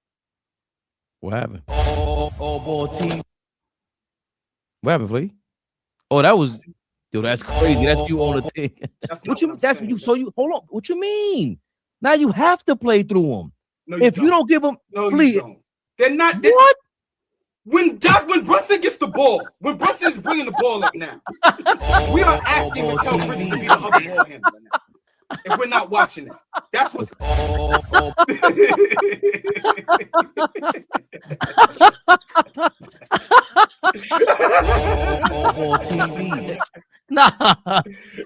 What happened? AllBall TV. What happened, Flea? Oh, that was that's crazy. That's you on the thing. So you hold on. What you mean? Now you have to play through them. No, if you don't give them, you don't. They're not. What? When Brunson gets the ball, when Brunson is bringing the ball up now, we are asking Mikel Bridges to be the other ball handler now. if we're not watching it. That's what's AllBall TV. Nah.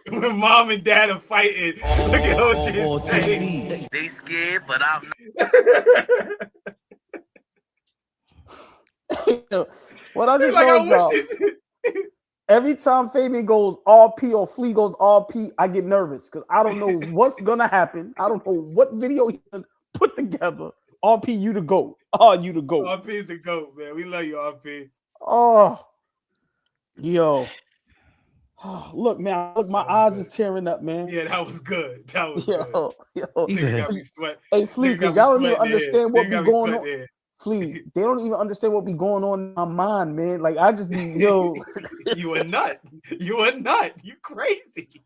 When mom and dad are fighting. Look at AllBall OG's face. TV. They scared, but I'm What I He's just like, I know wish is, this. every time Fabian goes RP or Flea goes RP, I get nervous because I don't know what's gonna happen. I don't know what video he's gonna put together. RP, you the GOAT. Oh, you the GOAT. RP's the GOAT, man. We love you, RP. Oh, yo. Oh, look, man. Look, my eyes is tearing up, man. Yeah, that was good. That was good. Yo. He's Nigga a- got me sweat. Hey, Flea, Nigga got me y'all don't even sweating understand there. what Nigga be got me going sweating on. there. Flea, they don't even understand what be going on in my mind, man. Like, I just be, yo, You a nut. You a nut. You crazy.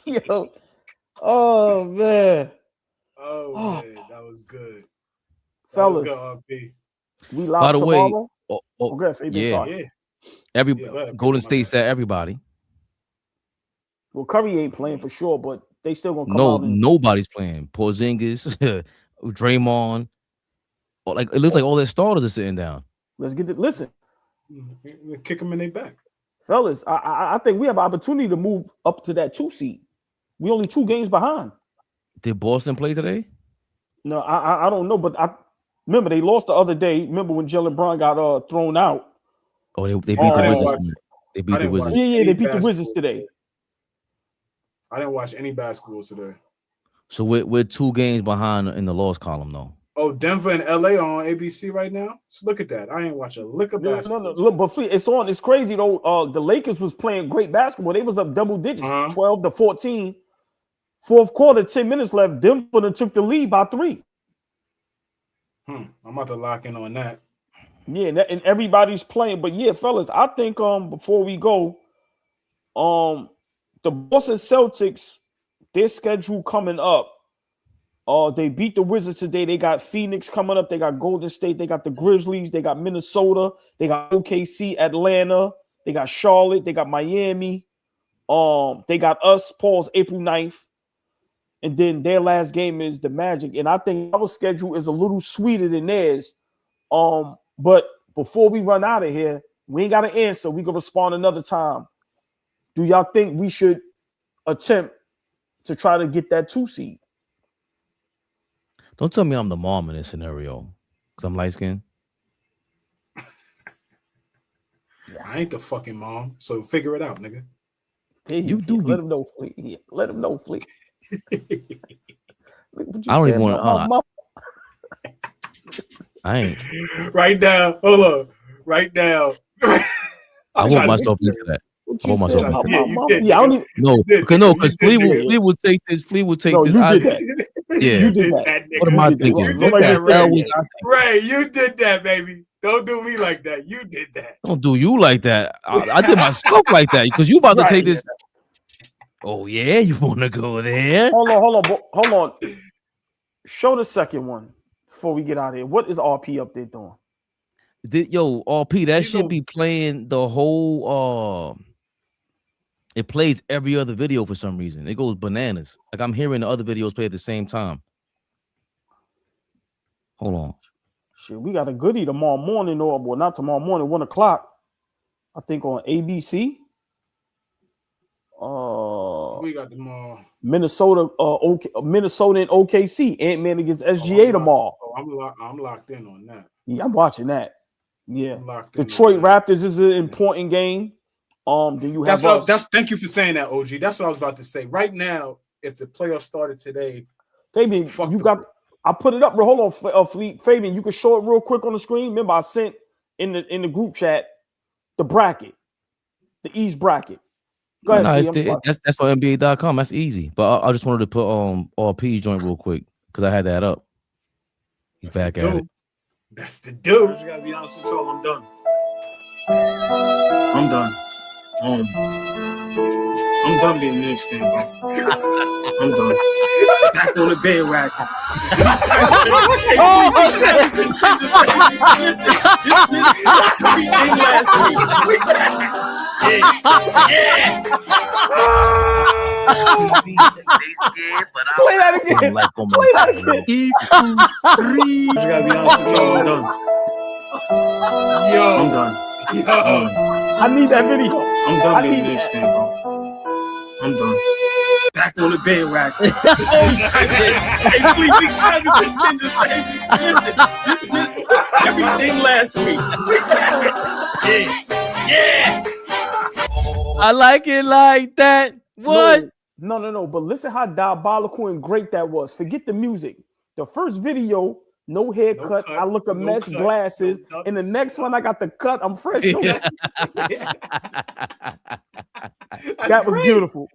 yo. Oh, man. Oh, man. That was good. That Fellas, was good, RP. we By live the way, tomorrow. oh, Okay, Fabian, yeah. sorry. Yeah. every Yeah, go ahead, Golden my State bad. said everybody. Well, Curry ain't playing for sure, but they still gonna come No, out and nobody's playing. Porzingis, Draymond. Like it looks like all their starters are sitting down. let's get it. Listen, Kick them in their back. fellas, I think we have an opportunity to move up to that 2 seed. We only 2 games behind. Did Boston play today? No, I don't know, but I remember they lost the other day. Remember when Jalen Brown got thrown out? Oh, they beat Oh, the I didn't Wizards. watch- They I beat the didn't watch Wizards. Yeah, they any beat the Wizards basketball today. I didn't watch any basketball today. So we're 2 games behind in the loss column though. Oh, Denver and LA are on ABC right now. So look at that. I ain't watch a lick of No, basketball. look, but Flea, it's on. It's crazy though. The Lakers was playing great basketball. They was up double digits, 12-14. Fourth quarter, 10 minutes left. Denver done took the lead by 3. I'm about to lock in on that. Yeah, and everybody's playing. But yeah, fellas, I think before we go, the Boston Celtics, their schedule coming up. They beat the Wizards today. They got Phoenix coming up. They got Golden State. They got the Grizzlies. They got Minnesota. They got OKC, Atlanta. They got Charlotte. They got Miami. They got us, Paul's April 9th. And then their last game is the Magic. And I think our schedule is a little sweeter than theirs. But before we run out of here, we ain't got an answer. We can respond another time. Do y'all think we should attempt to try to get that 2 seed? Don't tell me I'm the mom in this scenario because I'm light skinned. I ain't the fucking mom. So figure it out, nigga. You do Let him know, Flea. Yeah, let him know, Flea. I don't even want to. I ain't. Right now, hold on. Right now. I hold myself into that. I hold myself into that. Yeah, you did. Yeah, I don't even. No, did, because no, you because did, Flea will take this. Flea will take No, this. you did that. Yeah. You did did that. that, nigga. What am I You did that. thinking? You What did the that, hell Ray. was I thinking? Ray, you did that, baby. Don't do me like that. You did that. Don't do you like that. I did myself like that because you about to Right, take this. Oh yeah, you want to go there? Hold on. Show the second one before we get out of here. What is RP up there doing? Yo, RP, that You should know- be playing the whole. It plays every other video for some reason. It goes bananas. Like I'm hearing the other videos play at the same time. Hold on. Shit, we got a goodie tomorrow morning, or well, not tomorrow morning, 1 o'clock. I think on ABC. We got them all. Minnesota and OKC. Ant-Man against SGA tomorrow. I'm locked in on that. Yeah, I'm watching that. Yeah. I'm locked in Detroit on that. Raptors is an important game. Then you have Thank you for saying that, OG. That's what I was about to say. Right now, if the playoffs started today, Fabian, fuck you the got. I put it up. Hold on, Fleet. Fabian, you can show it real quick on the screen. Remember, I sent in the group chat the bracket, the East bracket. Go ahead, No, Flea, that's on NBA.com. That's easy. But I just wanted to put RP's joint real quick because I had that up. He's that's back the at dude. it. That's the dude. I just gotta be honest with y'all. I'm done. I'm done. I'm done being a Knicks fan, bro. I'm done. Back on the bandwagon. Yeah. Play that again. Play that again. I gotta be honest with you. I'm done. I'm done. I need that video. I'm done being a Knicks fan, bro. I'm done. Back on the bandwagon. Hey, please, we got to contenders, baby. Listen, everything last week. Yeah. I like it like that. What? No. But listen how diabolical and great that was. Forget the music. The first video, no haircut. I look a mess, glasses. In the next one, I got the cut. I'm fresh. That was beautiful.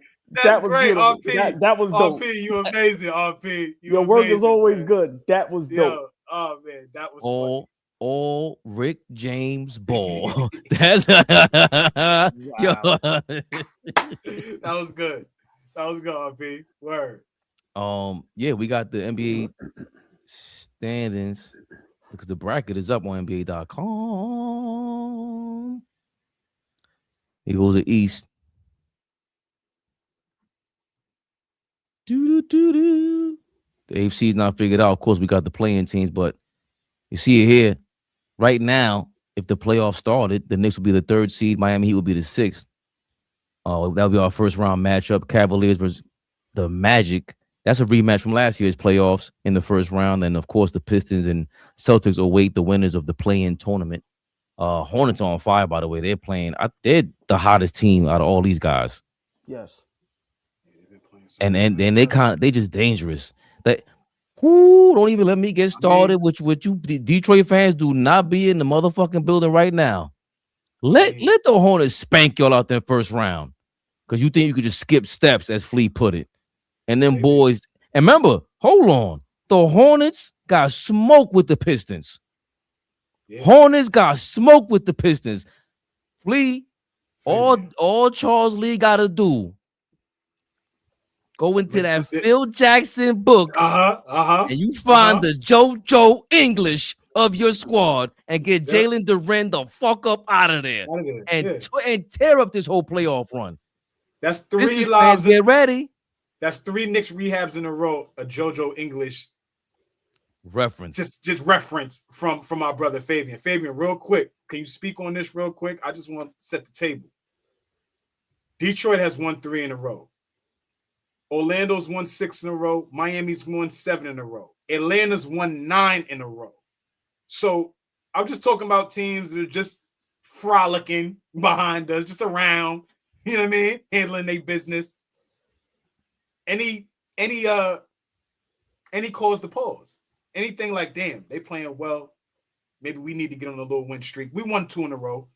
That was great, RP. That was dope. RP, you amazing, RP. Your work is always good. That was dope. Yo, oh man, that was all Rick James ball. That's That was good. That was good, RP. Word. Yeah, we got the NBA standings because the bracket is up on NBA.com. He goes to East. The AFC is not figured out. Of course, we got the playing teams, but you see it here. Right now, if the playoffs started, the Knicks would be the 3rd seed. Miami Heat would be the 6th. That would be our first round matchup. Cavaliers versus the Magic. That's a rematch from last year's playoffs in the first round. And, of course, the Pistons and Celtics await the winners of the play-in tournament. Hornets are on fire, by the way. They're playing. They're the hottest team out of all these guys. Yes. And they just dangerous. Don't even let me get started with you. Detroit fans, do not be in the motherfucking building right now. Let the Hornets spank y'all out there first round because you think you could just skip steps, as Flea put it. And then boys, and remember, hold on, the Hornets got smoked with the Pistons. Yeah. Hornets got smoked with the Pistons. Flea, all Charles Lee got to do. Go into that Phil Jackson book, and you find the JoJo English of your squad and get Jalen Duren the fuck up out of there and tear up this whole playoff run. That's 3 lives. Get ready. That's 3 Knicks rehabs in a row. A JoJo English reference. Just reference from my brother Fabian. Fabian, real quick, can you speak on this real quick? I just want to set the table. Detroit has won 3 in a row. Orlando's won 6 in a row. Miami's won 7 in a row. Atlanta's won 9 in a row. So I'm just talking about teams that are just frolicking behind us, just around, you know what I mean? Handling their business. Any cause to pause. Anything like, damn, they playing well. Maybe we need to get on a little win streak. We won 2 in a row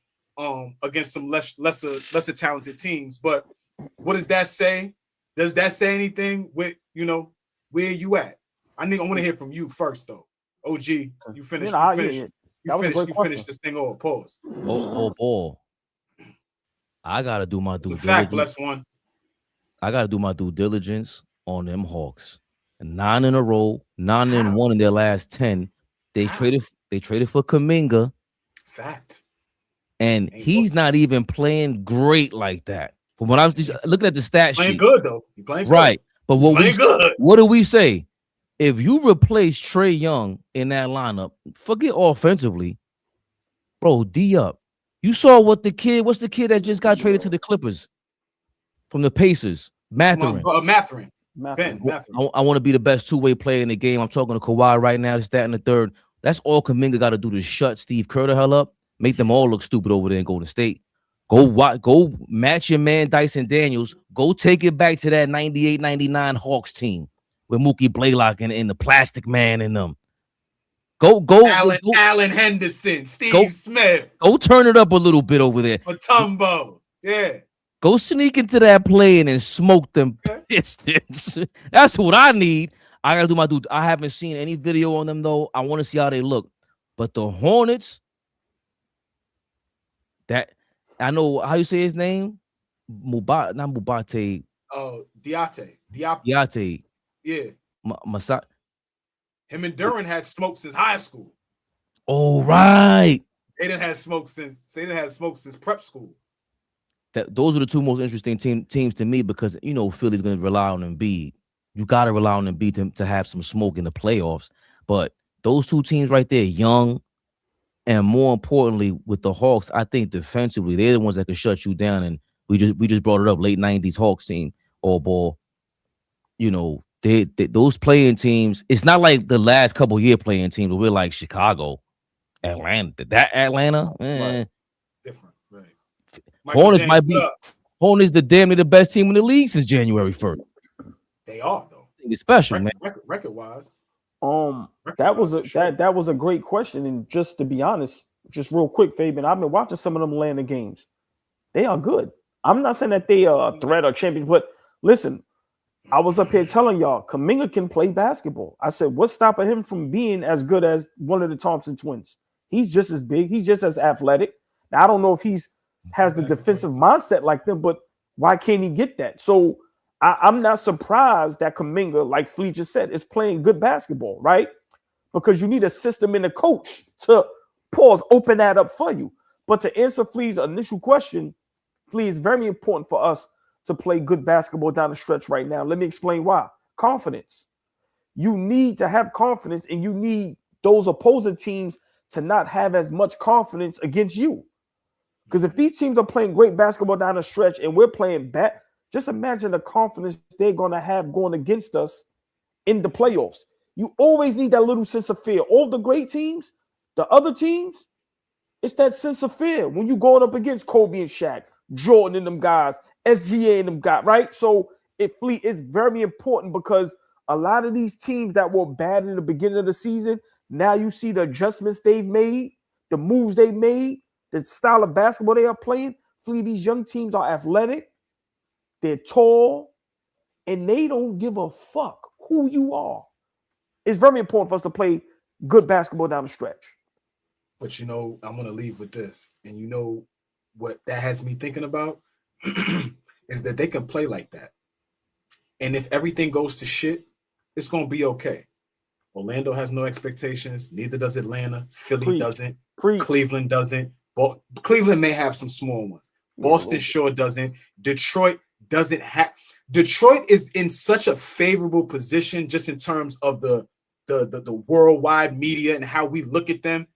against some lesser talented teams. But what does that say? Does that say anything with, where you at? I want to hear from you first, though. OG, you finish this thing all. Pause. Paul. I got to do my due diligence. Fact, bless one. I got to do my due diligence on them Hawks. 9 in a row, 9-1 in their last 10. They traded for Kuminga. Fact. And he's not even playing great like that. From when I was looking at the stat sheet, playing good though. He's playing good. Right. But what do we say? If you replace Trae Young in that lineup, forget offensively, bro, D up. You saw what's the kid that just got traded to the Clippers from the Pacers? Mathurin. Mathurin. I want to be the best two-way player in the game. I'm talking to Kawhi right now. This, that, and the third. That's all Kuminga got to do to shut Steve Kerr the hell up, make them all look stupid over there in Golden State. Go match your man Dyson Daniels. Go take it back to that 98-99 Hawks team with Mookie Blaylock and the Plastic Man in them. Go Allen Henderson, Steve Smith. Go turn it up a little bit over there. Matumbo. Yeah. Go sneak into that play and smoke them Pistons. That's what I need. I gotta do my dude. I haven't seen any video on them though. I want to see how they look. But the Hornets, that I know how you say his name. Not Mubate. Oh, Diate. Yeah. Masa. Him and Duran had smoke since high school. Oh, right. They didn't have smoke since prep school. those are the two most interesting teams to me because Philly's going to rely on Embiid. You got to rely on Embiid to have some smoke in the playoffs. But those two teams right there, young, and more importantly, with the Hawks, I think defensively they're the ones that can shut you down. And we just brought it up, late 90s Hawks team, AllBall. They those playing teams. It's not like the last couple year playing teams where we're like Chicago, Atlanta. That Atlanta, Right. Different, right? Hornets might be. Hornets the damn near the best team in the league since January 1st. They are though. It's special, man. Record wise. That was a great question. And just to be honest, just real quick, Fabian, I've been watching some of them Atlanta games. They are good. I'm not saying that they are a threat or champion, but listen, I was up here telling y'all, Kuminga can play basketball. I said, what's stopping him from being as good as one of the Thompson twins? He's just as big. He's just as athletic. Now, I don't know if has the defensive mindset like them, but why can't he get that? So I'm not surprised that Kuminga, like Flea just said, is playing good basketball, right? Because you need a system and a coach to open that up for you. But to answer Flea's initial question, Flea, is very important for us to play good basketball down the stretch right now. Let me explain why. Confidence. You need to have confidence, and you need those opposing teams to not have as much confidence against you. Because if these teams are playing great basketball down the stretch and we're playing bad, just imagine the confidence they're going to have going against us in the playoffs. You always need that little sense of fear. All the great teams, the other teams, it's that sense of fear when you're going up against Kobe and Shaq, Jordan and them guys, SGA and them guys, right? So Fleet is very important because a lot of these teams that were bad in the beginning of the season, now you see the adjustments they've made, the moves they made, the style of basketball they are playing. Fleet, these young teams are athletic, they're tall, and they don't give a fuck who you are. It's very important for us to play good basketball down the stretch. But I'm going to leave with this. And what that has me thinking about is that they can play like that. And if everything goes to shit, it's going to be okay. Orlando has no expectations. Neither does Atlanta. Philly doesn't. Cleveland doesn't. But Cleveland may have some small ones. Boston sure doesn't. Detroit doesn't have. Detroit is in such a favorable position just in terms of the worldwide media and how we look at them.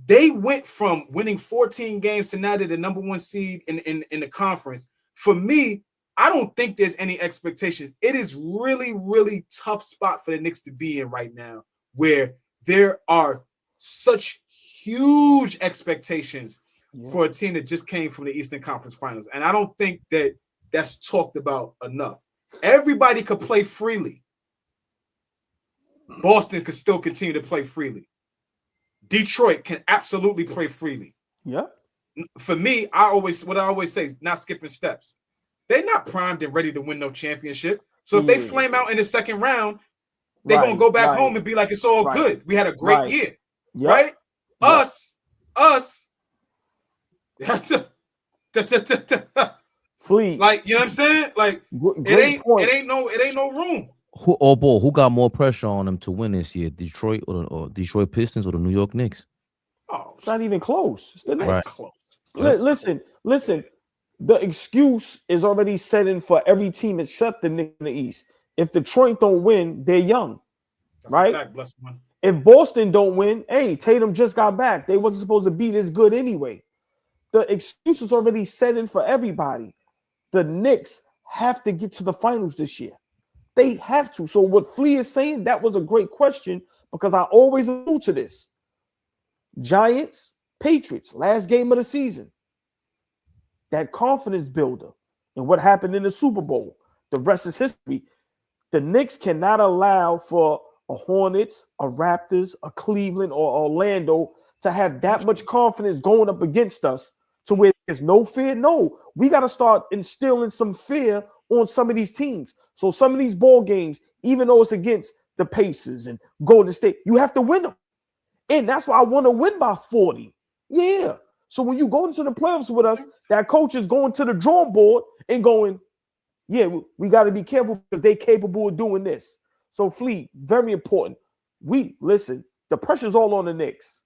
They went from winning 14 games to now they're the number one seed in the conference. For me, I don't think there's any expectations. It is really, really tough spot for the Knicks to be in right now, where there are such huge expectations for a team that just came from the Eastern Conference Finals. And I don't think that that's talked about enough. Everybody could play freely. Boston could still continue to play freely. Detroit can absolutely play freely. Yeah. For me, what I always say is not skipping steps. They're not primed and ready to win no championship. So if they flame out in the second round, they're going to go back home and be like, it's all good. We had a great year. Yep. Right? Yep. Us. Fleet. Like, you know what I'm saying? Like, it ain't no room. Who got more pressure on them to win this year? Detroit or Detroit Pistons or the New York Knicks? Oh, it's not even close. It's not close. Listen. The excuse is already set in for every team except the Knicks in the East. If Detroit don't win, they're young. That's right? A fact, bless one. If Boston don't win, hey, Tatum just got back. They wasn't supposed to be this good anyway. The excuse is already set in for everybody. The Knicks have to get to the finals this year. They have to. So what Flea is saying, that was a great question because I always allude to this. Giants, Patriots, last game of the season. That confidence builder and what happened in the Super Bowl. The rest is history. The Knicks cannot allow for a Hornets, a Raptors, a Cleveland, or Orlando to have that much confidence going up against us to where there's no fear. No, we got to start instilling some fear on some of these teams. So some of these ball games, even though it's against the Pacers and Golden State, you have to win them. And that's why I want to win by 40. Yeah. So when you go into the playoffs with us, that coach is going to the drawing board and going, yeah, we got to be careful because they're capable of doing this. So Fleet, very important. Listen, the pressure's all on the Knicks.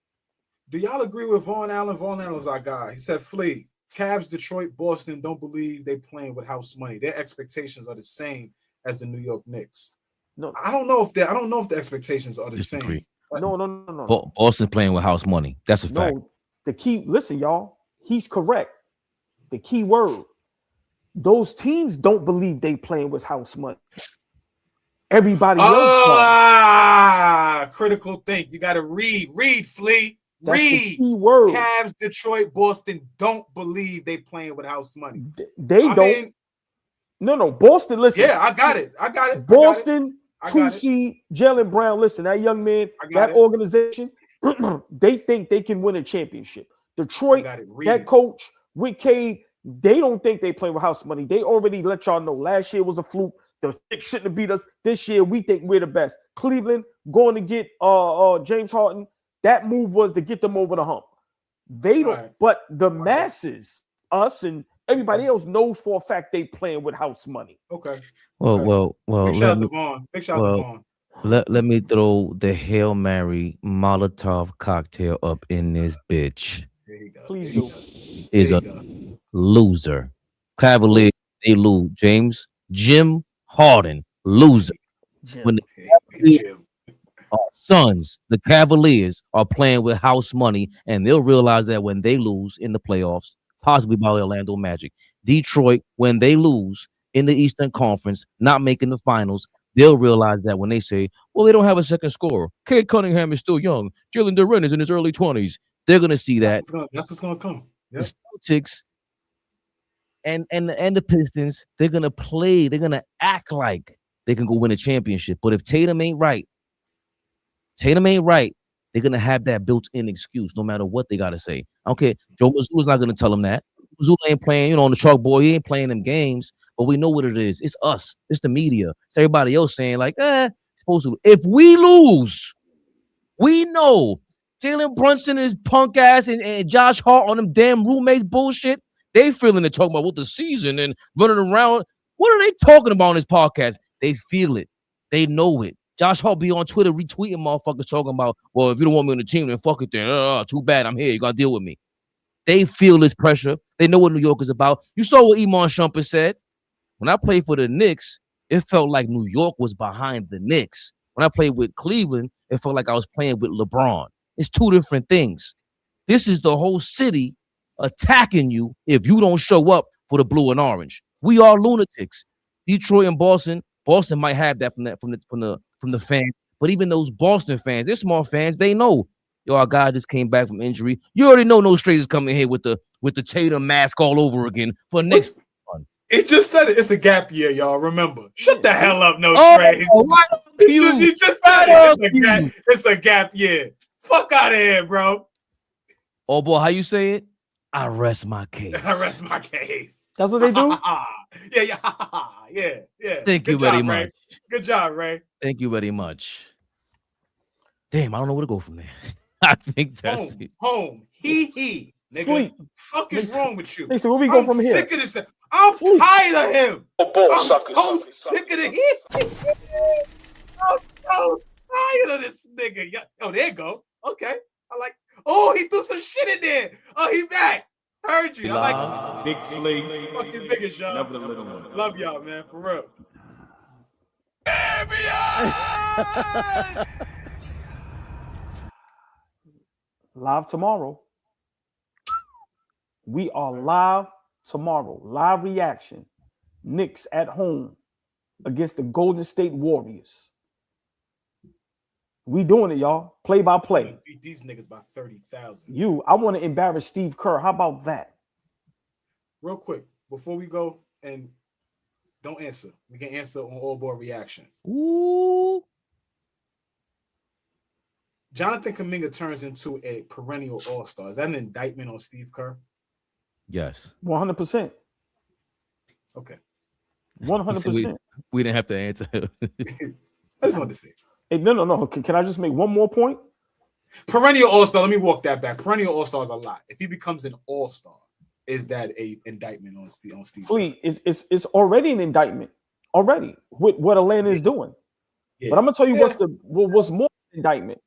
Do y'all agree with Vaughn Allen? Vaughn Allen's our guy. He said, Fleet, Cavs, Detroit, Boston don't believe they playing with house money. Their expectations are the same as the New York Knicks. No, I don't know if the expectations are the Disagree. same. no. Boston playing with house money. That's a fact. No, the key, listen, y'all, he's correct. The key word, those teams don't believe they playing with house money. Everybody else. Critical think. You got to read, Flea. That's the Read. key word. Cavs, Detroit, Boston don't believe they playing with house money. They don't. No. Boston, listen. Yeah, I got it. Boston, 2 seed, Jaylen Brown. Listen, that young man, that organization, they think they can win a championship. Detroit, that coach, with Cade, they don't think they play with house money. They already let y'all know last year was a fluke. The Knicks shouldn't have beat us. This year, we think we're the best. Cleveland going to get James Harden. That move was to get them over the hump. They don't, but the masses, us and everybody else knows for a fact they playing with house money. Okay. Well. Big shout out to Vaughn. Big shout out to Vaughn. Let me throw the Hail Mary Molotov cocktail up in this bitch. There you go. Please do. Is a loser. Cavaliers, they lose. Jim Harden, loser. When the Suns, the Cavaliers are playing with house money, and they'll realize that when they lose in the playoffs, possibly by the Orlando Magic. Detroit, when they lose in the Eastern Conference, not making the finals, they'll realize that when they say, well, they don't have a second scorer. Cade Cunningham is still young. Jalen Duren is in his early 20s. They're going to see that. That's what's going to come. Yep. The Celtics and the Pistons, they're going to play. They're going to act like they can go win a championship. But if Tatum ain't right, they're going to have that built-in excuse no matter what they got to say. Okay, Joe Mazzulla's not going to tell them that. Mazzulla ain't playing, on the chalkboard. He ain't playing them games. But we know what it is. It's us. It's the media. It's everybody else saying like, supposed to. If we lose, we know Jalen Brunson is punk ass and Josh Hart on them damn roommates bullshit. They feeling it, talking about what the season and running around. What are they talking about on this podcast? They feel it. They know it. Josh Hart be on Twitter retweeting motherfuckers talking about, well, if you don't want me on the team, then fuck it then. Too bad. I'm here. You got to deal with me. They feel this pressure. They know what New York is about. You saw what Iman Shumpert said. When I played for the Knicks, it felt like New York was behind the Knicks. When I played with Cleveland, it felt like I was playing with LeBron. It's two different things. This is the whole city attacking you if you don't show up for the blue and orange. We are lunatics. Detroit and Boston might have that from the fans, but even those Boston fans, they're small fans. They know, our guy just came back from injury. You already know no strangers coming here with the Tatum mask all over again for next. It just said it. It's a gap year, y'all. Remember. Shut the hell up, no strays. He just said it. It's a gap year. Fuck out of here, bro. Oh boy, how you say it? I rest my case. I rest my case. That's what they do? Yeah. Thank you very much. Ray. Good job, Ray. Thank you very much. Damn, I don't know where to go from there. I think that's home. He. Nigga. Sleep. Fuck is wrong with you? Listen, where we go from here? Sick of this. I'm tired of him. I'm so sick of it. I'm so tired of this nigga. Oh, there you go. Okay. I like. Oh, he threw some shit in there. Oh, he back. Heard you. I like Big Flea. fucking biggest, y'all. Never the little one. Love y'all, man. For real. Live tomorrow. We are live tomorrow. Live reaction. Knicks at home against the Golden State Warriors. We doing it, y'all. Play by play. Beat these niggas by 30,000. I want to embarrass Steve Kerr. How about that? Real quick, before we go, and don't answer. We can answer on AllBall reactions. Ooh. Jonathan Kuminga turns into a perennial all-star. Is that an indictment on Steve Kerr? Yes. 100%. Okay. 100%. We didn't have to answer. I just wanted to say. Hey, no. Can I just make one more point? Perennial all-star. Let me walk that back. Perennial all-star is a lot. If he becomes an all-star, is that a indictment on Steve? Fleet, it's already an indictment already with what Atlanta is doing. Yeah. But I'm gonna tell you what's more indictment.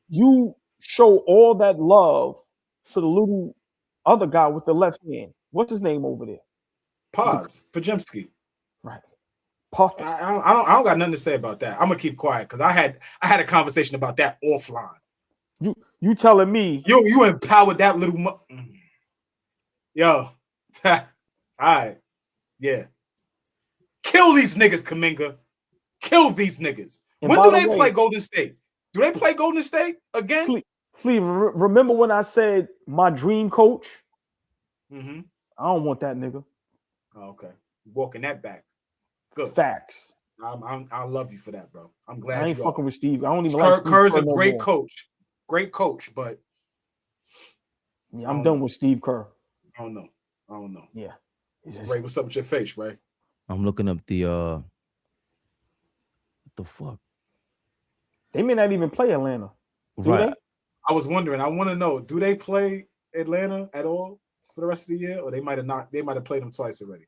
You show all that love to the little other guy with the left hand. What's his name over there? Pods, Pajemski. Right. Potter. I don't got nothing to say about that. I'm gonna keep quiet because I had a conversation about that offline. You telling me you empowered that little yo. All right. Yeah. Kill these niggas, Kuminga. Kill these niggas. And when by do the they way, play Golden State? Do they play Golden State again? Flea, remember when I said my dream coach? Mm-hmm. I don't want that nigga. Oh, okay. Walking that back. Good. Facts. I love you for that, bro. I'm glad I ain't you fucking are. with Steve. I don't even like Steve Kerr's Kerr a no great more. coach. Great coach, but yeah, I'm done with Steve Kerr. I don't know. Yeah. Ray, what's up with your face, Ray? I'm looking up the what the fuck? They may not even play Atlanta. Do Right. they? I was wondering. I want to know, do they play Atlanta at all for the rest of the year? Or they might have not. They might have played them twice already.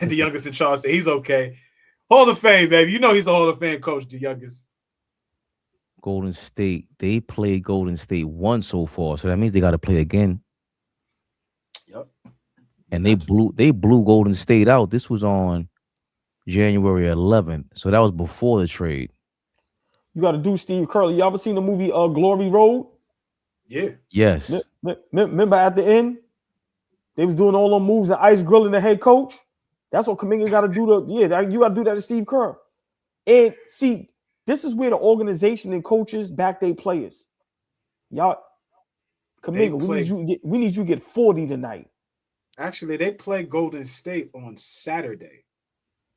And the youngest in charge said he's okay. Hall of Fame, baby. You know he's a Hall of Fame coach, the youngest. Golden State. They played Golden State once so far, so that means they got to play again. Yep. And they blew Golden State out. This was on January 11th, so that was before the trade. You got to do Steve Kerr. You ever seen the movie Glory Road? Yeah. Yes. Remember at the end, they was doing all them moves and ice grilling the head coach. That's what Kuminga got to do. You got to do that to Steve Kerr. And see, this is where the organization and coaches back their players. Y'all, Kuminga, we need you to get 40 tonight. Actually, they play Golden State on Saturday.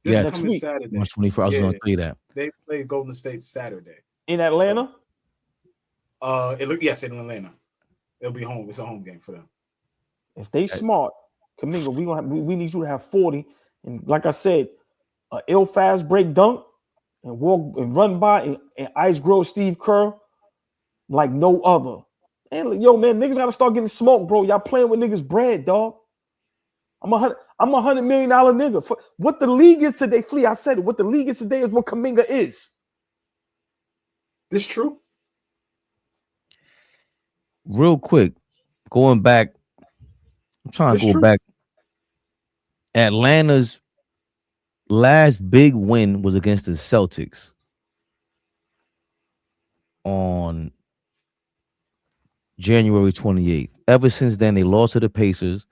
Yes. This coming Saturday. March 21st. I was going to tell you that. They play Golden State Saturday. In Atlanta? Yes, in Atlanta. It'll be home. It's a home game for them. If they smart, Kuminga, we need you to have 40. And like I said, an ill fast break dunk and walk and run by and ice grill Steve Kerr like no other. And yo, man, niggas gotta start getting smoked, bro. Y'all playing with niggas' bread, dog. I'm a $100 million nigga. For what the league is today, Flea, I said it. What the league is today is what Kuminga is. This true? Real quick, going back, I'm trying to go back. Atlanta's last big win was against the Celtics on January 28th. Ever since then, they lost to the Pacers.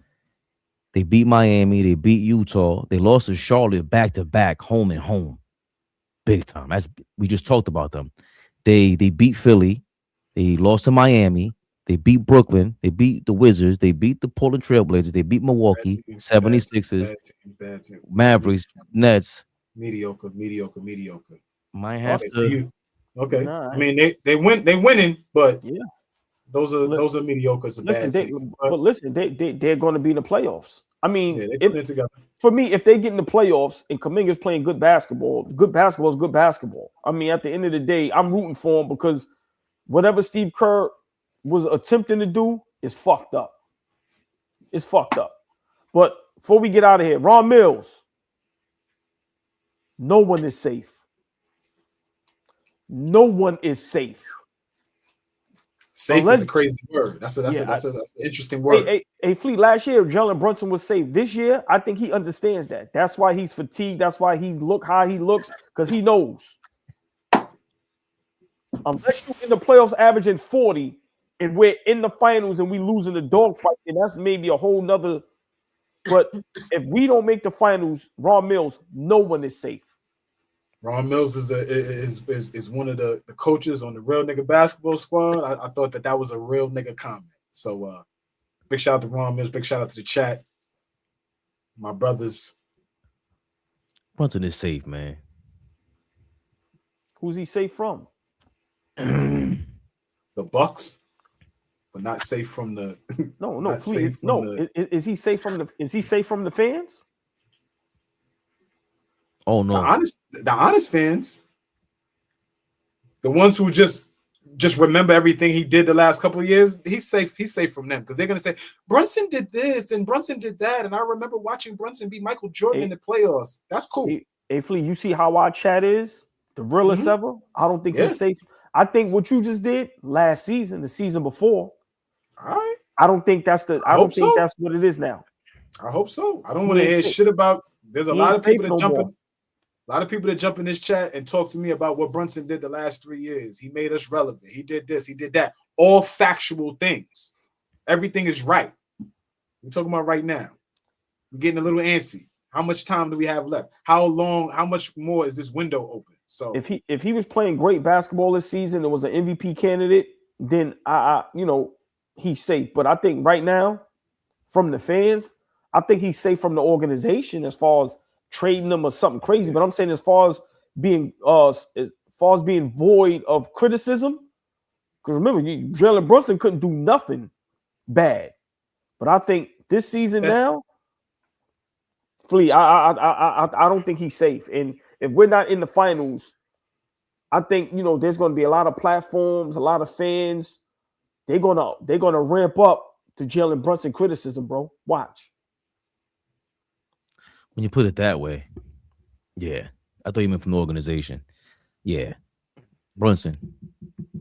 They beat Miami. They beat Utah. They lost to Charlotte back-to-back, home and home. Big time. We just talked about them. They beat Philly. They lost to Miami. They beat Brooklyn. They beat the Wizards. They beat the Portland Trailblazers. They beat Milwaukee, 76ers, bad team. Mavericks, Nets. Mediocre. Might have to. Okay. Nah, I mean, they winning, but yeah, those are mediocres. But listen, they're going to be in the playoffs. I mean, yeah, they put it together. For me, if they get in the playoffs and Kuminga's playing good basketball is good basketball. I mean, at the end of the day, I'm rooting for him because whatever Steve Kerr was attempting to do is fucked up. It's fucked up. But before we get out of here, Ron Mills, no one is safe. No one is safe. Safe is a crazy word. That's an interesting word. Hey, Fleet, last year, Jalen Brunson was safe. This year, I think he understands that. That's why he's fatigued. That's why he look how he looks, because he knows. Unless you're in the playoffs averaging 40 and we're in the finals and we losing the dogfight, then that's maybe a whole nother. But if we don't make the finals, Ron Mills, no one is safe. Ron Mills is one of the coaches on the Real Nigga Basketball Squad. I thought that was a real nigga comment. So big shout out to Ron Mills. Big shout out to the chat. My brothers. Brunson is safe, man. Who's he safe from? The Bucks, but not safe from the. No, please, no. Is he safe from the? Is he safe from the fans? Oh no, the honest fans, the ones who just remember everything he did the last couple of years. He's safe. He's safe from them because they're gonna say Brunson did this and Brunson did that, and I remember watching Brunson beat Michael Jordan in the playoffs. That's cool. Hey, Flea, you see how our chat is the realest ever. I don't think he's safe. I think what you just did last season, the season before. All right. I don't think that's the. I don't think so. that's what it is now. I hope so. I don't want to hear shit about. There's a lot of people that jump in. A lot of people that jump in this chat and talk to me about what Brunson did the last 3 years. He made us relevant. He did this. He did that. All factual things. Everything is right. We're talking about right now. We're getting a little antsy. How much time do we have left? How long? How much more is this window open? So if he was playing great basketball this season and was an MVP candidate, then I he's safe. But I think right now, from the fans, I think he's safe from the organization as far as trading them or something crazy. But I'm saying as far as being void of criticism, because remember, Jalen Brunson couldn't do nothing bad. But I think this season now, Flea, I don't think he's safe. And if we're not in the finals, I think there's going to be a lot of platforms, a lot of fans. They're gonna ramp up to Jalen Brunson criticism, bro. Watch. When you put it that way, yeah. I thought you meant from the organization. Yeah. Brunson,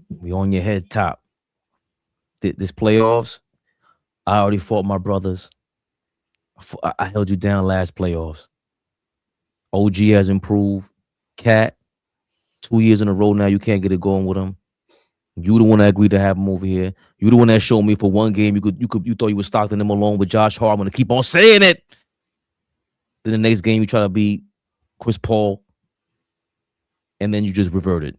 we on your head top. This playoffs, I already fought my brothers. I held you down last playoffs. OG has improved. Cat, 2 years in a row now, you can't get it going with him. You the one that agreed to have him over here. You the one that showed me for one game you thought you were Stockton him alone with Josh Hart. I'm gonna keep on saying it. Then the next game you try to beat Chris Paul, and then you just reverted.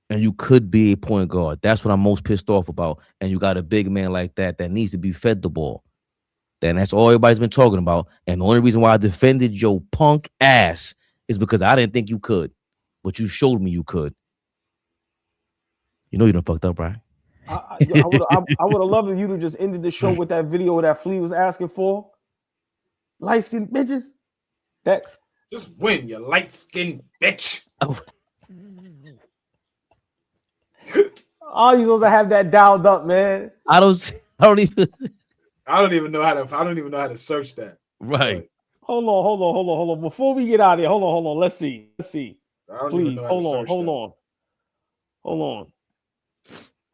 And you could be a point guard. That's what I'm most pissed off about. And you got a big man like that needs to be fed the ball. Then that's all everybody's been talking about. And the only reason why I defended your punk ass is because I didn't think you could, but you showed me you could. You know you done fucked up, right? I would have loved if you to just ended the show with that video that Flea was asking for. Light-skinned bitches. That just win, you light-skinned bitch. Oh, you supposed to have that dialed up, man. I don't even know how to search that. Right. But, hold on. Before we get out of here, hold on. Let's see. Please, hold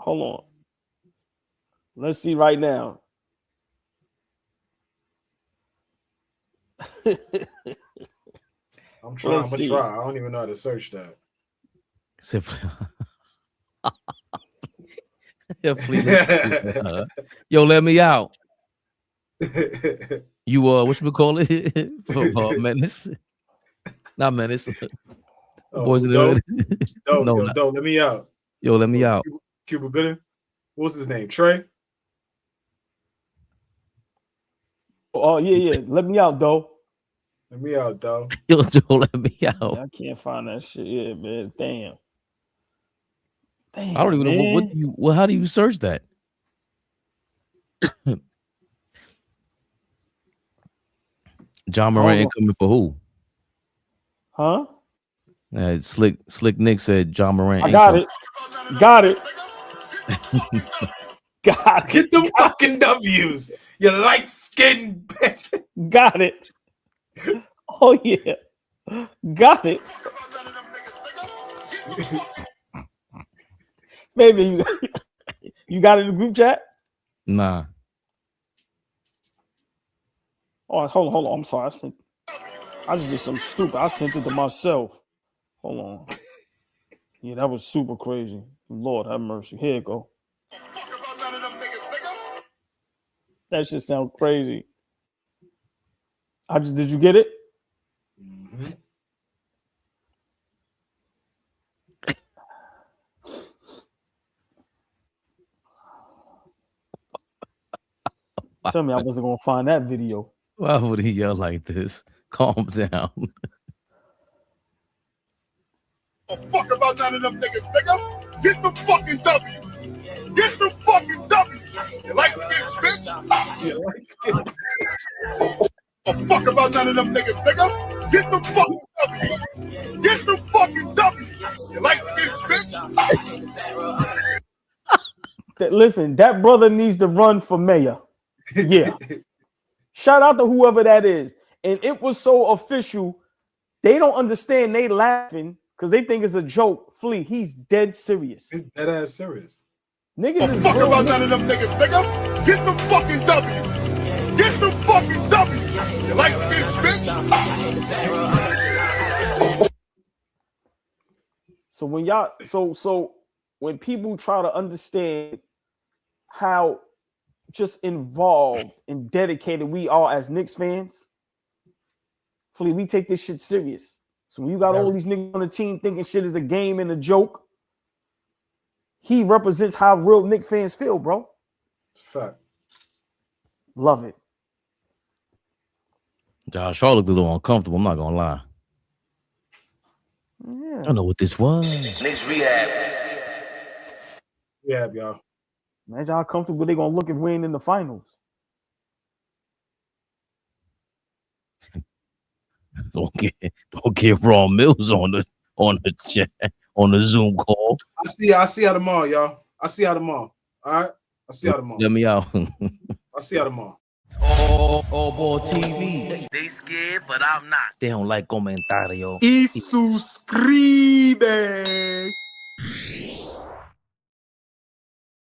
on. Let's see right now. I'm gonna try. I don't even know how to search that. Yo, let me out. You what you call it? Menace? Not Menace. Boys in the hood. No, let me out. Yo, let me out. Cuba Gooding. What's his name? Trey? Oh, yeah. Let me out, though. Let me out, though. Yo, Joe, let me out. I can't find that shit. Yeah, man. Damn. I don't even know how do you search that? John Morant ain't coming for who? Huh? Slick Nick said John Morant. I got it. Got it. Get them fucking W's, you light-skinned bitch. Got it. Oh yeah. Got it. Baby, you got it in the group chat? Nah. Oh, hold on. I'm sorry. I just did something stupid. I sent it to myself. Hold on. Yeah, that was super crazy. Lord have mercy. Here you go. That shit sounds crazy. Did you get it? Mm-hmm. Tell me I wasn't gonna find that video. Why would he yell like this? Calm down. Fuck about none of them niggas, nigga. Get some fucking W. Get some fucking W. You like to get bitch? You light-skinned. Fuck about none of them niggas, nigga. Get some fucking W. Get some fucking W. You like to get bitch? Listen, that brother needs to run for mayor. Yeah. Shout out to whoever that is. And it was so official. They don't understand. They laughing because they think it's a joke. Flea, he's dead serious. He's dead ass serious. Niggas is fuck about none of them niggas, nigga. Get the fucking W. Get the fucking W. You like this, bitch? So when y'all, so when people try to understand how just involved and dedicated we are as Knicks fans, Flea, we take this shit serious. So when you got all these niggas on the team thinking shit is a game and a joke, he represents how real Knicks fans feel, bro. It's a fact. Love it. Josh Hart looked a little uncomfortable. I'm not gonna lie. Yeah. I don't know what this was. Knicks rehab. Yeah, y'all. Imagine how comfortable they gonna look at winning in the finals. Don't get Raw Mills on the chat on the Zoom call. I see y'all tomorrow, y'all. I see y'all tomorrow. All right. I see y'all tomorrow. Let me out. I see y'all tomorrow. AllBall TV. They scared, but I'm not. They don't like comentario. Y suscribe.